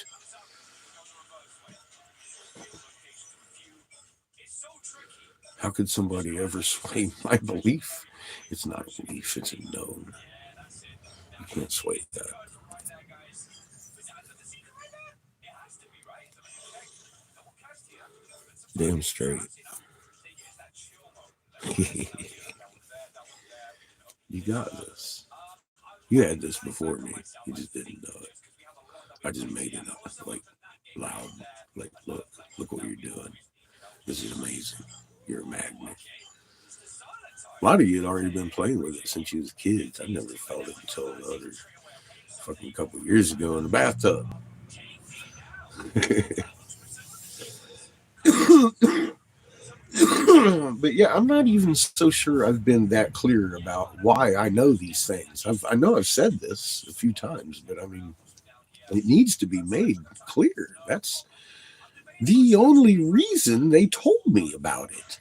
How could somebody ever sway my belief? It's not a belief, it's a known. You can't sway that. Damn straight. You got this. You had this before me. You just didn't know it. I just made it up, like loud. Like, look what you're doing. This is amazing. You're a magnet. A lot of you had already been playing with it since you was kids. I never felt it until the other fucking couple of years ago in the bathtub. But yeah, I'm not even so sure I've been that clear about why I know these things. I know I've said this a few times, but I mean, it needs to be made clear. That's the only reason they told me about it.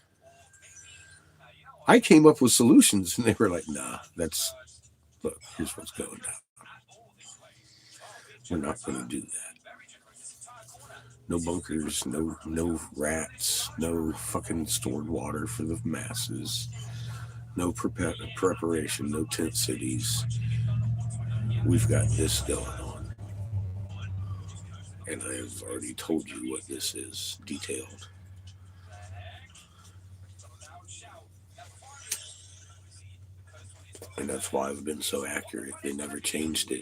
I came up with solutions and they were like, nah, look, here's what's going down. We're not going to do that. No bunkers, no rats, no fucking stored water for the masses, no preparation, no tent cities. We've got this going on. And I have already told you what this is, detailed. And that's why I've been so accurate. They never changed it.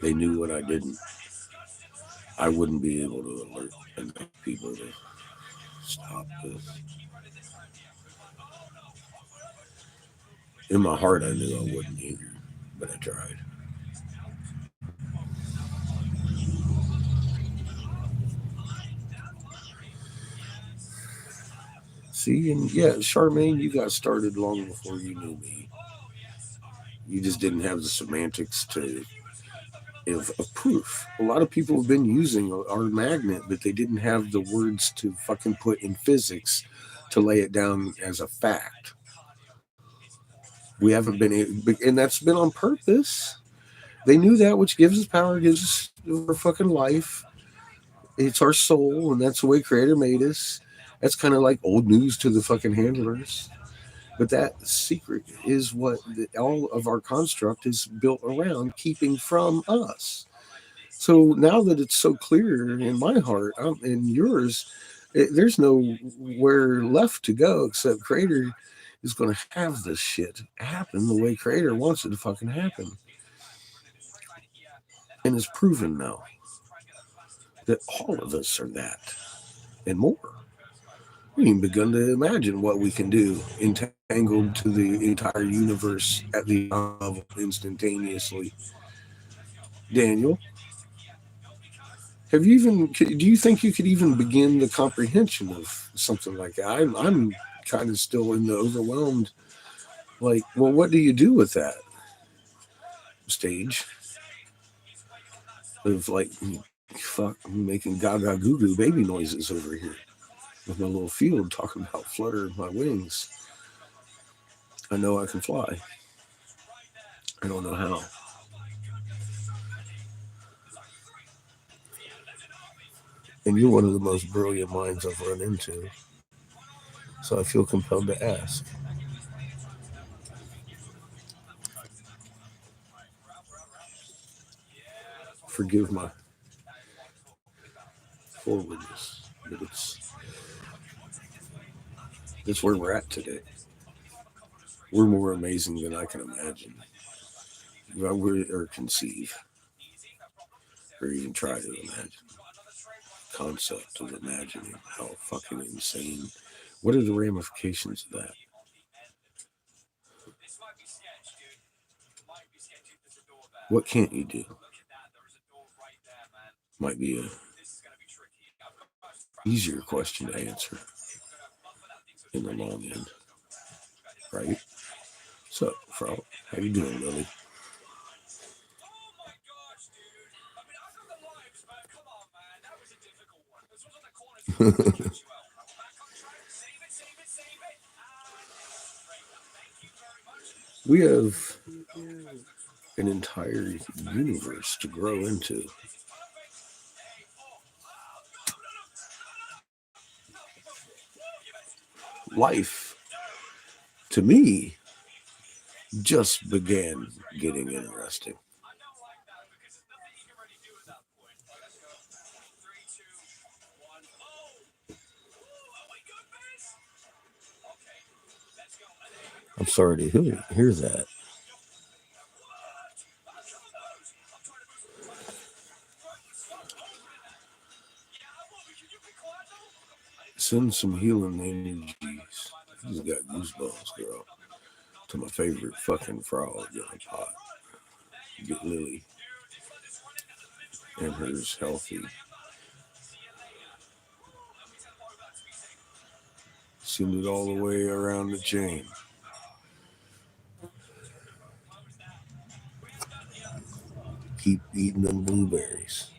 They knew what I didn't. I wouldn't be able to alert enough people to stop this. In my heart, I knew I wouldn't either, but I tried. See, and yeah, Charmaine, you got started long before you knew me. You just didn't have the semantics of proof. A lot of people have been using our magnet, but they didn't have the words to fucking put in physics to lay it down as a fact. We haven't been able, and that's been on purpose. They knew that which gives us power, gives us our fucking life. It's our soul, and that's the way Creator made us. That's kind of like old news to the fucking handlers. But that secret is what all of our construct is built around, keeping from us. So now that it's so clear in my heart, in yours, there's nowhere left to go except Creator is going to have this shit happen the way Creator wants it to fucking happen. And it's proven now that all of us are that and more. We haven't begun to imagine what we can do entangled to the entire universe at the level instantaneously. Daniel, have you even? Do you think you could even begin the comprehension of something like that? I'm kind of still in the overwhelmed. Like, well, what do you do with that stage of like, fuck, I'm making gaga goo goo baby noises over here with my little field talking about flutter my wings. I know I can fly. I don't know how. And you're one of the most brilliant minds I've run into. So I feel compelled to ask. Forgive my forwardness, but it's where we're at today. We're more amazing than I can imagine, or conceive, or even try to imagine. Concept of imagining how fucking insane. What are the ramifications of that? What can't you do? Might be a easier question to answer in the long end, right? So, Frau, how you doing, Lily? We have an entire universe to grow into. Life, to me, just began getting interesting. I'm sorry to hear that. Send some healing energies. I just got goosebumps, girl. To my favorite fucking frog in a pot. Get Lily and hers healthy. Send it all the way around the chain. Keep eating them blueberries.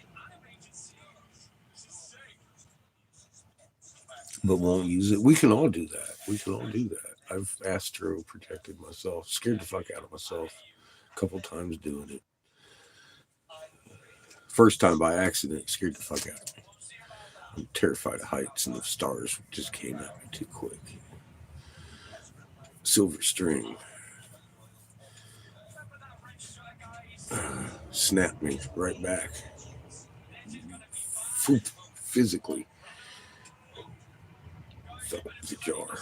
But won't use it. We can all do that. We can all do that. I've astro protected myself, scared the fuck out of myself a couple times doing it. First time by accident, scared the fuck out of me. I'm terrified of heights, and the stars just came at me too quick. Silver string snapped me right back. Physically felt the jar.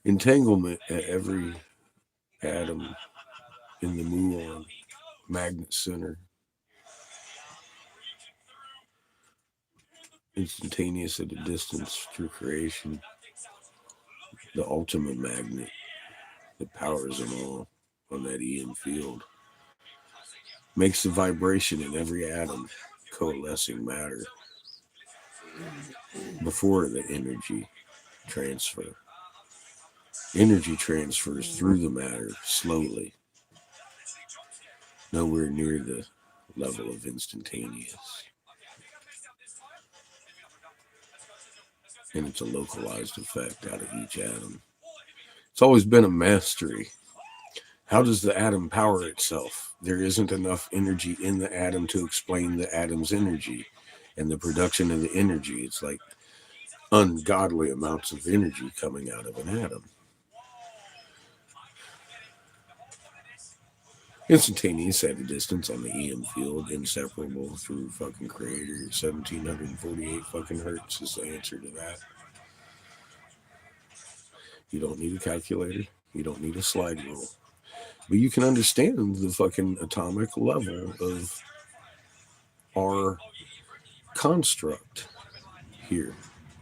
Entanglement at every atom in the muon magnet center. Instantaneous at a distance through creation. The ultimate magnet that powers them all on that EM field. Makes the vibration in every atom coalescing matter before the energy transfer. Energy transfers through the matter slowly, nowhere near the level of instantaneous. And it's a localized effect out of each atom. It's always been a mystery How does the atom power itself? There isn't enough energy in the atom to explain the atom's energy and the production of the energy. It's like ungodly amounts of energy coming out of an atom. Instantaneous at a distance on the EM field, inseparable through fucking creator. 1748 fucking hertz is the answer to that. You don't need a calculator. You don't need a slide rule. But you can understand the fucking atomic level of our construct here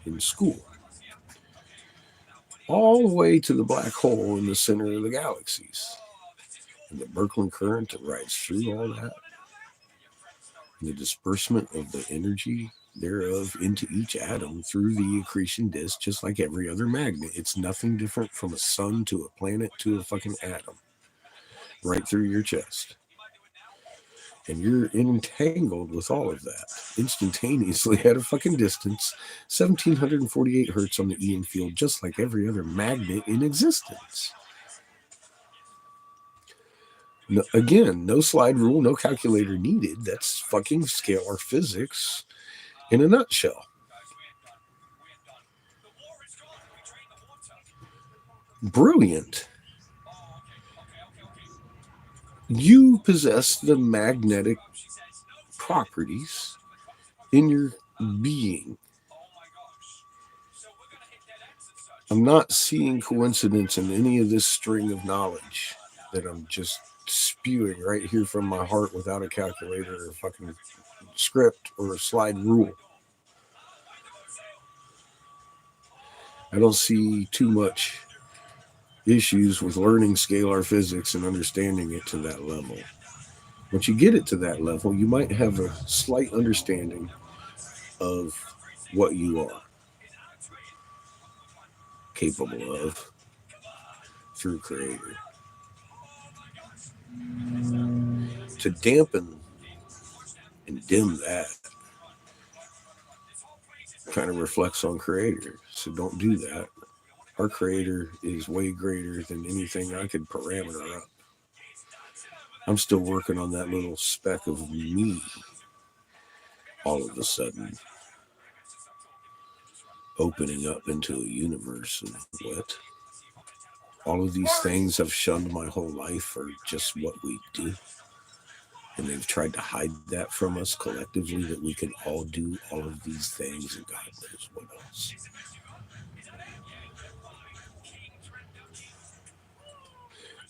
in school. All the way to the black hole in the center of the galaxies. And the Birkeland current that rides through all that. And the disbursement of the energy thereof into each atom through the accretion disk, just like every other magnet. It's nothing different from a sun to a planet to a fucking atom. Right through your chest. And you're entangled with all of that instantaneously at a fucking distance, 1748 hertz on the EM field, just like every other magnet in existence. No, again, no slide rule, no calculator needed. That's fucking scalar physics in a nutshell. Brilliant. You possess the magnetic properties in your being. I'm not seeing coincidence in any of this string of knowledge that I'm just spewing right here from my heart without a calculator or fucking script or a slide rule. I don't see too much issues with learning scalar physics and understanding it to that level. Once you get it to that level, you might have a slight understanding of what you are capable of through Creator. To dampen and dim that kind of reflects on Creator. So don't do that. Our Creator is way greater than anything I could parameter up. I'm still working on that little speck of me all of a sudden. Opening up into a universe of what? All of these things I've shunned my whole life are just what we do. And they've tried to hide that from us collectively, that we can all do all of these things and God knows what else.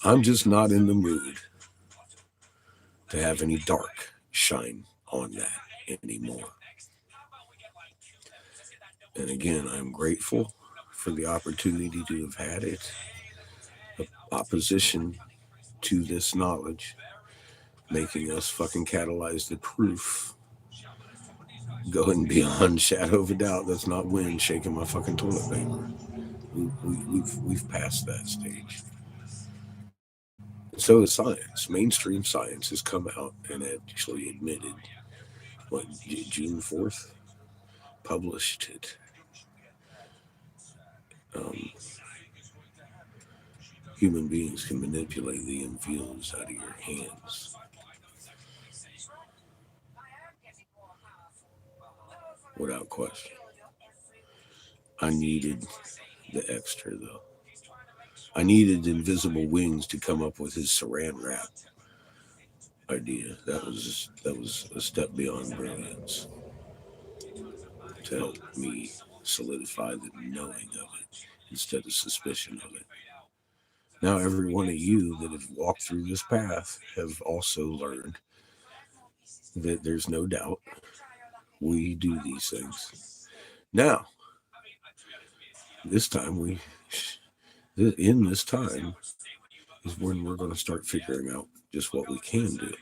I'm just not in the mood to have any dark shine on that anymore. And again, I'm grateful for the opportunity to have had it. Opposition to this knowledge, making us fucking catalyze the proof. Going beyond shadow of a doubt. That's not wind shaking my fucking toilet paper. We've passed that stage. So is science. Mainstream science has come out and actually admitted, what, June 4th? Published it. Human beings can manipulate the influence out of your hands. Without question. I needed the extra, though. I needed invisible wings to come up with his saran wrap idea. That was a step beyond brilliance to help me solidify the knowing of it instead of suspicion of it. Now every one of you that have walked through this path have also learned that there's no doubt we do these things. Now, this time in this time is when we're going to start figuring out just what we can do.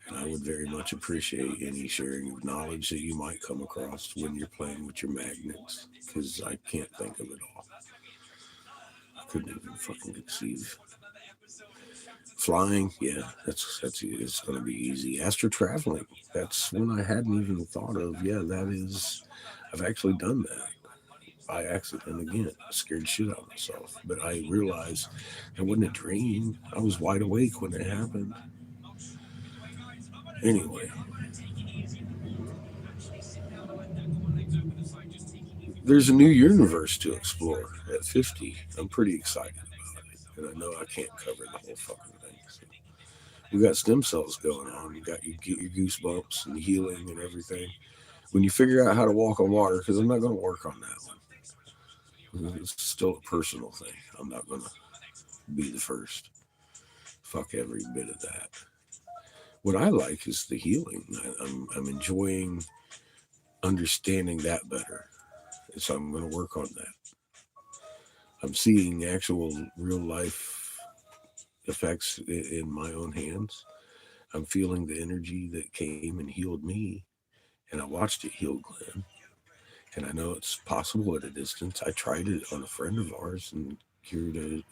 And I would very much appreciate any sharing of knowledge that you might come across when you're playing with your magnets, because I can't think of it all. I couldn't even fucking conceive. Flying, yeah, that's it's going to be easy. Astro traveling, that's one I hadn't even thought of. Yeah, that is, I've actually done that. by accident again. I scared shit out of myself. But I realized it wasn't a dream. I was wide awake when it happened. Anyway, there's a new universe to explore at 50. I'm pretty excited about it. And I know I can't cover the whole fucking thing. So we got stem cells going on. You got you get your goosebumps and healing and everything. When you figure out how to walk on water, because I'm not going to work on that one. It's still a personal thing. I'm not going to be the first. Fuck every bit of that. What I like is the healing. I'm enjoying understanding that better. And so I'm going to work on that. I'm seeing actual real life effects in my own hands. I'm feeling the energy that came and healed me, and I watched it heal Glenn. And I know it's possible at a distance. I tried it on a friend of ours and cured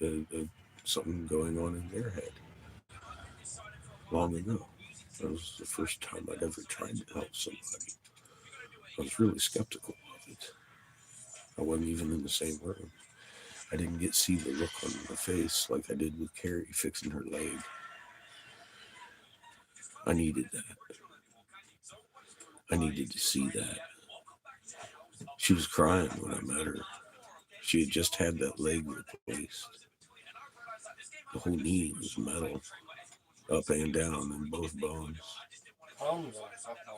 something going on in their head long ago. That was the first time I'd ever tried to help somebody. I was really skeptical of it. I wasn't even in the same room. I didn't get to see the look on my face like I did with Carrie fixing her leg. I needed that. I needed to see that. She was crying when I met her. She had just had that leg replaced. The whole knee was metal, up and down, and both bones.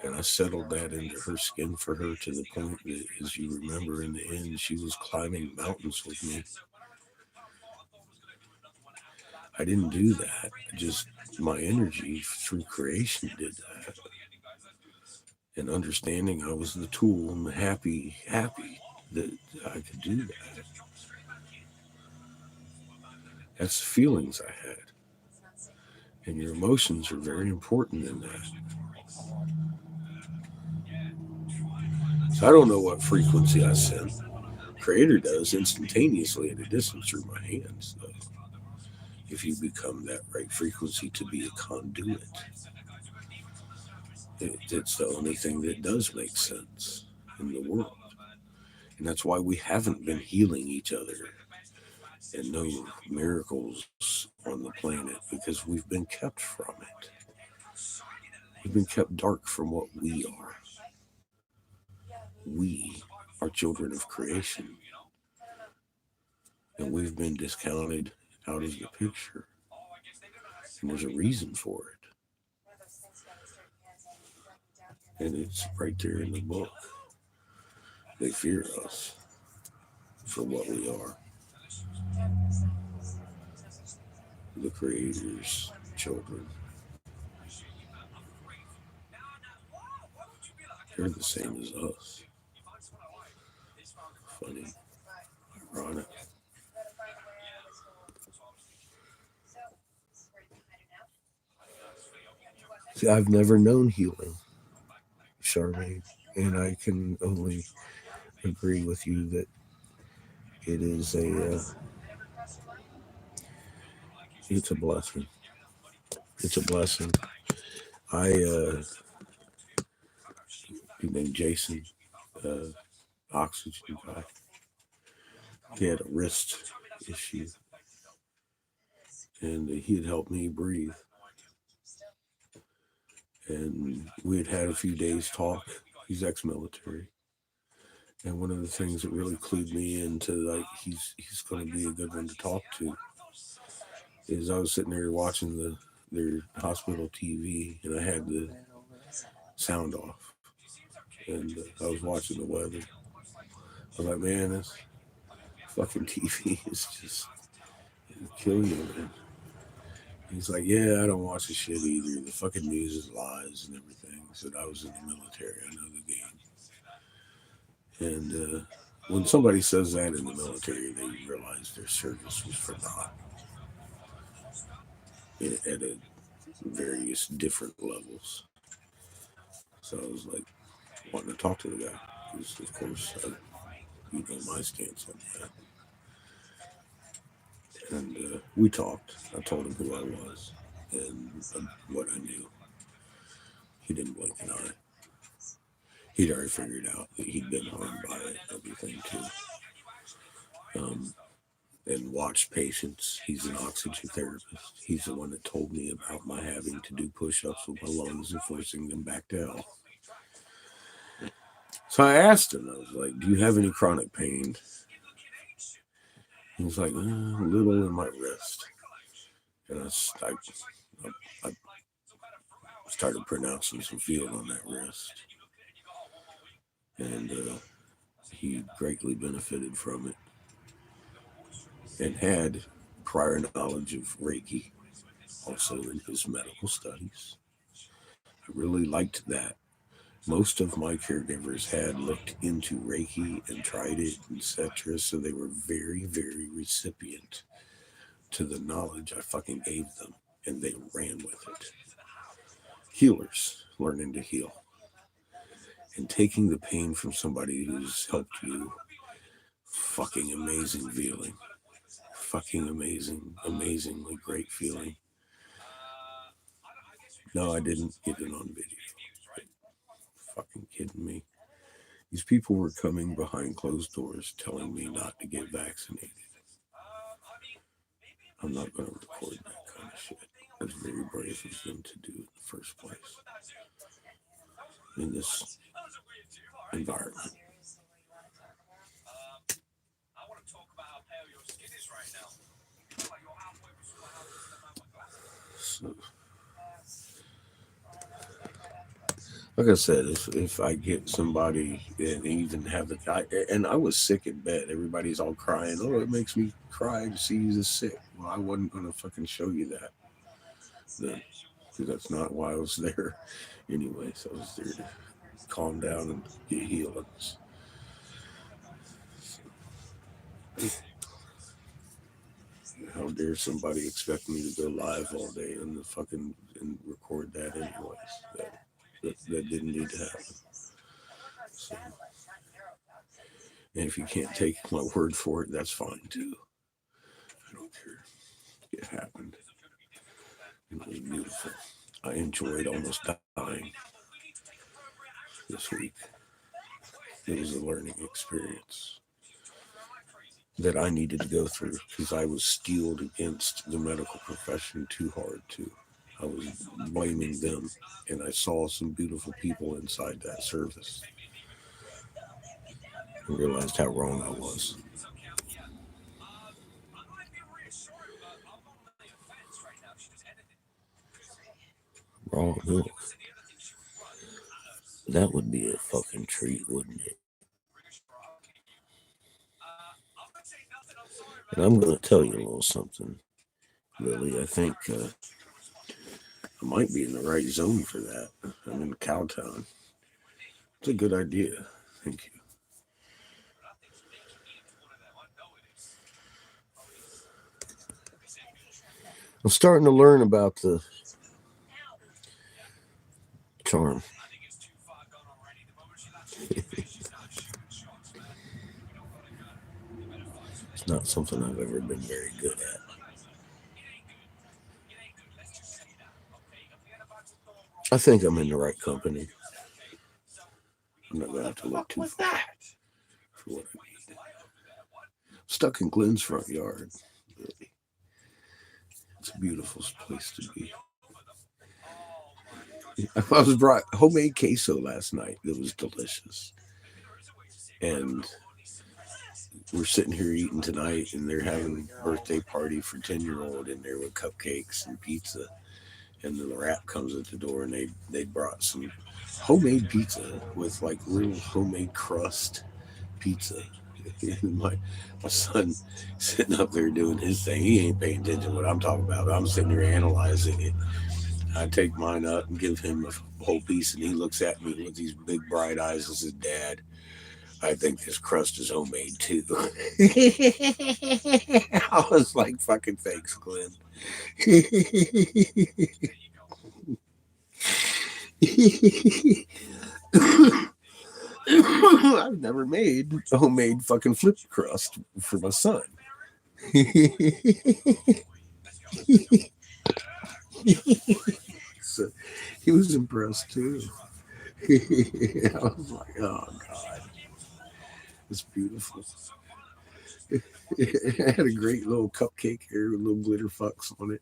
And I settled that into her skin for her to the point that, as you remember, in the end, she was climbing mountains with me. I didn't do that. Just my energy through creation did that. And understanding I was the tool and happy that I could do that. That's the feelings I had. And your emotions are very important in that. So I don't know what frequency I send. Creator does instantaneously at a distance through my hands, though. If you become that right frequency to be a conduit, it's the only thing that does make sense in the world. And that's why we haven't been healing each other and no miracles on the planet, because we've been kept from it. We've been kept dark from what we are. We are children of creation. And we've been discounted out of the picture. And there's a reason for it. And it's right there in the book. They fear us for what we are. The Creator's children. They're the same as us. Funny. Ironic. See, I've never known healing, Charmaine, and I can only agree with you that it is it's a blessing. It's a blessing. I named Jason, oxygen guy. He had a wrist issue, and he had helped me breathe. And we had had a few days talk. He's ex-military, and one of the things that really clued me into like he's going to be a good one to talk to is I was sitting there watching their hospital TV, and I had the sound off, and I was watching the weather. I was like, man, this fucking TV is just killing you, man. He's like, yeah, I don't watch the shit either. The fucking news is lies and everything. He said, I was in the military. I know the game. And when somebody says that in the military, they realize their service was for naught at various different levels. So I was like, wanting to talk to the guy. Because, of course, you know my stance on that. And we talked. I told him who I was and what I knew. He didn't blink an eye. He'd already figured out that he'd been harmed by it, everything too. and watched patients. He's an oxygen therapist. He's the one that told me about my having to do push-ups with my lungs and forcing them back to health. So I asked him, I was like, do you have any chronic pain? He was like, a little in my wrist. And I started pronouncing some field on that wrist. And he greatly benefited from it and had prior knowledge of Reiki also in his medical studies. I really liked that. Most of my caregivers had looked into Reiki and tried it, etc. So they were very, very recipient to the knowledge I fucking gave them, and they ran with it. Healers learning to heal and taking the pain from somebody who's helped you. Fucking amazing feeling. Fucking amazing, amazingly great feeling. No, I didn't get it on video. Fucking kidding me. These people were coming behind closed doors telling me not to get vaccinated. I'm not going to record that kind of shit. That's very brave of them to do in the first place. In this environment. So, like I said, if I get somebody and even have the guy, and I was sick in bed, everybody's all crying. Oh, it makes me cry to see you this sick. Well, I wasn't going to fucking show you that then, because that's not why I was there. Anyways, I was there to calm down and get healings. How dare somebody expect me to go live all day and record that anyways? That didn't need to happen. So, and if you can't take my word for it, that's fine too. I don't care. It happened. It was beautiful. I enjoyed almost dying this week. It was a learning experience that I needed to go through because I was steeled against the medical profession too hard too. I was blaming them, and I saw some beautiful people inside that service. I realized how wrong I was. Raw milk. That would be a fucking treat, wouldn't it? And I'm going to tell you a little something, Lily. I think I might be in the right zone for that. I'm in Cowtown. It's a good idea. Thank you. I'm starting to learn about the charm. It's not something I've ever been very good at. I think I'm in the right company. I'm not going to have to look too far for what I need. Stuck in Glenn's front yard. Really. It's a beautiful place to be. I was brought homemade queso last night. It was delicious. And we're sitting here eating tonight, and they're having a birthday party for 10-year-old in there with cupcakes and pizza. And then the rap comes at the door, and they brought some homemade pizza with like real homemade crust pizza. My son sitting up there doing his thing. He ain't paying attention to what I'm talking about. I'm sitting here analyzing it. I take mine up and give him a whole piece, and he looks at me with these big bright eyes and says, "Dad, I think this crust is homemade too." I was like, "Fucking thanks, Glenn." I've never made a homemade fucking flip crust for my son. So he was impressed too. I was like, oh God, it's beautiful. It had a great little cupcake here with little glitter fucks on it.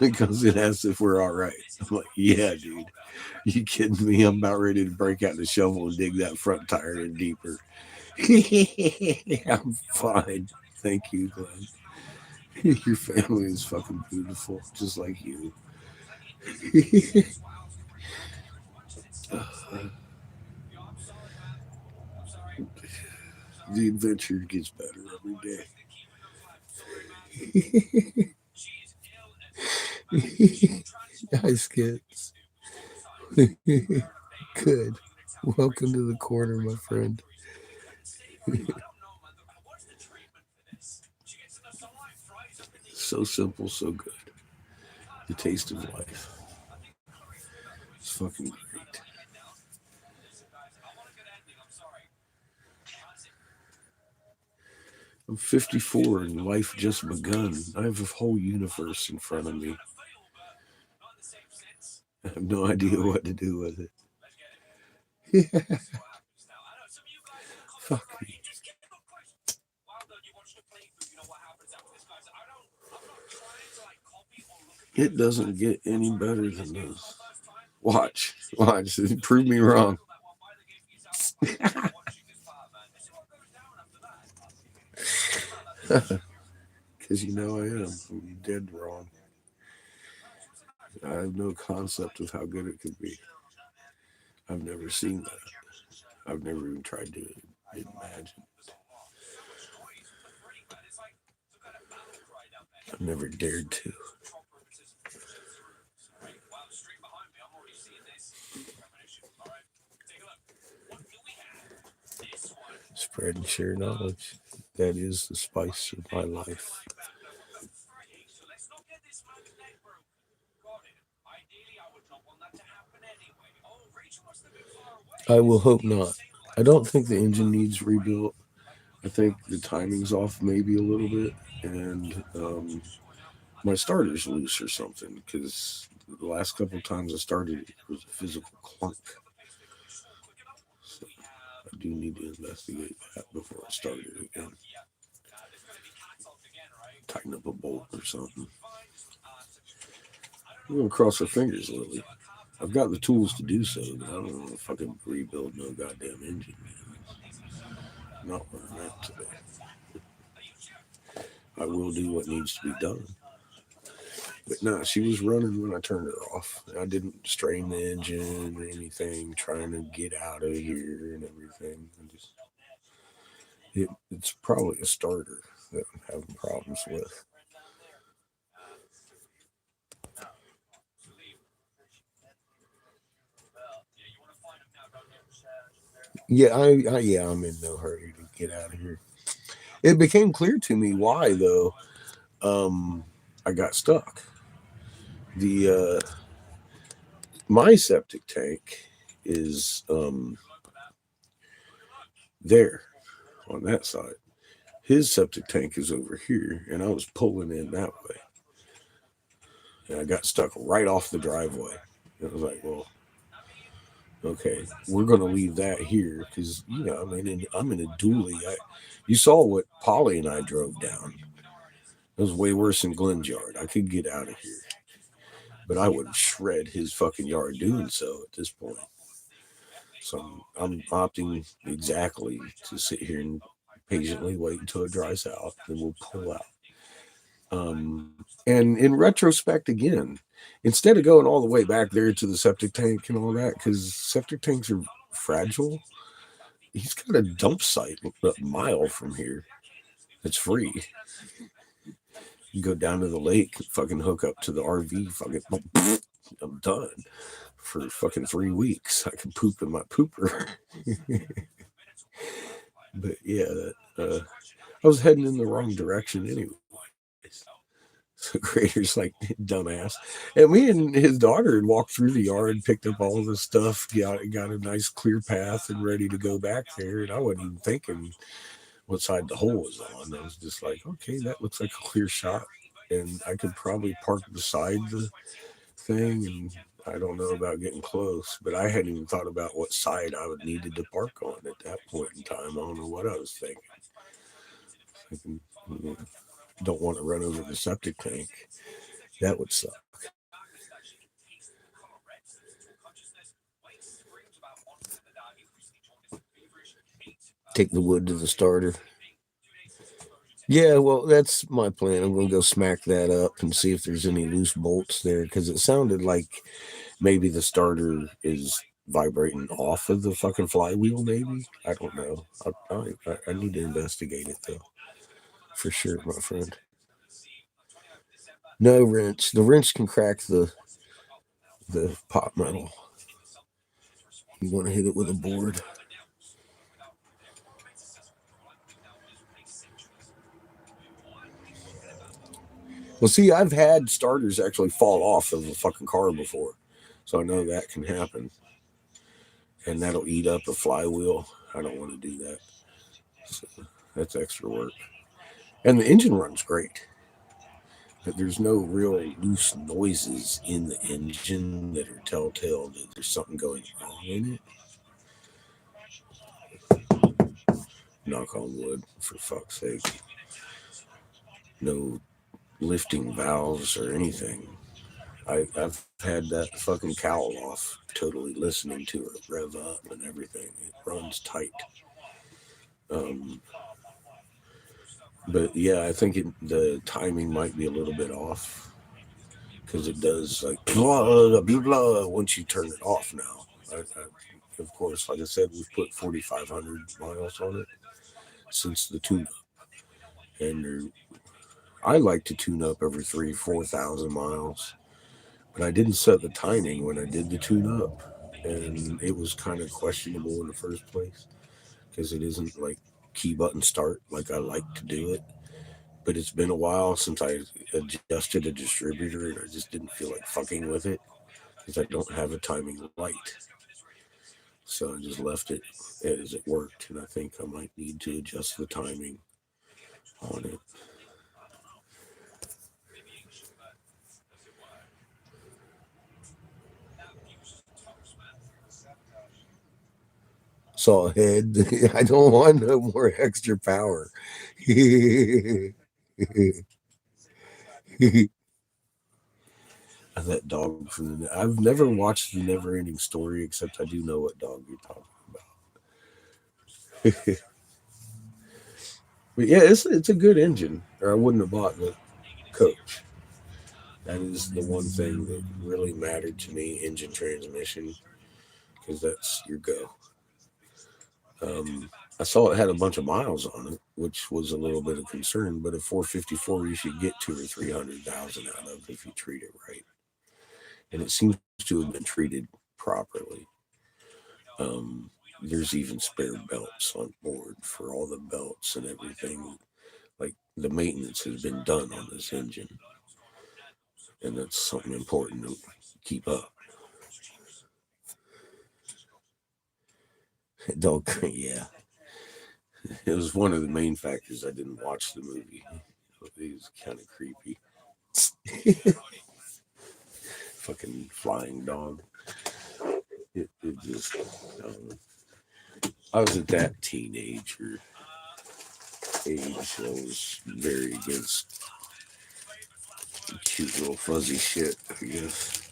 It comes in as if we're all right. I'm like, yeah, dude. You kidding me? I'm about ready to break out the shovel and dig that front tire in deeper. I'm fine. Thank you, Glenn. Your family is fucking beautiful, just like you. The adventure gets better every day. Nice kids. Good. Welcome to the corner, my friend. So simple, so good. The taste of life. It's fucking great. I'm 54 and life just begun. I have a whole universe in front of me. I have no idea what to do with it. Fuck me. It doesn't get any better than this. Watch. Prove me wrong. Because you know I am. I'm dead wrong. I have no concept of how good it could be. I've never seen that. I've never even tried to imagine. I've never dared to. Spread and share knowledge. That is the spice of my life. I will hope not. I don't think the engine needs rebuilt. I think the timing's off maybe a little bit, and my starter's loose or something. Because the last couple of times I started, it was a physical clunk. So I do need to investigate that before I start it again. Tighten up a bolt or something. I'm gonna cross our fingers, Lily. I've got the tools to do so, but I don't want to fucking rebuild no goddamn engine, man. Not where I'm at today. I will do what needs to be done. But no, she was running when I turned her off. I didn't strain the engine or anything, trying to get out of here and everything. It's probably a starter that I'm having problems with. Yeah, I'm in no hurry to get out of here. It became clear to me why though. I got stuck. The my septic tank is there on that side. His septic tank is over here, and I was pulling in that way, and I got stuck right off the driveway. And I was like, well, okay, we're gonna leave that here because I'm in a dually. You saw what Polly and I drove down. It was way worse than Glenn's yard. I could get out of here, but I would shred his fucking yard doing so at this point. So I'm opting exactly to sit here and patiently wait until it dries out, then we'll pull out. And in retrospect, again, instead of going all the way back there to the septic tank and all that, because septic tanks are fragile, he's got a dump site a mile from here that's free. You go down to the lake, fucking hook up to the RV, fucking, I'm done for fucking 3 weeks. I can poop in my pooper. But yeah, I was heading in the wrong direction anyway. So Grader's like, dumbass. And me and his daughter had walked through the yard, picked up all the stuff, got a nice clear path and ready to go back there. And I wasn't even thinking what side the hole was on. I was just like, okay, that looks like a clear shot. And I could probably park beside the thing. And I don't know about getting close, but I hadn't even thought about what side I would needed to park on at that point in time. I don't know what I was thinking. You know, don't want to run over the septic tank. That would suck. Take the wood to the starter. Yeah, well, that's my plan. I'm going to go smack that up and see if there's any loose bolts there because it sounded like maybe the starter is vibrating off of the fucking flywheel. Maybe I don't know. I need to investigate it though, for sure, my friend. No wrench. The wrench can crack the pot metal. You want to hit it with a board. Well, see, I've had starters actually fall off of a fucking car before, so I know that can happen, and that'll eat up a flywheel. I don't want to do that. So that's extra work. And the engine runs great, but there's no real loose noises in the engine that are telltale that there's something going wrong in it. Knock on wood, for fuck's sake. No lifting valves or anything. I've had that fucking cowl off, totally listening to it rev up and everything. It runs tight. Um, but yeah, I think the timing might be a little bit off because it does like blah, blah, blah, once you turn it off now. Of course, like I said, we've put 4,500 miles on it since the tune up. And I like to tune up every 4,000 miles. But I didn't set the timing when I did the tune up. And it was kind of questionable in the first place because it isn't like key button start like I like to do it. But it's been a while since I adjusted a distributor and I just didn't feel like fucking with it because I don't have a timing light. So I just left it as it worked, and I think I might need to adjust the timing on it. Saw a head. I don't want no more extra power. That dog from I've never watched the Never Ending Story, except I do know what dog you're talking about. But yeah, it's a good engine, or I wouldn't have bought the coach. That is the one thing that really mattered to me: engine transmission, because that's your go. I saw it had a bunch of miles on it, which was a little bit of concern. But a 454, you should get 200 or 300,000 out of if you treat it right, and it seems to have been treated properly. Um, there's even spare belts on board for all the belts and everything. Like the maintenance has been done on this engine, and that's something important to keep up. Dog, yeah, it was one of the main factors I didn't watch the movie. It was kind of creepy. Fucking flying dog. It just, I was at that teenager age. I was very against cute little fuzzy shit, I guess.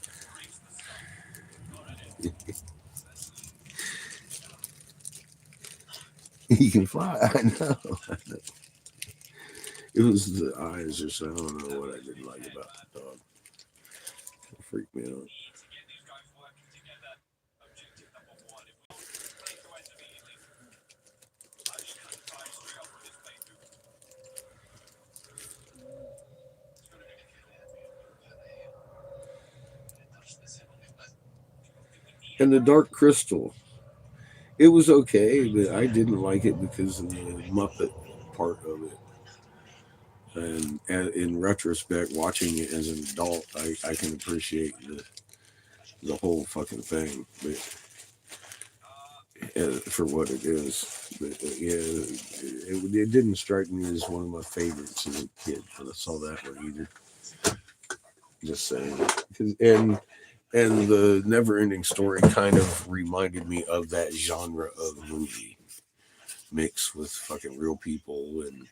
He can fly. I know. It was the eyes or so. I don't know what I didn't like about the dog. It freaked me out. And the Dark Crystal, it was okay, but I didn't like it because of the Muppet part of it. And in retrospect, watching it as an adult, I can appreciate the whole fucking thing, but for what it is. But yeah, it didn't strike me as one of my favorites as a kid when I saw that one either. Just saying, And the Never-Ending Story kind of reminded me of that genre of movie, mixed with fucking real people and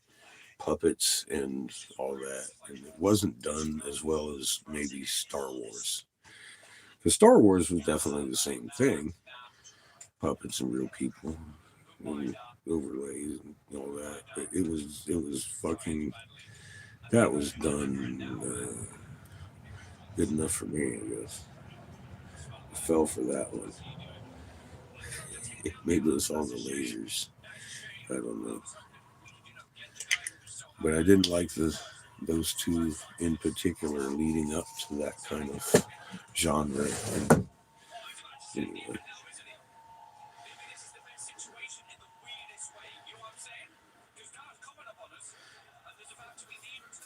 puppets and all that. And it wasn't done as well as maybe Star Wars. Because Star Wars was definitely the same thing, puppets and real people and overlays and all that. But it was fucking, that was done good enough for me, I guess. I fell for that one. Maybe it was all the lasers. I don't know. But I didn't like those two in particular leading up to that kind of genre. And anyway,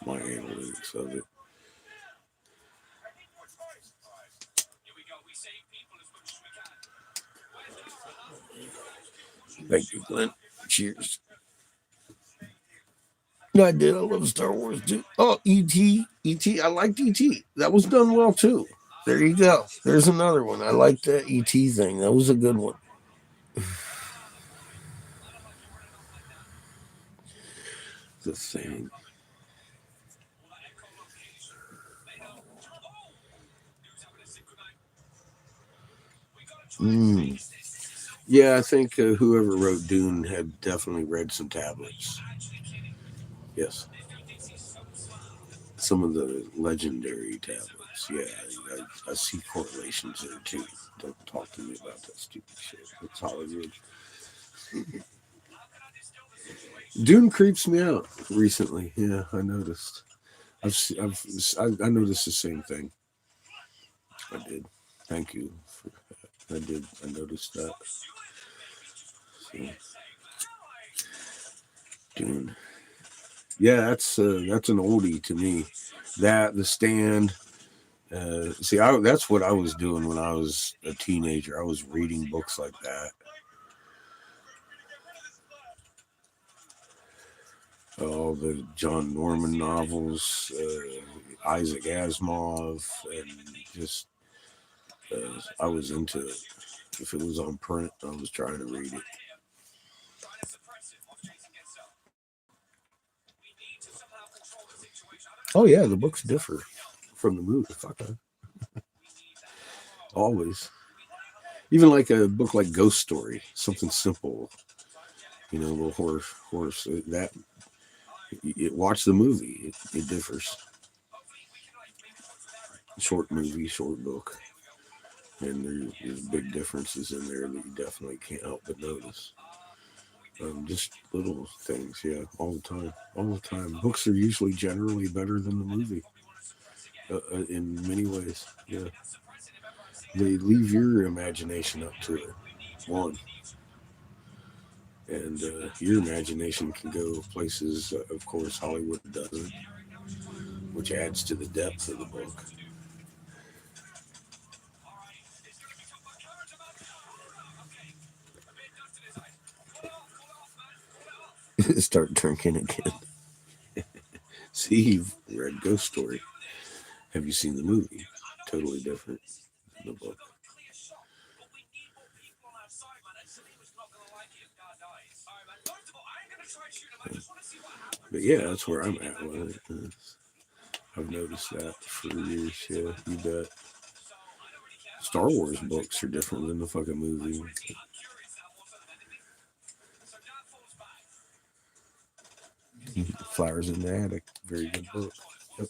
my analytics of it. Thank you, Glenn. Cheers. I did. I love Star Wars too. Oh, E.T. E.T. I liked E.T. That was done well too. There you go. There's another one. I liked that E.T. thing. That was a good one. The thing. Yeah, I think whoever wrote Dune had definitely read some tablets. Yes. Some of the legendary tablets. Yeah, I see correlations there too. Don't talk to me about that stupid shit. It's Hollywood. Dune creeps me out recently. Yeah, I noticed. I noticed the same thing. I did. Thank you for that. I did. I noticed that. So, Dune. Yeah, that's an oldie to me. That, The Stand. See, that's what I was doing when I was a teenager. I was reading books like that. All the John Norman novels, Isaac Asimov, and just I was into it. If it was on print, I was trying to read it. Oh yeah, the books differ from the movie. Fuck that. Always. Even like a book like Ghost Story, something simple, a little horse. That watch the movie. It differs. Short movie, short book, and there's big differences in there that you definitely can't help but notice. Just little things, yeah, all the time, all the time. Books are usually generally better than the movie, in many ways. Yeah, they leave your imagination up to it. One, and your imagination can go places. Of course, Hollywood doesn't, which adds to the depth of the book. Start drinking again. See, you've read Ghost Story. Have you seen the movie? Totally different than the book. But yeah, that's where I'm at with it. I've noticed that for years. Yeah, you bet. Star Wars books are different than the fucking movie. Flowers in the Attic. Very good book. Yep.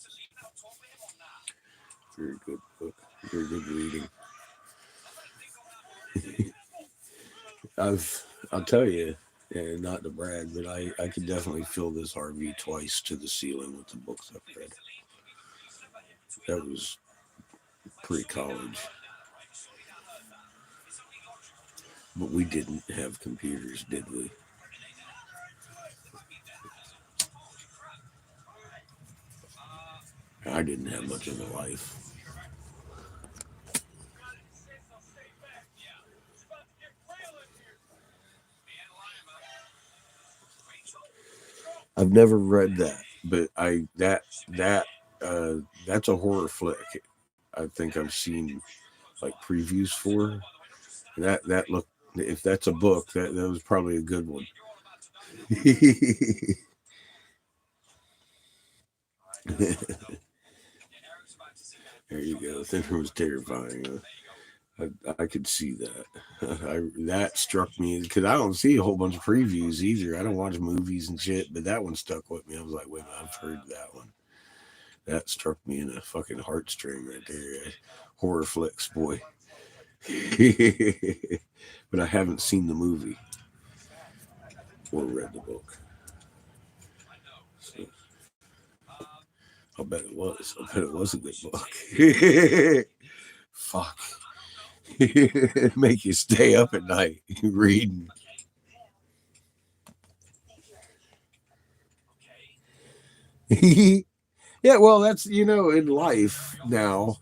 Very good book. Very good reading. I'll tell you, and not to brag, but I could definitely fill this RV twice to the ceiling with the books I've read. That was pre-college. But we didn't have computers, did we? I didn't have much of a life. I've never read that, but that's a horror flick. I think I've seen like previews for. That looked, if that's a book, that was probably a good one. There you go. That was terrifying. I could see that. That struck me because I don't see a whole bunch of previews either. I don't watch movies and shit, but that one stuck with me. I was like, wait a minute, I've heard that one. That struck me in a fucking heartstring right there. Horror flicks, boy. But I haven't seen the movie or read the book. So I'll bet it was. I bet it was a good book. Fuck. Make you stay up at night reading. Yeah, well, that's, in life now,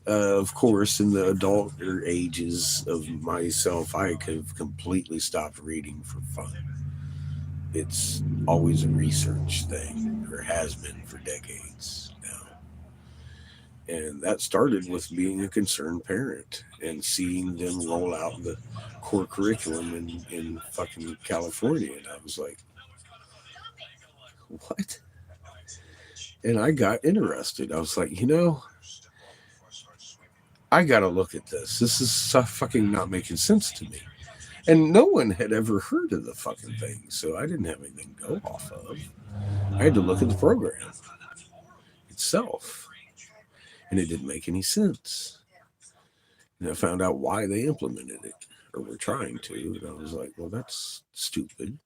of course, in the adulter ages of myself, I have completely stopped reading for fun. It's always a research thing, or has been for decades now. And that started with being a concerned parent and seeing them roll out the core curriculum in fucking California. And I was like, what? And I got interested. I was like, I got to look at this. This is fucking not making sense to me. And no one had ever heard of the fucking thing. So I didn't have anything to go off of. I had to look at the program itself. And it didn't make any sense. And I found out why they implemented it, or were trying to. And I was like, well, that's stupid.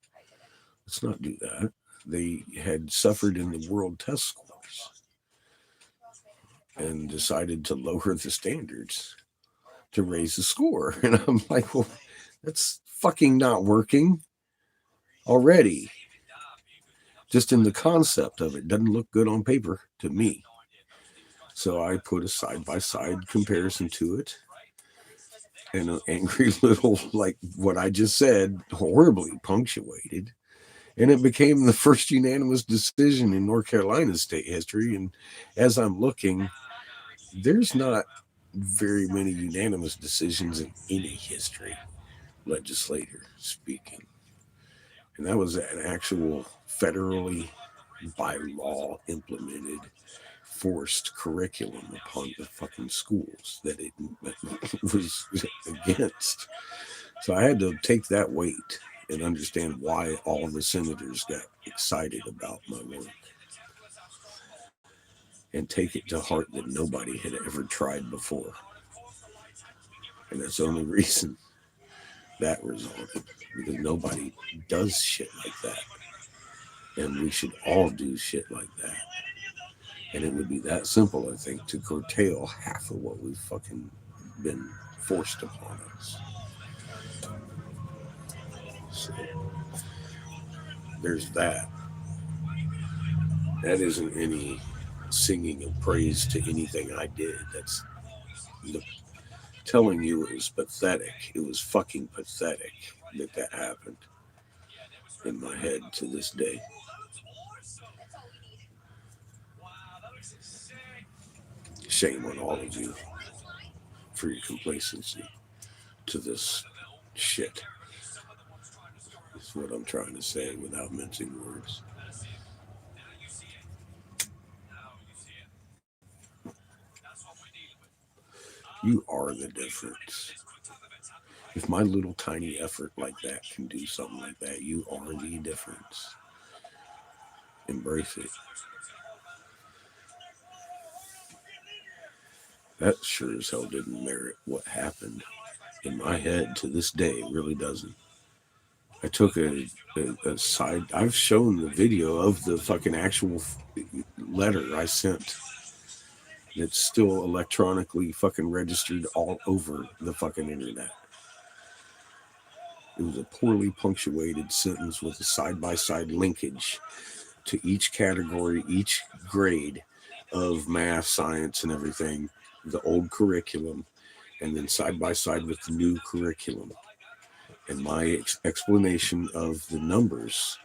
Let's not do that. They had suffered in the world test scores and decided to lower the standards to raise the score. And I'm like, well, that's fucking not working already. Just in the concept of it, doesn't look good on paper to me. So I put a side-by-side comparison to it. And an angry little, like what I just said, horribly punctuated. And it became the first unanimous decision in North Carolina's state history. And as I'm looking, there's not very many unanimous decisions in any history, legislator speaking. And that was an actual federally, by law, implemented forced curriculum upon the fucking schools that it was against. So I had to take that weight and understand why all the senators got excited about my work and take it to heart that nobody had ever tried before. And that's the only reason that resulted, because nobody does shit like that. And we should all do shit like that. And it would be that simple, I think, to curtail half of what we've fucking been forced upon us. So there's that. That isn't any singing of praise to anything I did. That's telling you it was pathetic. It was fucking pathetic that happened in my head to this day. Shame on all of you for your complacency to this shit. That's what I'm trying to say without mincing words. You are the difference. If my little tiny effort like that can do something like that, you are the difference. Embrace it. That sure as hell didn't merit what happened in my head to this day. It really doesn't. I took a side. I've shown the video of the fucking actual letter I sent. It's still electronically fucking registered all over the fucking internet. It was a poorly punctuated sentence with a side-by-side linkage to each category, each grade of math, science, and everything, the old curriculum, and then side-by-side with the new curriculum. And my explanation of the numbers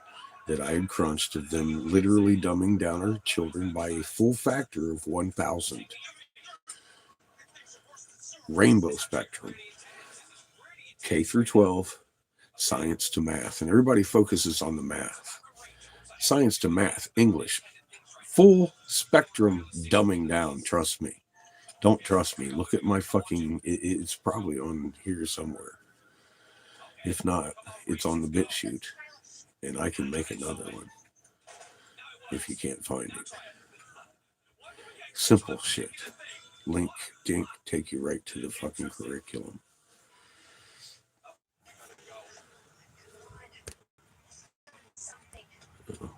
that I had crunched of them literally dumbing down our children by a full factor of 1,000. rainbow spectrum, K through 12, science to math. And everybody focuses on the math. Science to math, English, full spectrum dumbing down, trust me. Don't trust me. Look at my fucking, it's probably on here somewhere. If not, it's on the BitChute. And I can make another one if you can't find it. Simple shit. Link, dink, take you right to the fucking curriculum.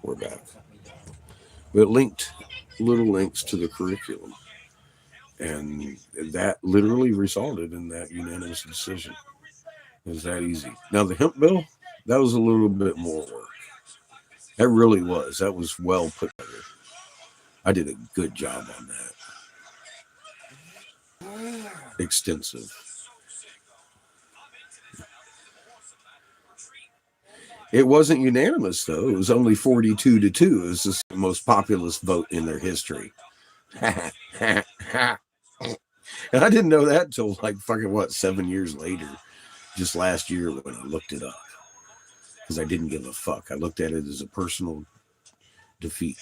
We're back. But linked little links to the curriculum. And that literally resulted in that unanimous decision. It was that easy. Now, the hemp bill, that was a little bit more work. That really was. That was well put together. I did a good job on that. Extensive. It wasn't unanimous, though. It was only 42-2. It was the most populous vote in their history. And I didn't know that until like fucking 7 years later, just last year when I looked it up. Because I didn't give a fuck. I looked at it as a personal defeat.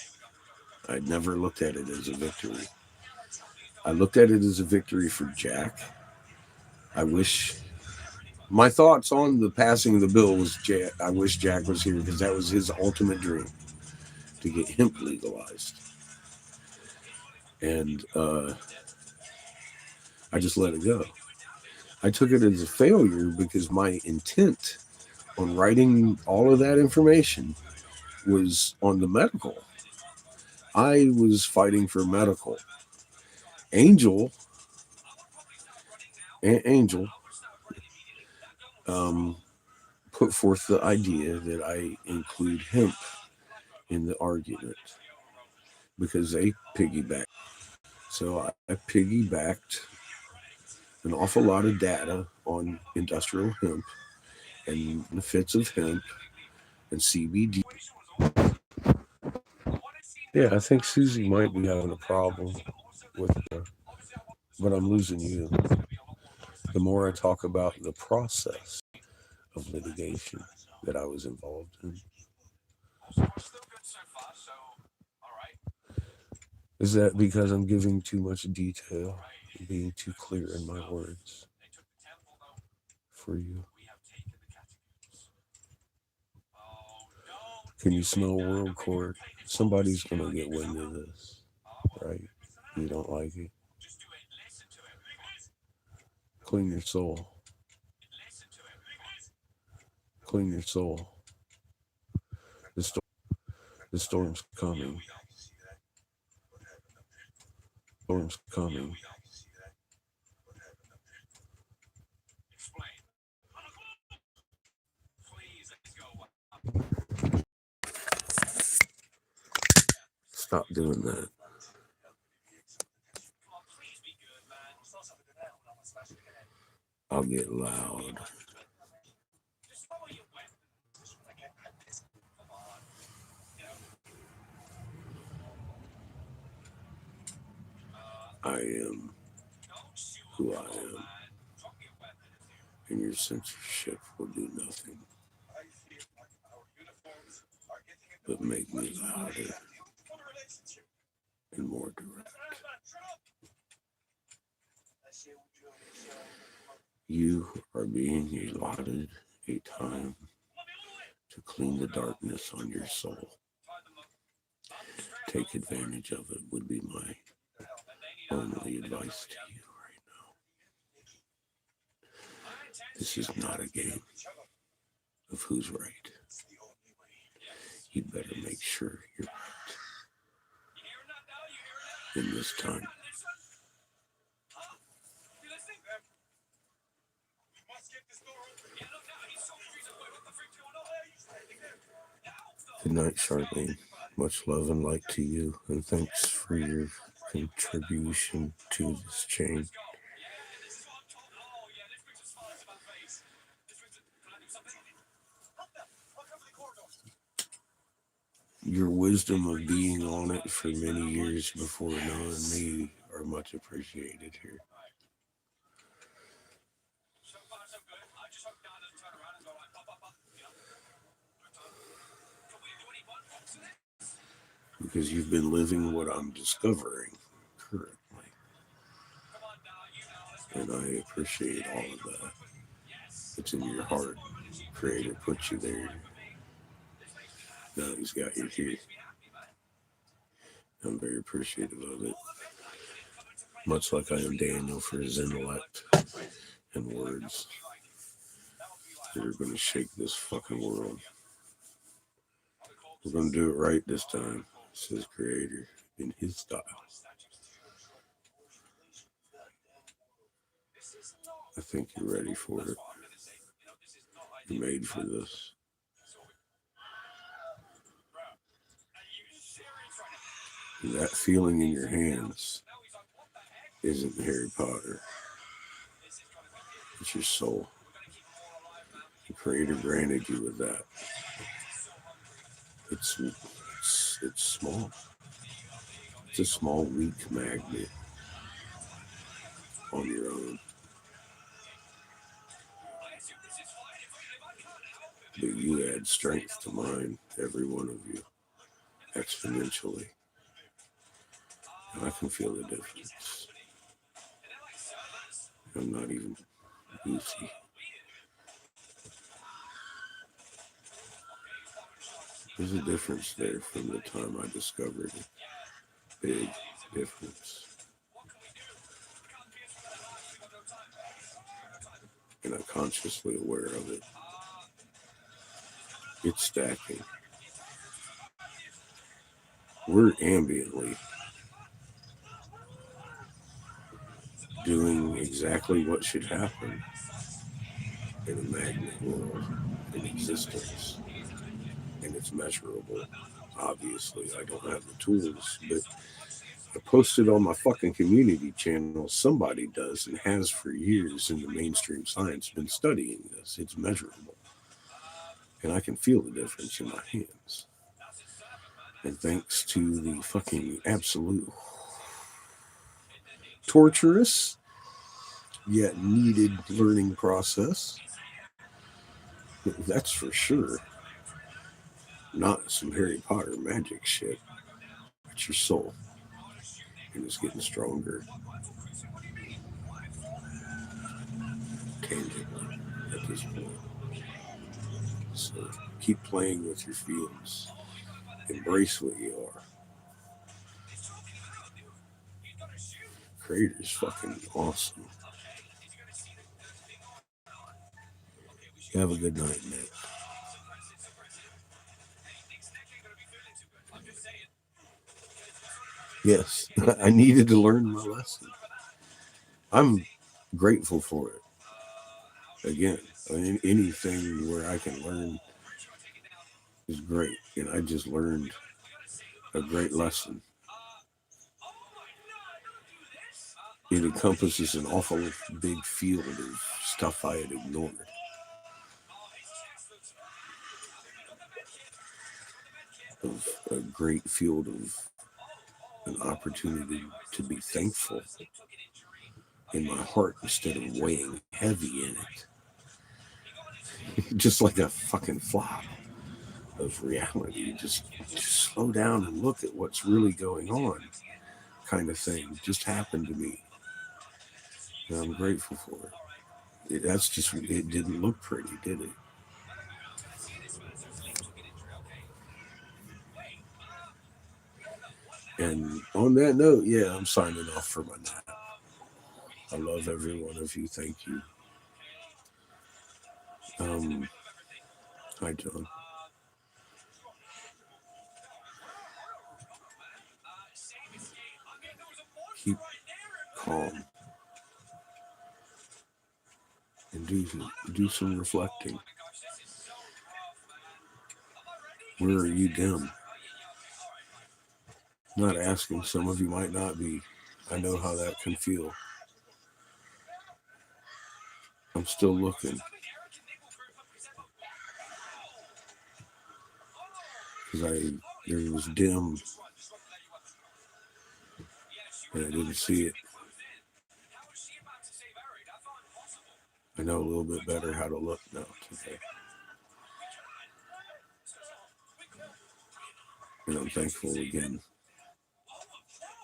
I never looked at it as a victory. I looked at it as a victory for Jack. I wish... My thoughts on the passing of the bill was Jack. I wish Jack was here because that was his ultimate dream, to get hemp legalized. And I just let it go. I took it as a failure because my intent on writing all of that information was on the medical. I was fighting for medical. Angel put forth the idea that I include hemp in the argument because they piggybacked. So I piggybacked an awful lot of data on industrial hemp and benefits of hemp and CBD. Yeah, I think Susie might be having a problem with but I'm losing you. The more I talk about the process of litigation that I was involved in. Is that because I'm giving too much detail and being too clear in my words for you? Can you smell world court? Somebody's going to get wind of this, right? You don't like it? Clean your soul. Clean your soul. The storm's coming. Storm's coming. Stop doing that. I'll get loud. I am who I am, and your censorship will do nothing but make me louder and more direct. You are being allotted a time to clean the darkness on your soul. Take advantage of it would be my only advice to you right now. This is not a game of who's right. You better make sure you're right in this time. Good night, Charlene. Much love and light to you, and thanks for your contribution to this chain. Your wisdom of being on it for many years before knowing me are much appreciated here. because you've been living what I'm discovering currently. And I appreciate all of that. It's in your heart. Creator put you there. Now he's got you here. I'm very appreciative of it. Much like I am Daniel for his intellect and words that are going to shake this fucking world. We're going to do it right this time, says Creator, in his style. I think you're ready for it. You're made for this. And that feeling in your hands isn't Harry Potter. It's your soul. The Creator granted you with that. It's small. It's a small, weak magnet on your own. But you add strength to mine, every one of you, exponentially. And I can feel the difference. I'm not even goofy. There's a difference there from the time I discovered it. Big difference. And I'm consciously aware of it. It's stacking. We're ambiently doing exactly what should happen in a magnet world, in existence. And it's measurable. Obviously, I don't have the tools, but I posted on my fucking community channel. Somebody does and has for years in the mainstream science been studying this. It's measurable. And I can feel the difference in my hands. And thanks to the fucking absolute torturous yet needed learning process, that's for sure. Not some Harry Potter magic shit. It's your soul. And it's getting stronger. Tangibly at this point. So keep playing with your feelings. Embrace what you are. Creator's fucking awesome. Have a good night, Nick. Yes, I needed to learn my lesson. I'm grateful for it. Again, anything where I can learn is great. And I just learned a great lesson. It encompasses an awful big field of stuff I had ignored. Of a great field of an opportunity to be thankful in my heart instead of weighing heavy in it. Just like a fucking flop of reality. Just slow down and look at what's really going on, kind of thing. Just happened to me. And I'm grateful for it. It didn't look pretty, did it? And on that note, yeah, I'm signing off for my nap. I love every one of you. Thank you. Hi, John. Keep calm and do some reflecting. Where are you dim? Not asking, some of you might not be. I know how that can feel. I'm still looking. Because there was dim and I didn't see it. I know a little bit better how to look now today. And I'm thankful again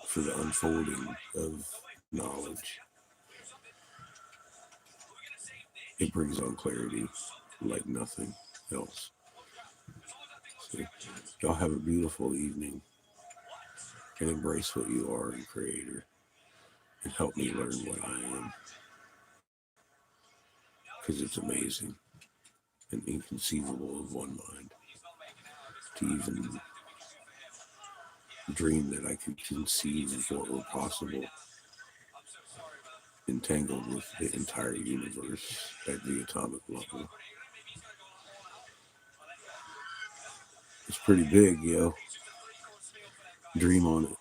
for the unfolding of knowledge. It brings on clarity like nothing else. So, y'all have a beautiful evening and embrace what you are in Creator and help me learn what I am, because it's amazing and inconceivable of one mind to even dream that I could conceive of what were possible, entangled with the entire universe at the atomic level. It's pretty big, yo. Dream on it.